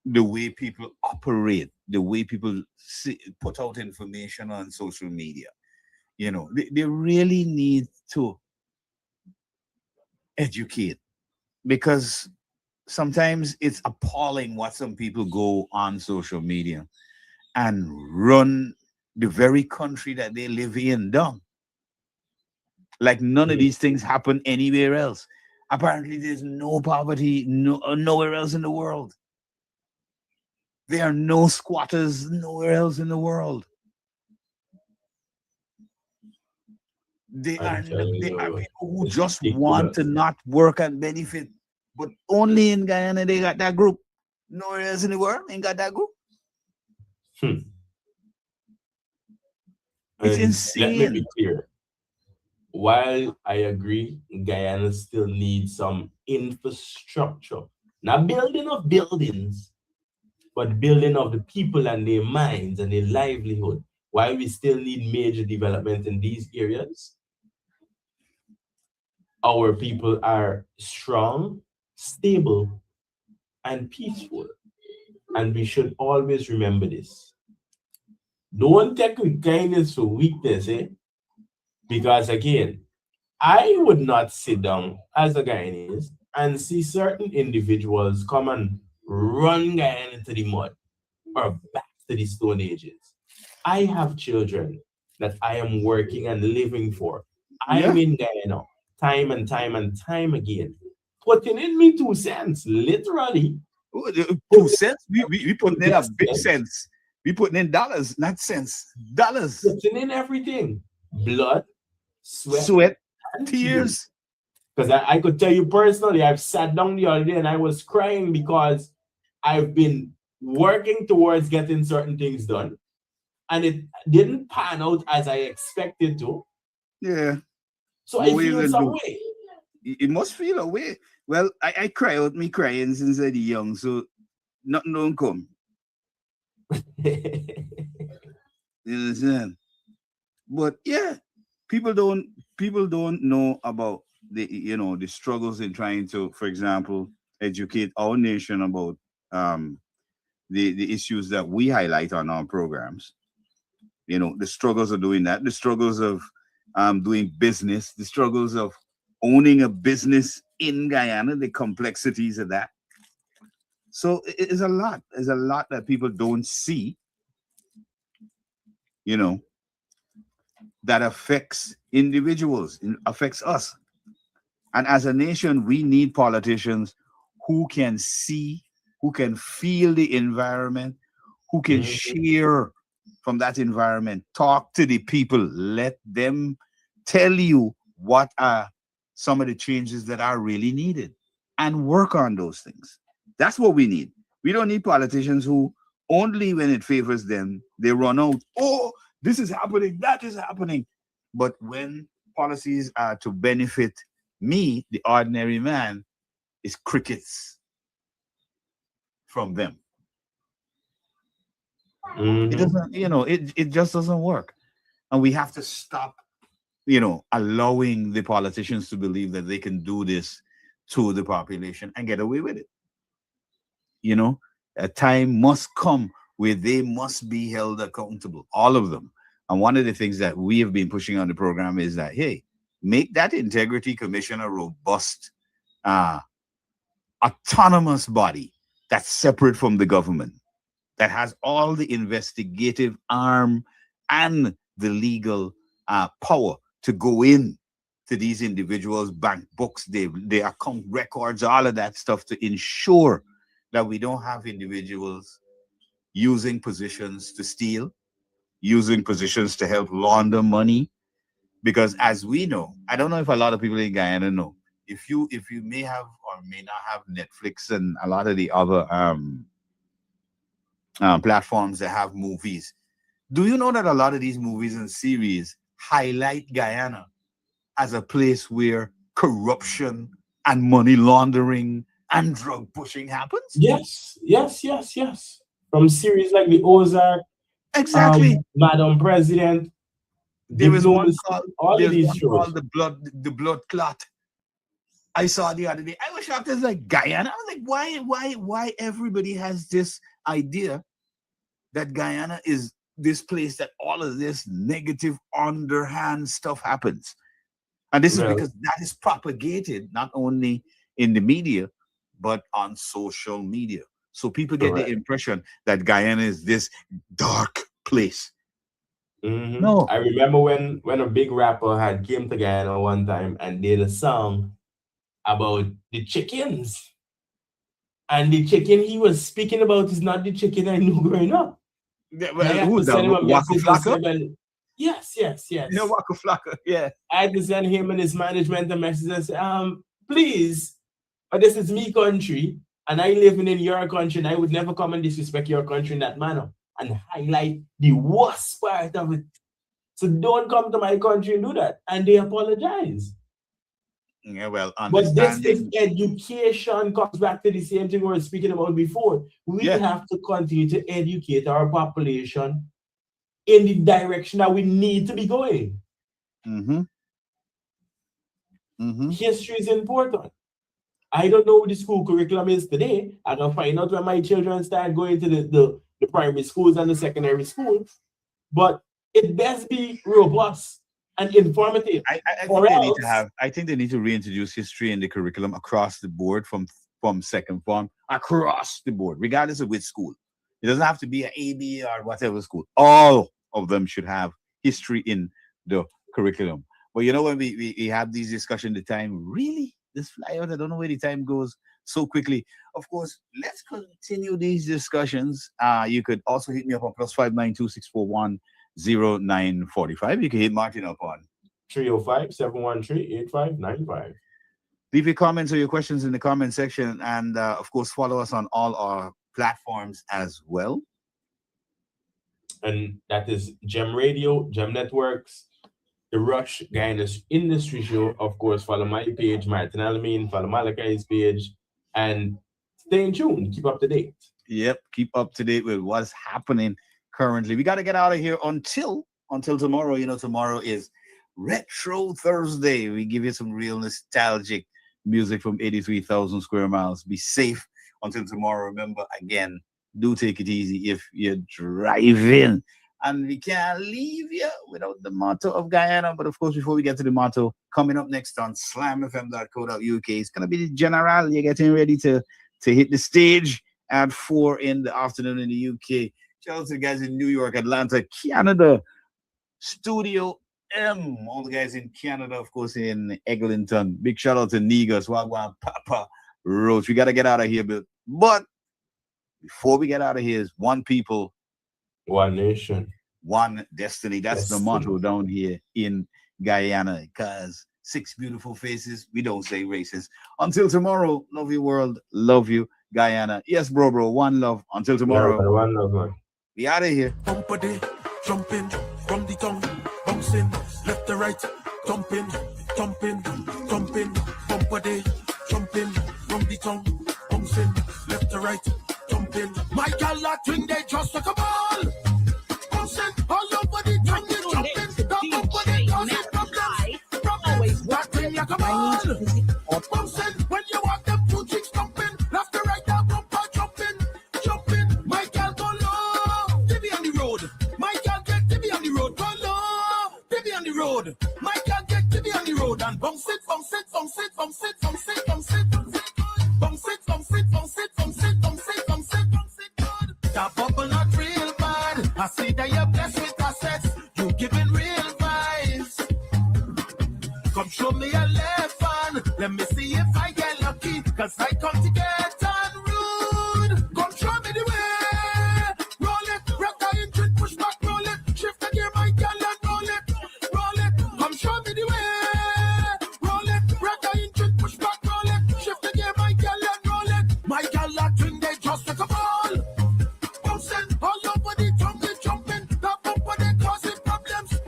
the way people operate, the way people put out information on social media. They really need to educate, because sometimes it's appalling what some people go on social media and run the very country that they live in down. Like none of these things happen anywhere else. Apparently, there's no poverty nowhere else in the world. There are no squatters nowhere else in the world. There are people who just want to not work and benefit, but only in Guyana they got that group. Nowhere else in the world ain't got that group. It's insane. Let me be clear. While I agree, Guyana still needs some infrastructure, not building of buildings, but building of the people and their minds and their livelihood. While we still need major development in these areas, our people are strong, stable, and peaceful. And we should always remember this. Don't take kindness for weakness, Because again, I would not sit down as a Guyanese and see certain individuals come and run Guyana into the mud or back to the Stone Ages. I have children that I am working and living for. I am in Guyana time and time again, putting in me 2 cents, literally. 2 cents? We putting in a big cents. We putting in dollars, not cents. Dollars. Putting in everything. Blood, sweat, tears. Because I could tell you personally, I've sat down the other day and I was crying because I've been working towards getting certain things done, and it didn't pan out as I expected to. Yeah. So I feel some way. It must feel a way. Well, I cry out me crying since I was young, so nothing don't come. You understand? But yeah, people don't know about the struggles in trying to, for example, educate our nation about the issues that we highlight on our programs. The struggles of doing that, the struggles of doing business, the struggles of owning a business in Guyana, the complexities of that. So it's a lot. There's a lot that people don't see, that affects individuals, affects us. And as a nation, we need politicians who can see, who can feel the environment, who can share from that environment, talk to the people, let them tell you what are some of the changes that are really needed and work on those things. That's what we need. We don't need politicians who only when it favors them, they run out. Oh, this is happening, that is happening. But when policies are to benefit me, the ordinary man, it's crickets from them. It doesn't, it just doesn't work. And we have to stop, allowing the politicians to believe that they can do this to the population and get away with it. A time must come where they must be held accountable, all of them. And one of the things that we have been pushing on the program is that, hey, make that Integrity Commission a robust, autonomous body that's separate from the government, that has all the investigative arm and the legal power to go in to these individuals' bank books, their account records, all of that stuff, to ensure that we don't have individuals using positions to steal, using positions to help launder money. Because as we know, I don't know if a lot of people in Guyana know, if you may have or may not have Netflix and a lot of the other platforms that have movies, do you know that a lot of these movies and series highlight Guyana as a place where corruption and money laundering and drug pushing happens. Yes. From series like the Ozark, exactly, Madam President. There was one called the blood clot. I saw the other day. I was shocked. It's like Guyana. I was like, why everybody has this idea that Guyana is this place that all of this negative underhand stuff happens. And this is because that is propagated not only in the media, but on social media. So people get the impression that Guyana is this dark place. Mm-hmm. No. I remember when a big rapper had came to Guyana one time and did a song about the chickens. And the chicken he was speaking about is not the chicken I knew growing up. Yeah, who's that? Waka Flocka? Yes. Yeah, Waka Flocka, yeah. I had to send him and his management a message and say, please, this is me country, and I live in your country, and I would never come and disrespect your country in that manner. And highlight the worst part of it. So don't come to my country and do that. And they apologize. Yeah, well, but this is education comes back to the same thing we were speaking about before. We have to continue to educate our population in the direction that we need to be going. History is important. I don't know what the school curriculum is today. I'm going to find out when my children start going to the primary schools and the secondary schools. But it best be robust and informative. I think they need to reintroduce history in the curriculum across the board from second form, across the board, regardless of which school. It doesn't have to be an AB or whatever school. All of them should have history in the curriculum. But you know, when we have these discussions, the time really, this fly out, I don't know where the time goes so quickly. Of course, let's continue these discussions. You could also hit me up on +592-641-0945. You can hit Martin up on 305-713-8595. Leave your comments or your questions in the comment section, and of course, follow us on all our platforms as well. And that is Gem Radio, Gem Networks, The Rush, Guyana's Industry Show. Of course, follow my page, Martin Alameen, follow Malakai's page, and stay in tune. Keep up to date. Yep, keep up to date with what's happening currently. We got to get out of here until tomorrow. You know, tomorrow is Retro Thursday. We give you some real nostalgic music from 83,000 square miles. Be safe until tomorrow. Remember, again, do take it easy if you're driving. And we can't leave you without the motto of Guyana. But of course, before we get to the motto, coming up next on slamfm.co.uk, it's going to be the General. You're getting ready to hit the stage at 4 in the afternoon in the UK. Shout out to the guys in New York, Atlanta, Canada, Studio M. All the guys in Canada, of course, in Eglinton. Big shout out to Negus, Wagwan, Papa Roach. We got to get out of here. But before we get out of here, is one people, one nation, one destiny. That's the motto down here in Guyana. Because 6 beautiful faces, we don't say races. Until tomorrow, love you world, love you Guyana. Yes, bro, one love. Until tomorrow, one love, man. We out of here. Jumping from the tongue, bouncing left to right, thumping, bumper day, jumping from the tongue, bouncing left to right, thumping. My gal a twin, they just like a ball, bouncing all over the tongue, they jumping, the bumper they causing problems, that twin like a ball, bouncing when you walk them 2 chicks thumping, left to right, that bumper jumping, my gal go low, they be on the road. My gal get to be on the road, go low, to be on the road. My gal get to be on the road and bounce it, bounce it, bounce it, bounce it, bounce it, bounce it, bounce it, bounce it, bounce it, bounce it, bounce it, bounce it, bounce it, bounce it, good. That bubble not real bad. I see that you're blessed with assets. You giving real vibes. Come show me a left hand. Let me see if I get lucky. Cause I come to get on rude. Come show me the way. Push back, roll it, shift the gear, my gal, and roll it, come show me the way, roll it, break inch it, push back, roll it, shift the gear, my gal, and roll it, my gal, that twin, they just like a ball, bouncing all over the tongue, they jumping, that bumper, they causing problems,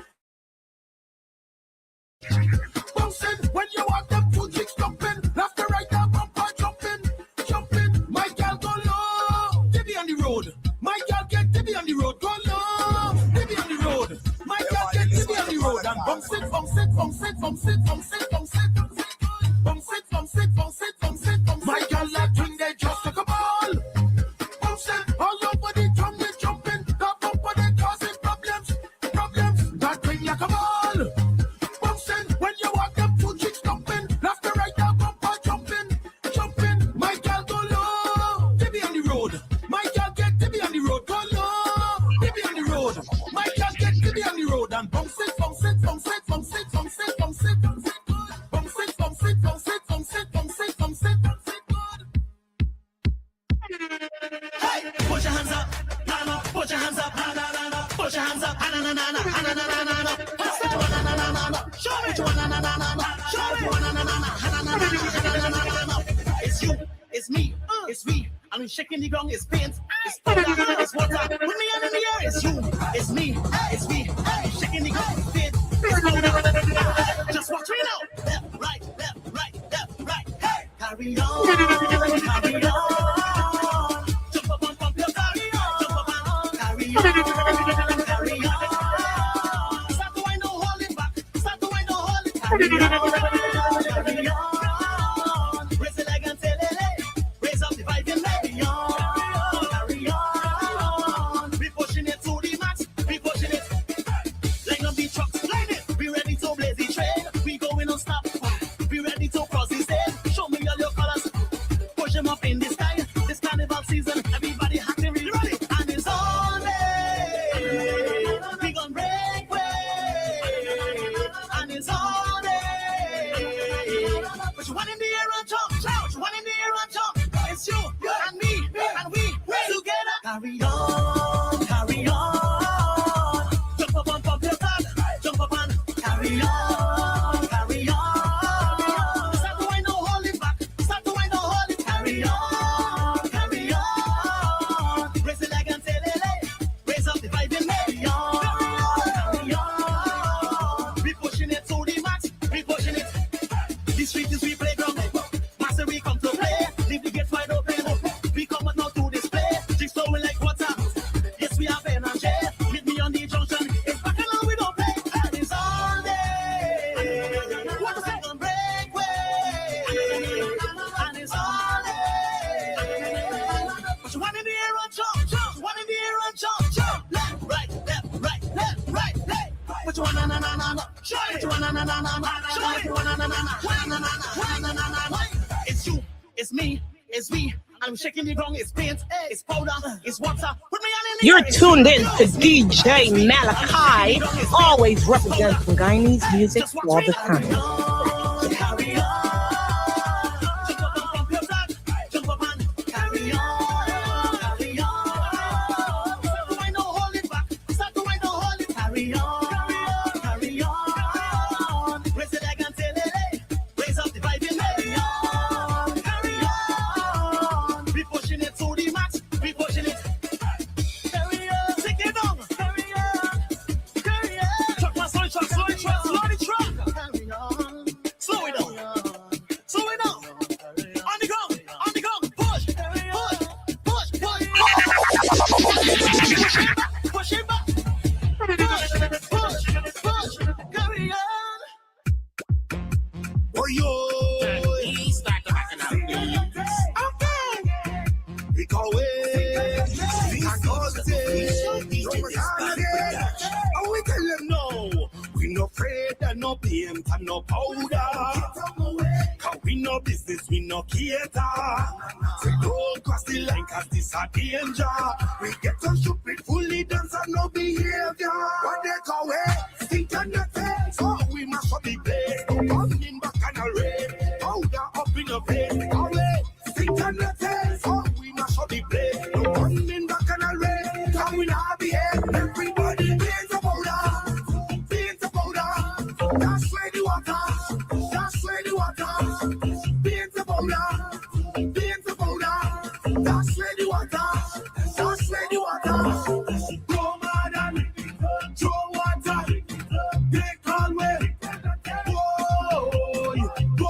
bouncing, when you walk them 2 chicks jumping, left to right, that bumper jumping, My girl like when they just took a ball. Bounce it all over the drum, is jumping. The bumper they causing problems. That thing like a ball. Bouncing when you walk them two chicks jumping. Left to right, the bumper jumping. My girl go low, Tibby on the road. My girl get Tibby on the road. Go low, Tibby on the road. My girl get Tibby on the road and bounce it. Hey, put your hands up, na na, put your hands up, na na na, put your hands up, na na na na na na na na. Show me, na na na na, show me, na na na na. It's you, it's me, it's we. I'm shaking the ground, it's paint, it's powder, it's water. Put me in the air, it's you, it's me, it's we. I'm shaking the ground, it's paint, it's powder. Just watch me now. Left, right, hey. Carry on. Jump up and pump your carry on. Carry on. Start to wind, no holding back. Carry on. Raise the leg and say lele. Raise up the vibe and carry on. We pushing it to the max. We pushing it. Line up the trucks, line it. We ready to blaze the train. We going on stop. We ready to cross the stage. Show me all your colors. Push them up in the sky. This carnival season, everybody acting really ready. And it's all day. We gon' break way. And it's all day. Put your one in the air and jump. Shout, one in the air and jump. It's you and me and we together. Carry on. Jump up and pump your flag. Jump up and carry on. Start to wind, no holding back. Carry on. Raise the leg and say lele. Raise up the vibe and carry on. We pushing it to the max. We pushing it. The street is we playground. Master we come to play. Leave the gates wide open. We come out now to display. Drinks flowing like water. Yes, we have energy. Meet me on the junction. It's back along, we don't play. And it's all day. What a second break way. And it's all day. Put your one in the air and jump. One in the air and jump. Left, right. Put your one na na na na. Put your one na na na na. Put your one na na na na. It's you, it's me, it's we. I'm shaking the ground, it's paint, it's powder, it's water. Put me on in the You're air, it's tuned you. in to DJ Malachi, always representing Guyanese music all the time. Carry on. Jump up and pump your flag. Jump up and carry on. Start to wind, no holding back. Carry on. Raise the leg and say lele. Raise up the vibe and carry on. We pushing it to the max. We pushing it. Carry on. Take it down. Carry on. Truck, slow the truck. Carry on. Slow it down. On the ground. Push. Push it back. Push. Carry on. Oh, yo. Start to back it up. Okay. We go away. We go And we tell them no. We no afraid and no paint and no powder. Cause we no business, we no cater. We don't cross the line cause this a danger. We get so stupid, fully dance and no behavior. What they call it, think on the face. So we must up the place. Running back and a rain. Powder up in the face. Always think on the face. So we must up the place. Running back and a rain. Cause we not behave. Everybody paint the powder. That's where the water. That's where the water. Paint the powder. That's where the water. Go mad and throw water. They call me. Boy, go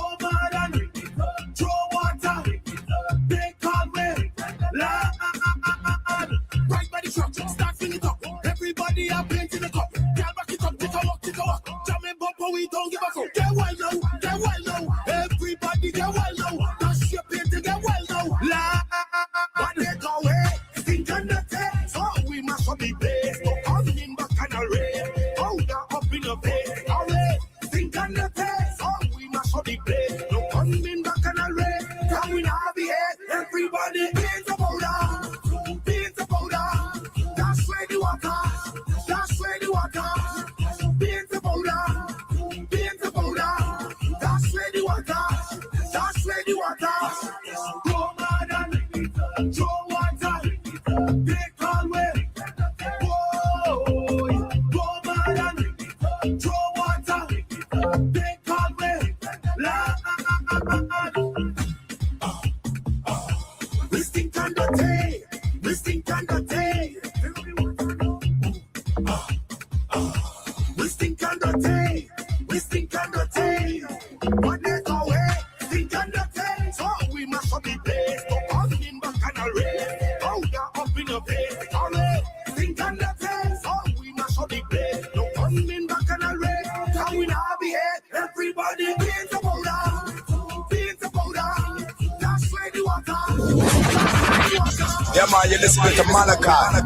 Yeah, man, you're listening to Malachi.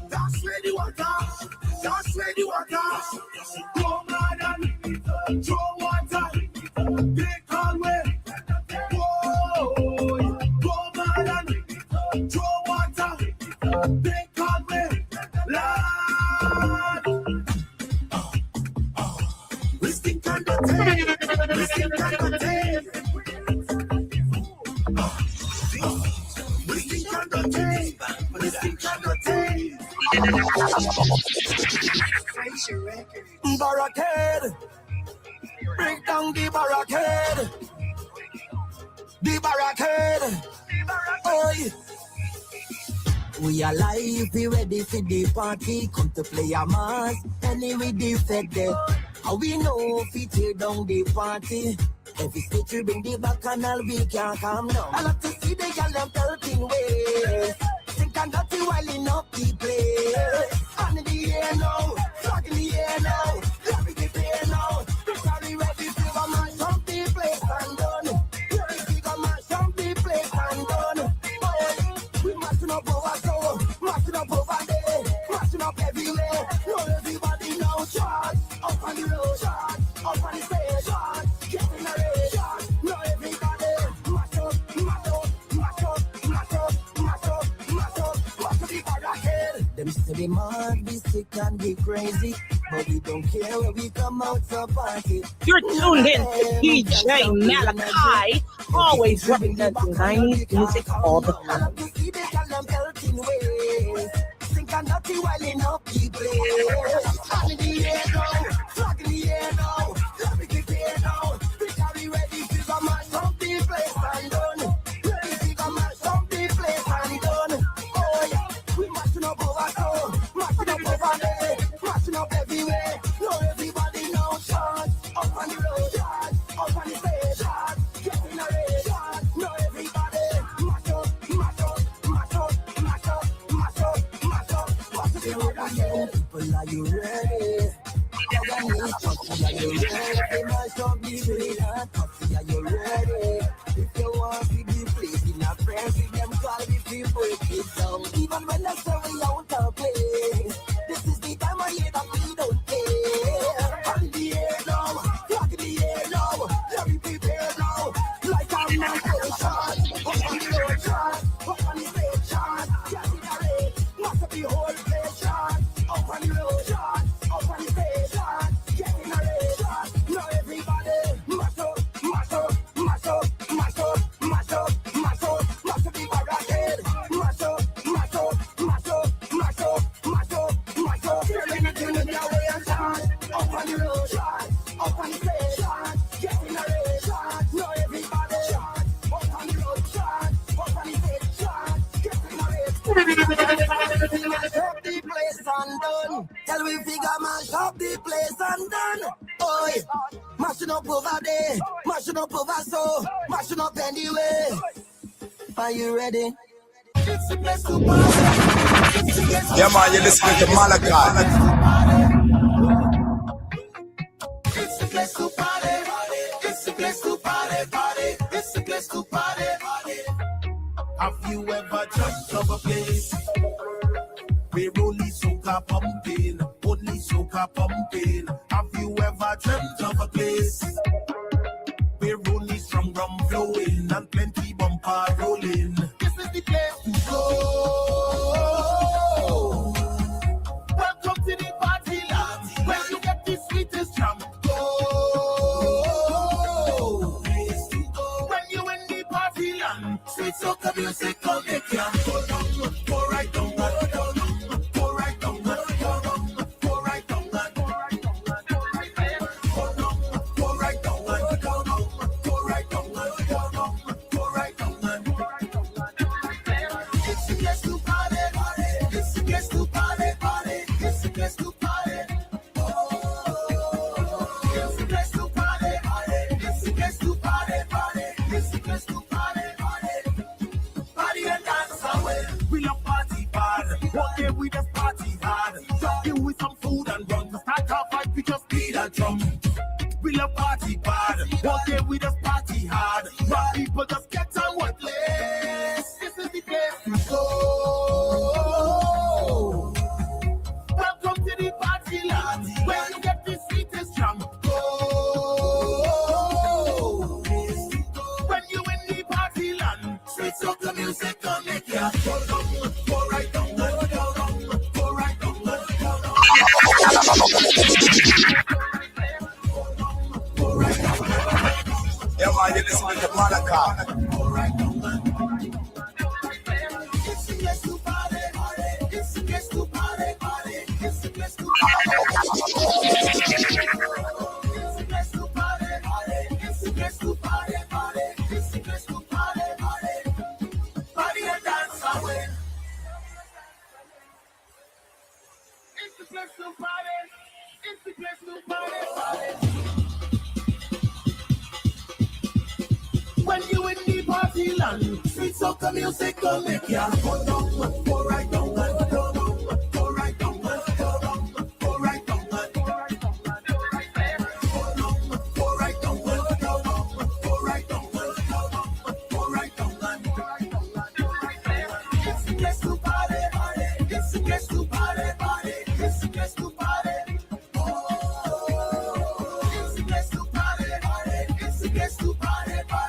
That's where the water. That's where the water. Go mad and throw water. They call me. Whoa. Go mad and throw water. They call me. Lord. We stink on the tail. We stink on the tail. We stink on the tail. We stink on the tail. Barricade. Break down the barricade. The barricade. Oi. We alive, we ready for the party. Come to play a mass. Anyway, defected. How we know if we tear down the party? Every stitch we bring the back canal, we can't come down. I love to see the girl them pelting ways. Think I'm not too wilding up the place. On in the air now, flag in the air now. Let me be there now. Victory ready to go mash up the place and done. Ready to go mash up the place and done. Oh, we mashing up over so, mashing up over there, mashing up everywhere. No everybody now charge up on the road, charge up on the stage, charge. Get in the race, charge. No everybody mash up, mash up, mash up, mash up, mash up, mash up, mash up the barricade. Them say they mad, be sick and be crazy, but we don't care when we come out to party. You're tuned in to DJ Malachi, always representing Chinese music all the time. Think I'm not too wilding up the place. Flag in the air now, flag in the air now. Let me get there now. Victory ready to go mash up the place and done. Ready to go mash up the place and done. Oh yeah, we mashing up over so, mashing up over there, mashing up everywhere. No everybody now charge up on the road, charge up on the stage, charge. Get in the race, charge. No everybody mash up, mash up, mash up, mash up, mash up, mash up. What's the deal with again? People, are you ready? Are you ready? Mash up the place. Are you ready? If you want to be pleased in a friend, with them call me people break it down. Even when I say we out of place, this is the time of year that we don't care. Flag in the air now, flag in the air now. Let me prepare now, like I'm not going shot. Up on the road shot, up on the stage shot. Get in the race, must be whole place shot. Up on the road shot, up on the stage shot. Get in the race shot. Now everybody mash up, mash up, mash up, mash up, mash up, mash up, mash up the barricade. Mash up, mash up, mash up, mash up, mash up, mash up. Turn it in the way and shot. Up on the road shot, up on the stage shot. Get in the race shot. Now everybody shot. Up on the road shot, up on the stage shot. Get in the race. Mash up the place and done. Tell we figure mash up the place and done. Oi, mashing up over there, mashing up over so, mashing up anyway. Are you ready? It's the place to party. Yeah, man, you're listening to Malachi. It's the place to party. It's the place to party, party. It's the place to party, party. Have you ever dreamt of a place where only soca pumping, only soca pumping? Have you ever dreamt of a place where only strong rum flowing and plenty bumper rolling? This is the place to go. Welcome to the party land, where you get the sweetest jam. Go. When you in the party land, sweet soca music will make you go down, go right down, go down. Go right down, go right down, go right down, go right down, go right down, go right down, go right down, go right down. It's the place to party, party. It's the place to party, party. It's the place to party. Oh, it's the place to party, party. It's the place to party, party. It's the place to party, party. Party and dance away. We love party bad. Okay, we just party hard. Just give with some food and rum. To start our fight, we just beat a drum. We love party bad. Okay, we just party hard. Rock people just get on what place. This is listening to Malachi. When you in the party land, sweet soca music will make ya go down, go right down, go down, go right down, go down, go right down, go right down, go right down, go right down, go right down. It's the place to party, it's the place to party, it's the place to party. Oh, it's the place to party, it's the place to party.